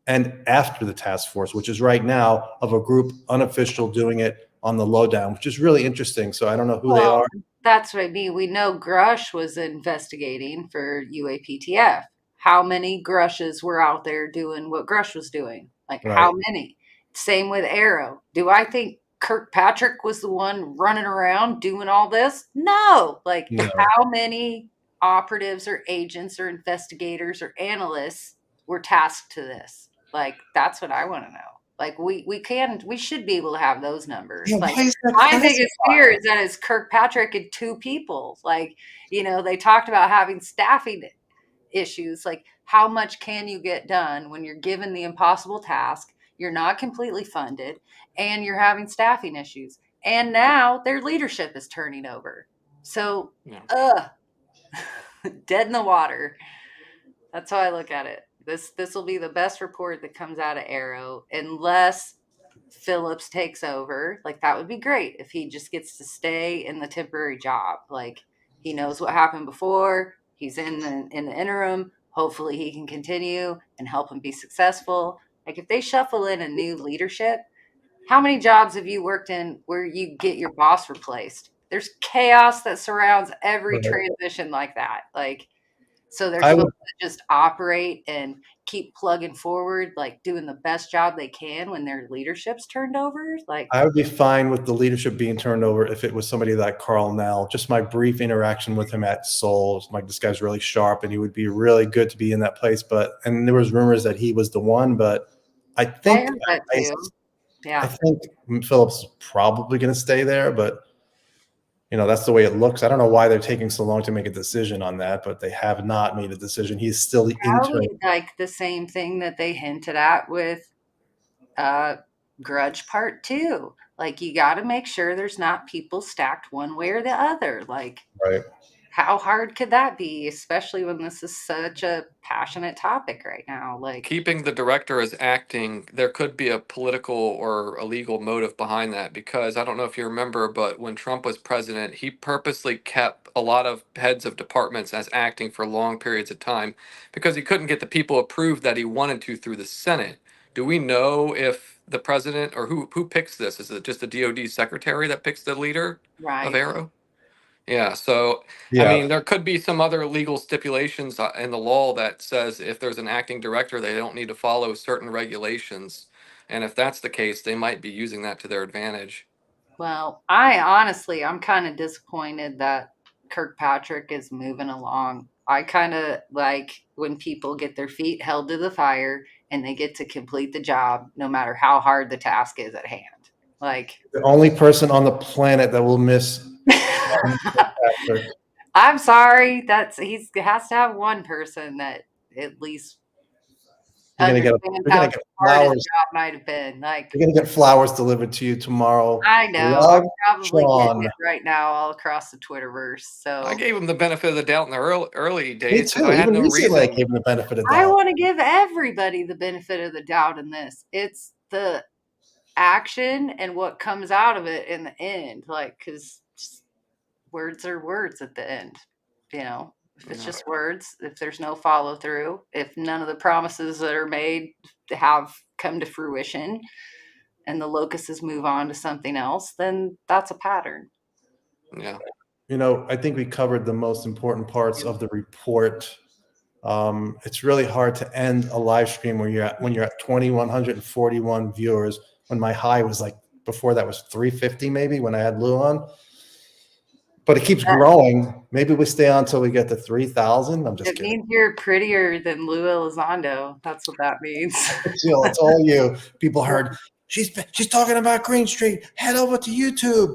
and after the task force, which is right now, of a group unofficial doing it on the lowdown, which is really interesting. So I don't know who they are. That's what I mean. We know Grush was investigating for UAPTF. How many Grushes were out there doing what Grush was doing? Like, Right. how many? Same with AARO. Do I think Kirkpatrick was the one running around doing all this? No. Like, No. how many operatives or agents or investigators or analysts were tasked to this? Like, that's what I want to know. Like, we should be able to have those numbers. Yeah, like, why is that my classified? biggest fear is that it's Kirkpatrick and two people. Like, they talked about having staffing issues. Like, how much can you get done when you're given the impossible task, you're not completely funded, and you're having staffing issues? And now their leadership is turning over. So, dead in the water. That's how I look at it. This will be the best report that comes out of AARO, unless Phillips takes over. Like, that would be great if he just gets to stay in the temporary job. Like, he knows what happened before. He's in the interim. Hopefully he can continue and help him be successful. Like, if they shuffle in a new leadership, how many jobs have you worked in where you get your boss replaced? There's chaos that surrounds every transition like that. Like, So they're I supposed would, to just operate and keep plugging forward, like doing the best job they can when their leadership's turned over. Like, I would be fine with the leadership being turned over if it was somebody like Carl Nell. Just my brief interaction with him at Seoul, like this guy's really sharp and he would be really good to be in that place. And there was rumors that he was the one, but I I think heard that I, too. I Yeah. think Phillips is probably going to stay there, but that's the way it looks. I don't know why they're taking so long to make a decision on that, but they have not made a decision. He's still the interim. Probably like the same thing that they hinted at with Grudge Part 2. Like, you got to make sure there's not people stacked one way or the other. Like, Right. how hard could that be, especially when this is such a passionate topic right now? Like, Keeping the director as acting, there could be a political or a legal motive behind that, because I don't know if you remember, but when Trump was president, he purposely kept a lot of heads of departments as acting for long periods of time because he couldn't get the people approved that he wanted to through the Senate. Do we know if the president, or who picks this? Is it just the DoD secretary that picks the leader of right. AARO? Yeah, so I Yeah. mean, there could be some other legal stipulations in the law that says if there's an acting director, they don't need to follow certain regulations. And if that's the case, they might be using that to their advantage. Well, I'm kind of disappointed that Kirkpatrick is moving along. I kind of like when people get their feet held to the fire and they get to complete the job, no matter how hard the task is at hand. Like, The only person on the planet that will miss Patrick. I'm sorry, he has to have one person that at least You're gonna get understands you're how gonna get hard his flowers. job might have been. Like, You're gonna get flowers delivered to you tomorrow. I know, Love, I'm probably Sean. getting it right now all across the Twitterverse. I So gave him the benefit of the doubt in the early Me days because too. I had Even no recently, I reason. gave him the benefit of the I doubt. want to give everybody the benefit of the doubt in this. It's the action and what comes out of it in the end. Like, because words are words at the end. If it's Yeah. just words, if there's no follow through, if none of the promises that are made have come to fruition and the locusts move on to something else, then that's a pattern. Yeah. I think we covered the most important parts of the report. It's really hard to end a live stream when you're at 2,141 viewers. When my high was like before that was 350 maybe when I had Lou on. But it keeps growing. Maybe we stay on until we get to 3,000. I'm just It kidding. means you're prettier than Lou Elizondo. That's what that means. It's all you. People heard she's talking about Green Street. Head over to YouTube.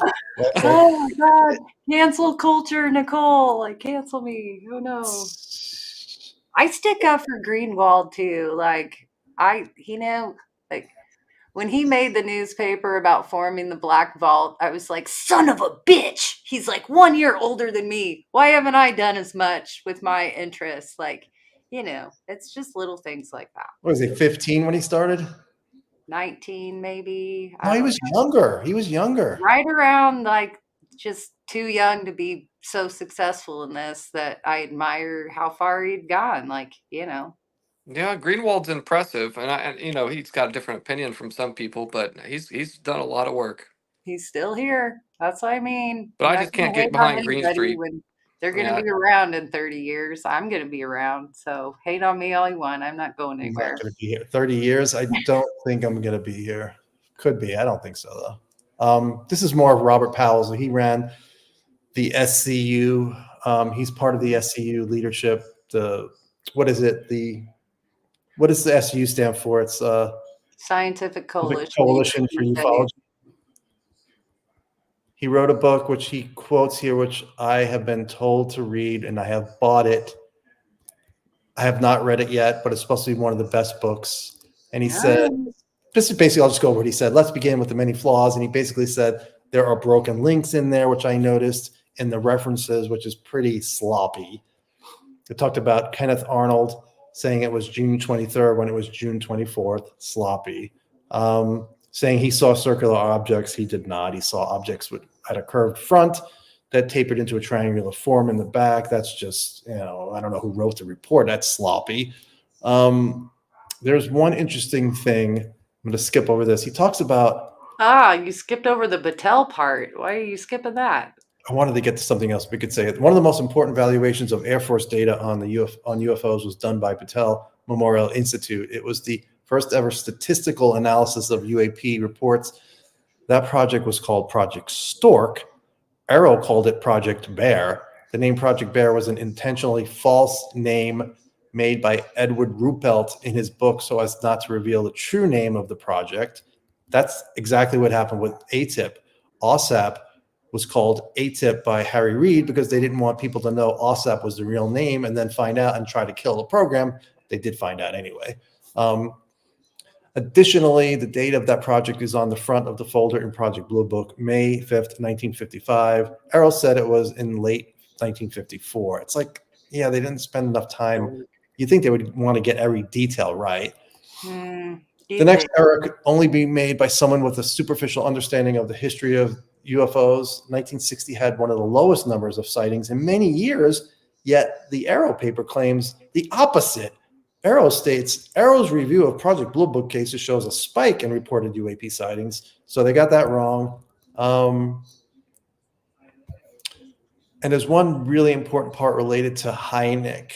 Oh my God. Cancel culture, Nicole. Like, cancel me. Oh no. I stick up for Greenwald too. Like, like when he made the newspaper about forming the Black Vault, I was like, son of a bitch. He's like 1 year older than me. Why haven't I done as much with my interests? Like, it's just little things like that. What was he, 15 when he started? 19 maybe. No, he was younger. He was younger. Right around, like, just too young to be so successful in this, that I admire how far he'd gone. Like, Yeah, Greenwald's impressive, and he's got a different opinion from some people, but he's done a lot of work. he's still here. That's what I mean. But I'm I not just can't gonna get hate behind on Green anybody Street. when they're going Yeah. to be around in 30 years. I'm going to be around. So hate on me all you want. I'm not going I'm anywhere. not going to be here. 30 years. I don't think I'm going to be here. Could be. I don't think so, though. This is more of Robert Powell. So he ran the SCU. He's part of the SCU leadership. What does the SCU stand for? It's Scientific Coalition. Coalition for Ufology. He wrote a book, which he quotes here, which I have been told to read, and I have bought it. I have not read it yet, but it's supposed to be one of the best books. And he said, this is basically, I'll just go over what he said. Let's begin with the many flaws. And he basically said there are broken links in there, which I noticed in the references, which is pretty sloppy. It talked about Kenneth Arnold saying it was June 23rd when it was June 24th. Sloppy. Saying he saw circular objects. He did not. He saw objects at a curved front that tapered into a triangular form in the back. That's just, I don't know who wrote the report. That's sloppy. There's one interesting thing. I'm going to skip over this. He talks about. You skipped over the Battelle part. Why are you skipping that? I wanted to get to something else. We could say it. One of the most important valuations of Air Force data on UFOs was done by Patel Memorial Institute. It was the first ever statistical analysis of UAP reports. That project was called Project Stork. AARO called it Project Bear. The name Project Bear was an intentionally false name made by Edward Ruppelt in his book so as not to reveal the true name of the project. That's exactly what happened with ATIP. OSAP was called ATIP by Harry Reid because they didn't want people to know OSAP was the real name and then find out and try to kill the program. They did find out anyway. Additionally, the date of that project is on the front of the folder in Project Blue Book, May 5th, 1955. AARO said it was in late 1954. It's like, yeah, they didn't spend enough time. You think they would want to get every detail right. The next era could only be made by someone with a superficial understanding of the history of UFOs. 1960 had one of the lowest numbers of sightings in many years, yet the AARO paper claims the opposite. AARO states, AARO's review of Project Blue Book cases shows a spike in reported UAP sightings. So they got that wrong. And there's one really important part related to Hynek.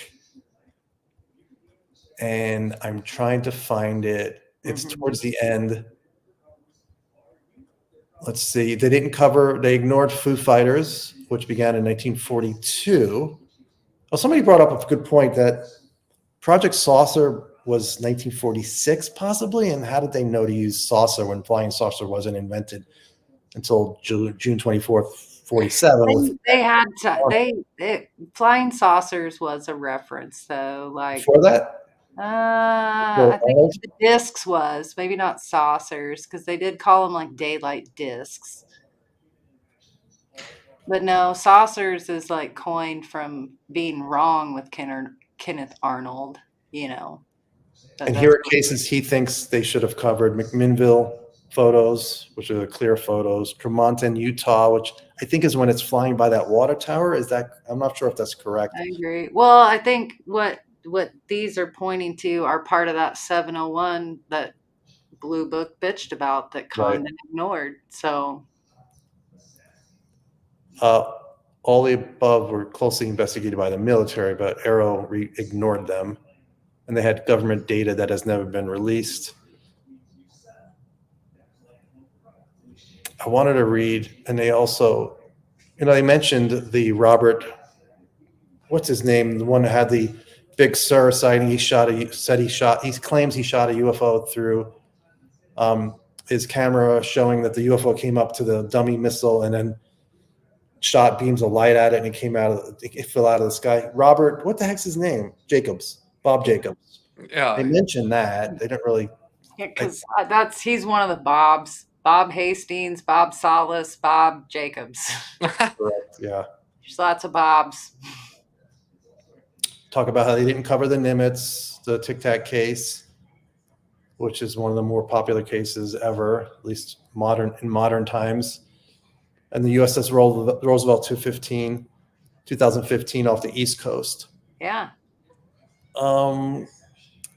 And I'm trying to find it. It's towards the end. Let's see. They ignored Foo Fighters, which began in 1942. Well, somebody brought up a good point that Project Saucer was 1946, possibly. And how did they know to use saucer when flying saucer wasn't invented until June 24th, 47? Flying saucers was a reference, though. Like before that, I think the discs was maybe not saucers because they did call them like daylight discs. But no, saucers is like coined from being wrong with Kenneth Arnold, you know. And here are cases he thinks they should have covered. McMinnville photos, which are the clear photos. Tremonton, Utah, which I think is when it's flying by that water tower. I'm not sure if that's correct. I agree. Well, I think what these are pointing to are part of that 701 that Blue Book bitched about that Condon ignored. So all the above were closely investigated by the military, but AARO ignored them. And they had government data that has never been released. I wanted to read, and they also, they mentioned the Robert, what's his name? The one that had the Big Sur sighting. He claims he shot a UFO through his camera, showing that the UFO came up to the dummy missile and then shot beams of light at it, and it fell out of the sky. Robert, what the heck's his name? Bob Jacobs. Yeah. They mentioned that. They didn't really. Yeah, because he's one of the Bobs. Bob Hastings, Bob Salas, Bob Jacobs. Correct. Yeah. There's lots of Bobs. Talk about how they didn't cover the Nimitz, the Tic Tac case, which is one of the more popular cases ever, at least in modern times. And the USS Roosevelt 2015 off the East Coast. Yeah. Damn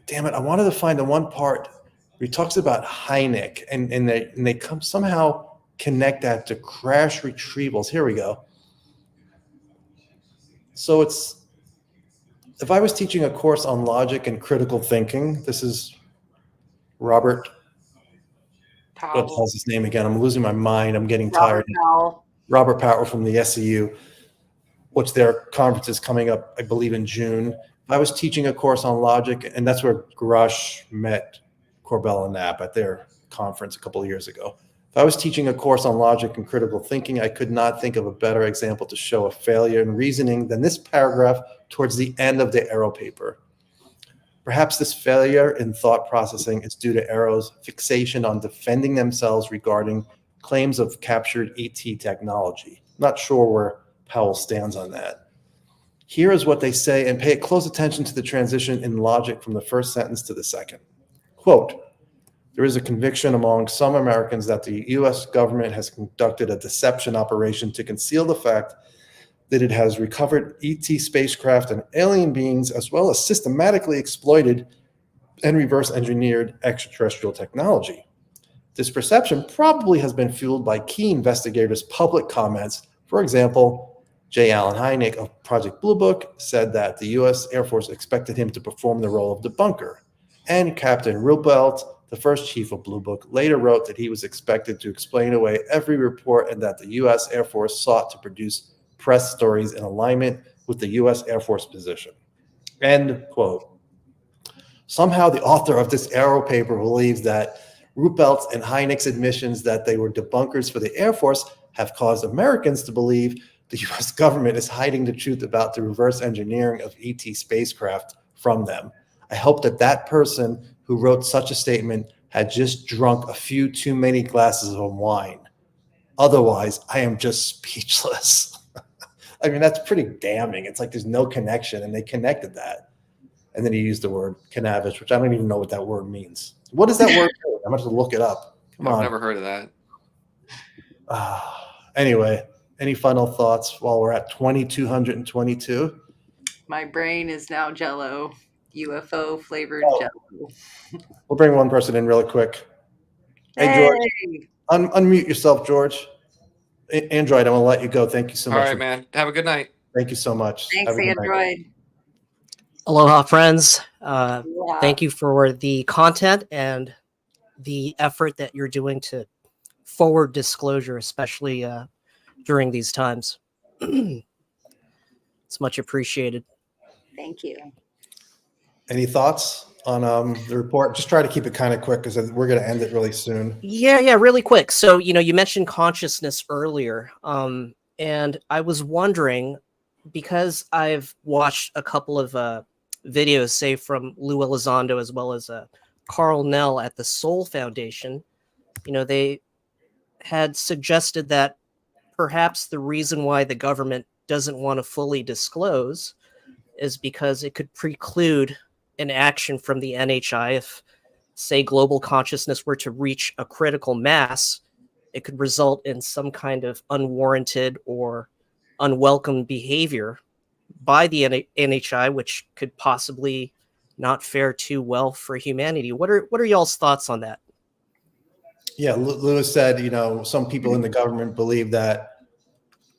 it! I wanted to find the one part where he talks about Hynek, and they come somehow connect that to crash retrievals. Here we go. So if I was teaching a course on logic and critical thinking, this is Robert. Powell. What the hell's his name again? I'm losing my mind. I'm getting tired. Powell. Robert Powell from the SEU, which their conference is coming up, I believe, in June. I was teaching a course on logic, and that's where Grush met Corbell and Knapp at their conference a couple of years ago. If I was teaching a course on logic and critical thinking, I could not think of a better example to show a failure in reasoning than this paragraph towards the end of the AARO paper. Perhaps this failure in thought processing is due to AARO's fixation on defending themselves regarding claims of captured ET technology. Not sure where Powell stands on that. Here is what they say, and pay close attention to the transition in logic from the first sentence to the second. Quote, there is a conviction among some Americans that the U.S. government has conducted a deception operation to conceal the fact that it has recovered ET spacecraft and alien beings, as well as systematically exploited and reverse engineered extraterrestrial technology. This perception probably has been fueled by key investigators' public comments For example, J. Allen Hynek of Project Blue Book said that the U.S. Air Force expected him to perform the role of debunker. And Captain Ruppelt, the first chief of Blue Book, later wrote that he was expected to explain away every report and that the U.S. Air Force sought to produce press stories in alignment with the U.S. Air Force position. End quote. Somehow the author of this AARO paper believes that Ruppelt and Hynek's admissions that they were debunkers for the Air Force have caused Americans to believe the U.S. government is hiding the truth about the reverse engineering of ET spacecraft from them. I hope that that person who wrote such a statement had just drunk a few too many glasses of wine. Otherwise, I am just speechless. I mean, that's pretty damning. It's like there's no connection, and they connected that. And then he used the word cannabis, which I don't even know what that word means. What does that word mean? I'm going to have to look it up. Come I've on. never heard of that. Anyway, any final thoughts while we're at 2222? My brain is now Jello, UFO flavored Jello. We'll bring one person in really quick. Hey, George, unmute yourself, George. Android, I'm going to let you go. Thank you so All much. right, man. Have a good night. Thank you so much. Thanks, Have a good night. Android. Aloha, friends. Yeah. Thank you for the content and the effort that you're doing to forward disclosure, especially during these times. It's much appreciated. Thank you. Any thoughts on the report? Just try to keep it kind of quick because we're going to end it really soon. Yeah, really quick. So, you mentioned consciousness earlier, and I was wondering, because I've watched a couple of videos, say from Lou Elizondo as well as Carl Nell at the Soul Foundation, they had suggested that perhaps the reason why the government doesn't want to fully disclose is because it could preclude an action from the NHI if, say, global consciousness were to reach a critical mass. It could result in some kind of unwarranted or unwelcome behavior by the NHI, which could possibly not fare too well for humanity. What are y'all's thoughts on that? Yeah, Lewis said, some people in the government believe that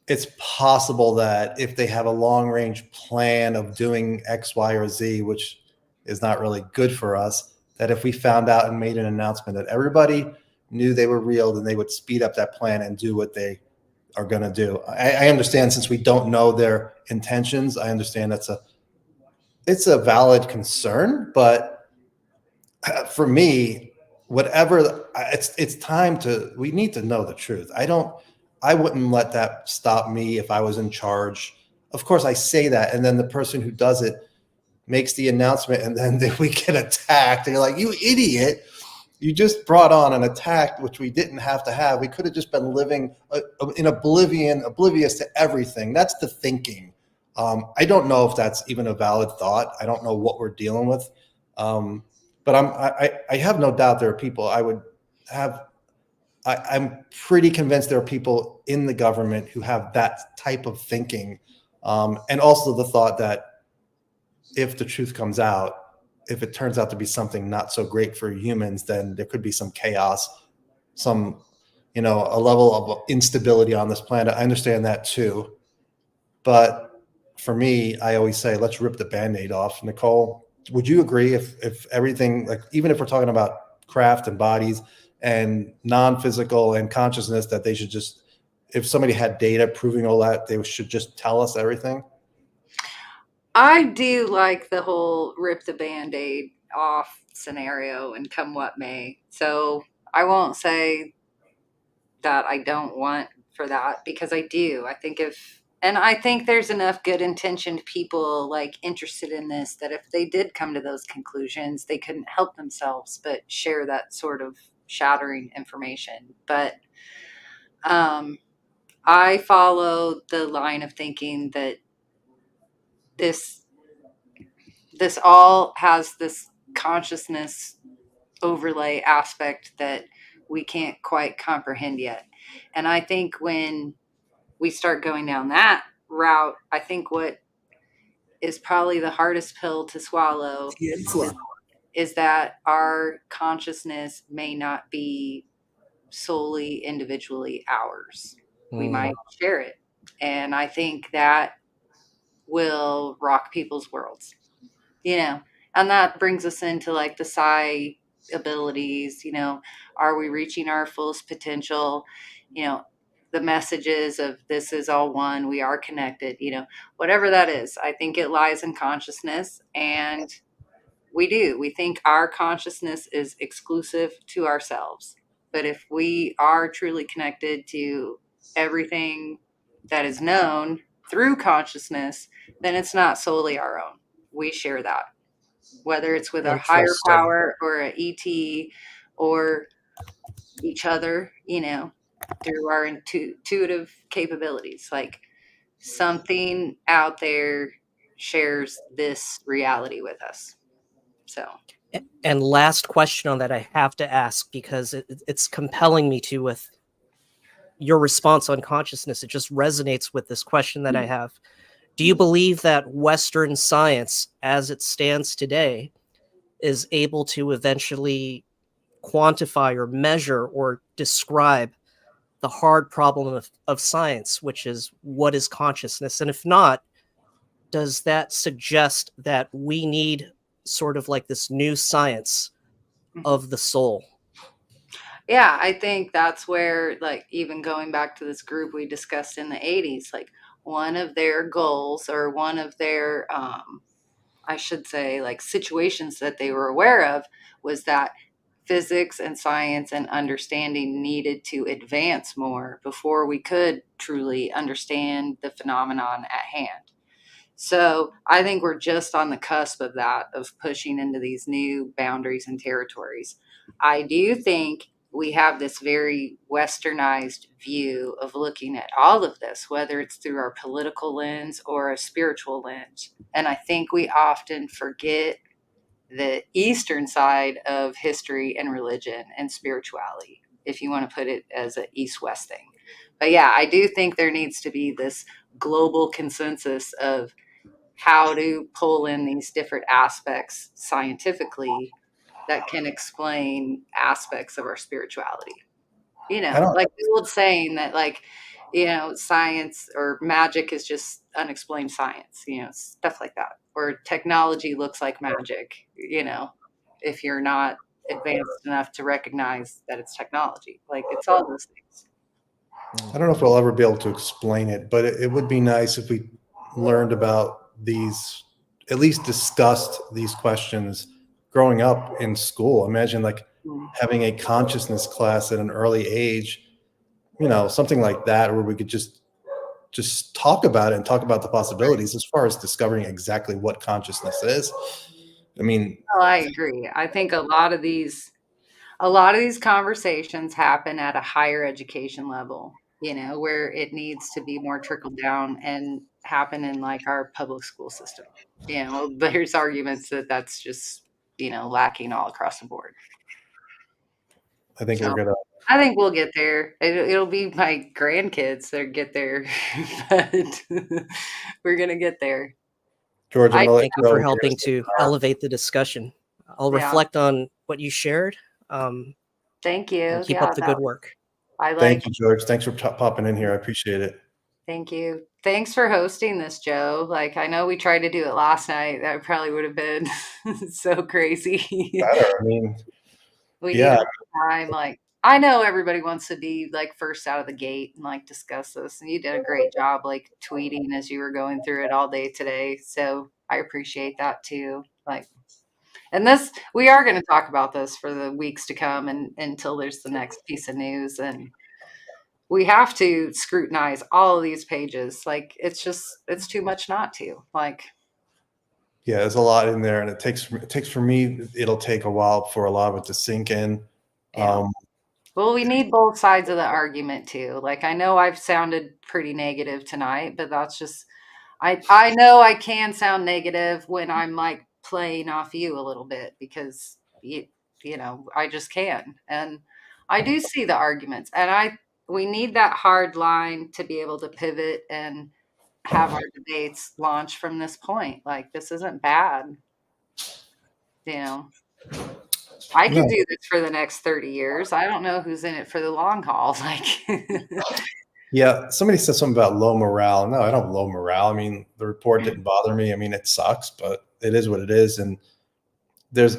it's possible that if they have a long range plan of doing X, Y, or Z, which is not really good for us, that if we found out and made an announcement that everybody knew they were real, then they would speed up that plan and do what they are going to do. I understand, since we don't know their intentions, I understand it's a valid concern, but for me, it's time we need to know the truth. I wouldn't let that stop me if I was in charge. Of course, I say that, and then the person who does it makes the announcement, and then we get attacked. And you're like, you idiot. You just brought on an attack, which we didn't have to have. We could have just been living in oblivious to everything. That's the thinking. I don't know if that's even a valid thought. I don't know what we're dealing with. But I have no doubt there are people I'm pretty convinced there are people in the government who have that type of thinking. And also the thought that if the truth comes out, if it turns out to be something not so great for humans, then there could be some chaos, a level of instability on this planet. I understand that too. But for me, I always say, let's rip the Band-Aid off. Nicole, would you agree if everything, like even if we're talking about craft and bodies and non-physical and consciousness, that they should just, if somebody had data proving all that, they should just tell us everything? I do like the whole rip the Band-Aid off scenario and come what may. So I won't say that I don't want for that, because I do. I think there's enough good intentioned people interested in this that if they did come to those conclusions, they couldn't help themselves but share that sort of shattering information. But I follow the line of thinking that this all has this consciousness overlay aspect that we can't quite comprehend yet. And I think when we start going down that route, I think what is probably the hardest pill to swallow is that our consciousness may not be solely individually ours. We might share it And I think that will rock people's worlds, and that brings us into like the psi abilities, are we reaching our fullest potential? The messages of this is all one, we are connected, whatever that is. I think it lies in consciousness, and we think our consciousness is exclusive to ourselves. But if we are truly connected to everything that is known through consciousness, then it's not solely our own. We share that, whether it's with a higher Interesting. power or an ET or each other, through our intuitive capabilities. Like something out there shares this reality with us. So, And last question on that I have to ask, because it's compelling me to, with your response on consciousness. It just resonates with this question that I have. Do you believe that Western science, as it stands today, is able to eventually quantify or measure or describe the hard problem of science, which is what is consciousness? And if not, does that suggest that we need sort of like this new science of the soul? yeah, I think that's where, like, even going back to this group we discussed in the 80s, like one of their goals, or one of their, I should say, like situations that they were aware of, was that physics and science and understanding needed to advance more before we could truly understand the phenomenon at hand. So I think we're just on the cusp of that, of pushing into these new boundaries and territories. I do think we have this very westernized view of looking at all of this, whether it's through our political lens or a spiritual lens. And I think we often forget the Eastern side of history and religion and spirituality, if you want to put it as an East-West thing. But yeah, I do think there needs to be this global consensus of how to pull in these different aspects scientifically that can explain aspects of our spirituality. Like the old saying that, like, science or magic is just unexplained science, stuff like that. Or technology looks like magic, if you're not advanced enough to recognize that it's technology. Like, it's all those things. I don't know if we'll ever be able to explain it, but it would be nice if we learned about these, at least discussed these questions growing up in school. Imagine like having a consciousness class at an early age, something like that, where we could just talk about it and talk about the possibilities as far as discovering exactly what consciousness is. I mean, Oh, I agree. I think a lot of these conversations happen at a higher education level, where it needs to be more trickled down and happen in like our public school system. There's arguments that that's just, lacking all across the board. I think So we're gonna. I think we'll get there. It'll be my grandkids that get there, but we're going to get there. George, I'm gonna let Thank you go. for helping to elevate the discussion. I'll Yeah. reflect on what you shared. Thank you. And keep Yeah, up the good work. Thank you, George. Thanks for popping in here. I appreciate it. Thank you. Thanks for hosting this, Joe. Like, I know we tried to do it last night. That probably would have been so crazy. Better. I mean, We yeah. needed time. Like, I know everybody wants to be like first out of the gate and like discuss this, and you did a great job like tweeting as you were going through it all day today. So I appreciate that too. Like, and this, we are going to talk about this for the weeks to come, and until there's the next piece of news. And we have to scrutinize all of these pages. Like, it's too much not to. Like, Yeah, there's a lot in there, and it takes for me, it'll take a while for a lot of it to sink in. yeah. Well, we need both sides of the argument too. Like, I know I've sounded pretty negative tonight, but that's just, I know I can sound negative when I'm like playing off you a little bit, because I just can. And I do see the arguments, and we need that hard line to be able to pivot and have our debates launch from this point. Like, this isn't bad. I could do this for the next 30 years. I don't know who's in it for the long haul. Like, Yeah, somebody said something about low morale. No, I don't have low morale. I mean, the report didn't bother me. I mean, it sucks, but it is what it is. And there's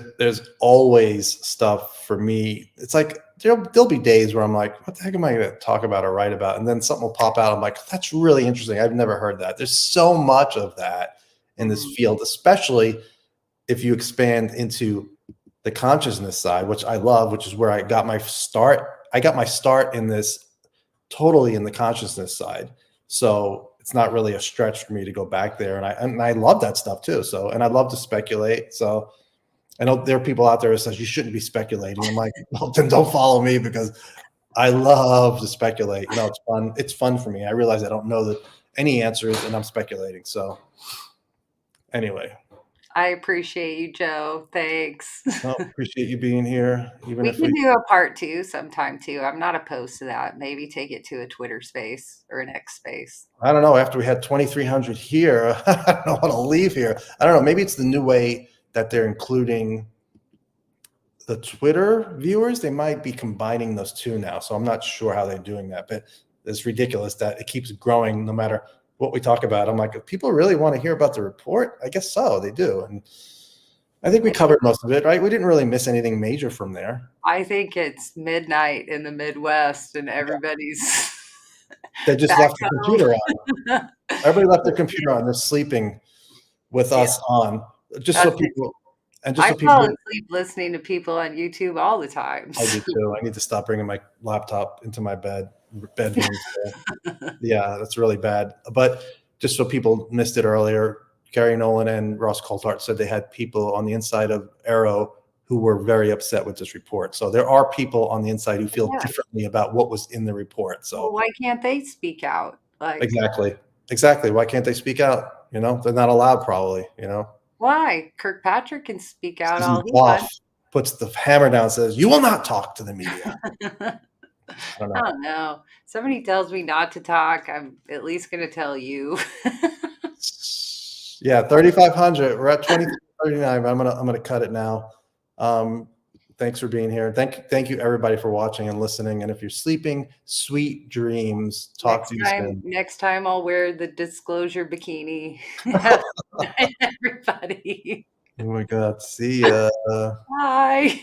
always stuff for me. It's like there'll be days where I'm like, what the heck am I going to talk about or write about? And then something will pop out. I'm like, that's really interesting. I've never heard that. There's so much of that in this field, especially if you expand into the consciousness side, which I love, which is where I got my start. I got my start in this totally in the consciousness side. So it's not really a stretch for me to go back there. And I love that stuff too. So, and I love to speculate. So I know there are people out there that says you shouldn't be speculating. I'm like, well, then don't follow me, because I love to speculate. You know, it's fun. It's fun for me. I realize I don't know any answers and I'm speculating. So anyway. I appreciate you, Joe. Thanks. Well, appreciate you being here. Even We if can do a part 2 sometime too. I'm not opposed to that. Maybe take it to a Twitter space or an X space. I don't know. After we had 2,300 here, I don't want to leave here. I don't know. Maybe it's the new way that they're including the Twitter viewers. They might be combining those two now. So I'm not sure how they're doing that, but it's ridiculous that it keeps growing no matter what we talk about. I'm like, if people really want to hear about the report, I guess so. They do. And I think we covered most of it, right? We didn't really miss anything major from there. I think it's midnight in the Midwest and everybody's They just back left the home. computer on. Everybody left their computer on. They're sleeping with us on, just so That's people. And just I so fall people. asleep listening to people on YouTube all the time. I do too. I need to stop bringing my laptop into my bedroom. Yeah, that's really bad. But just so people missed it earlier, Gary Nolan and Ross Coulthart said they had people on the inside of AARO who were very upset with this report. So there are people on the inside who feel differently about what was in the report. So well, why can't they speak out? Like exactly. Why can't they speak out? You know, they're not allowed, probably. You know, why? Kirkpatrick can speak out all he wants. Puts the hammer down, and says, "You will not talk to the media." I don't know. Somebody tells me not to talk, I'm at least going to tell you. Yeah, 3,500. We're at 23:39. I'm gonna cut it now. Thanks for being here. Thank you everybody for watching and listening. And if you're sleeping, sweet dreams. Talk to you soon. Next time I'll wear the disclosure bikini. Everybody. Oh my God. See ya. Bye.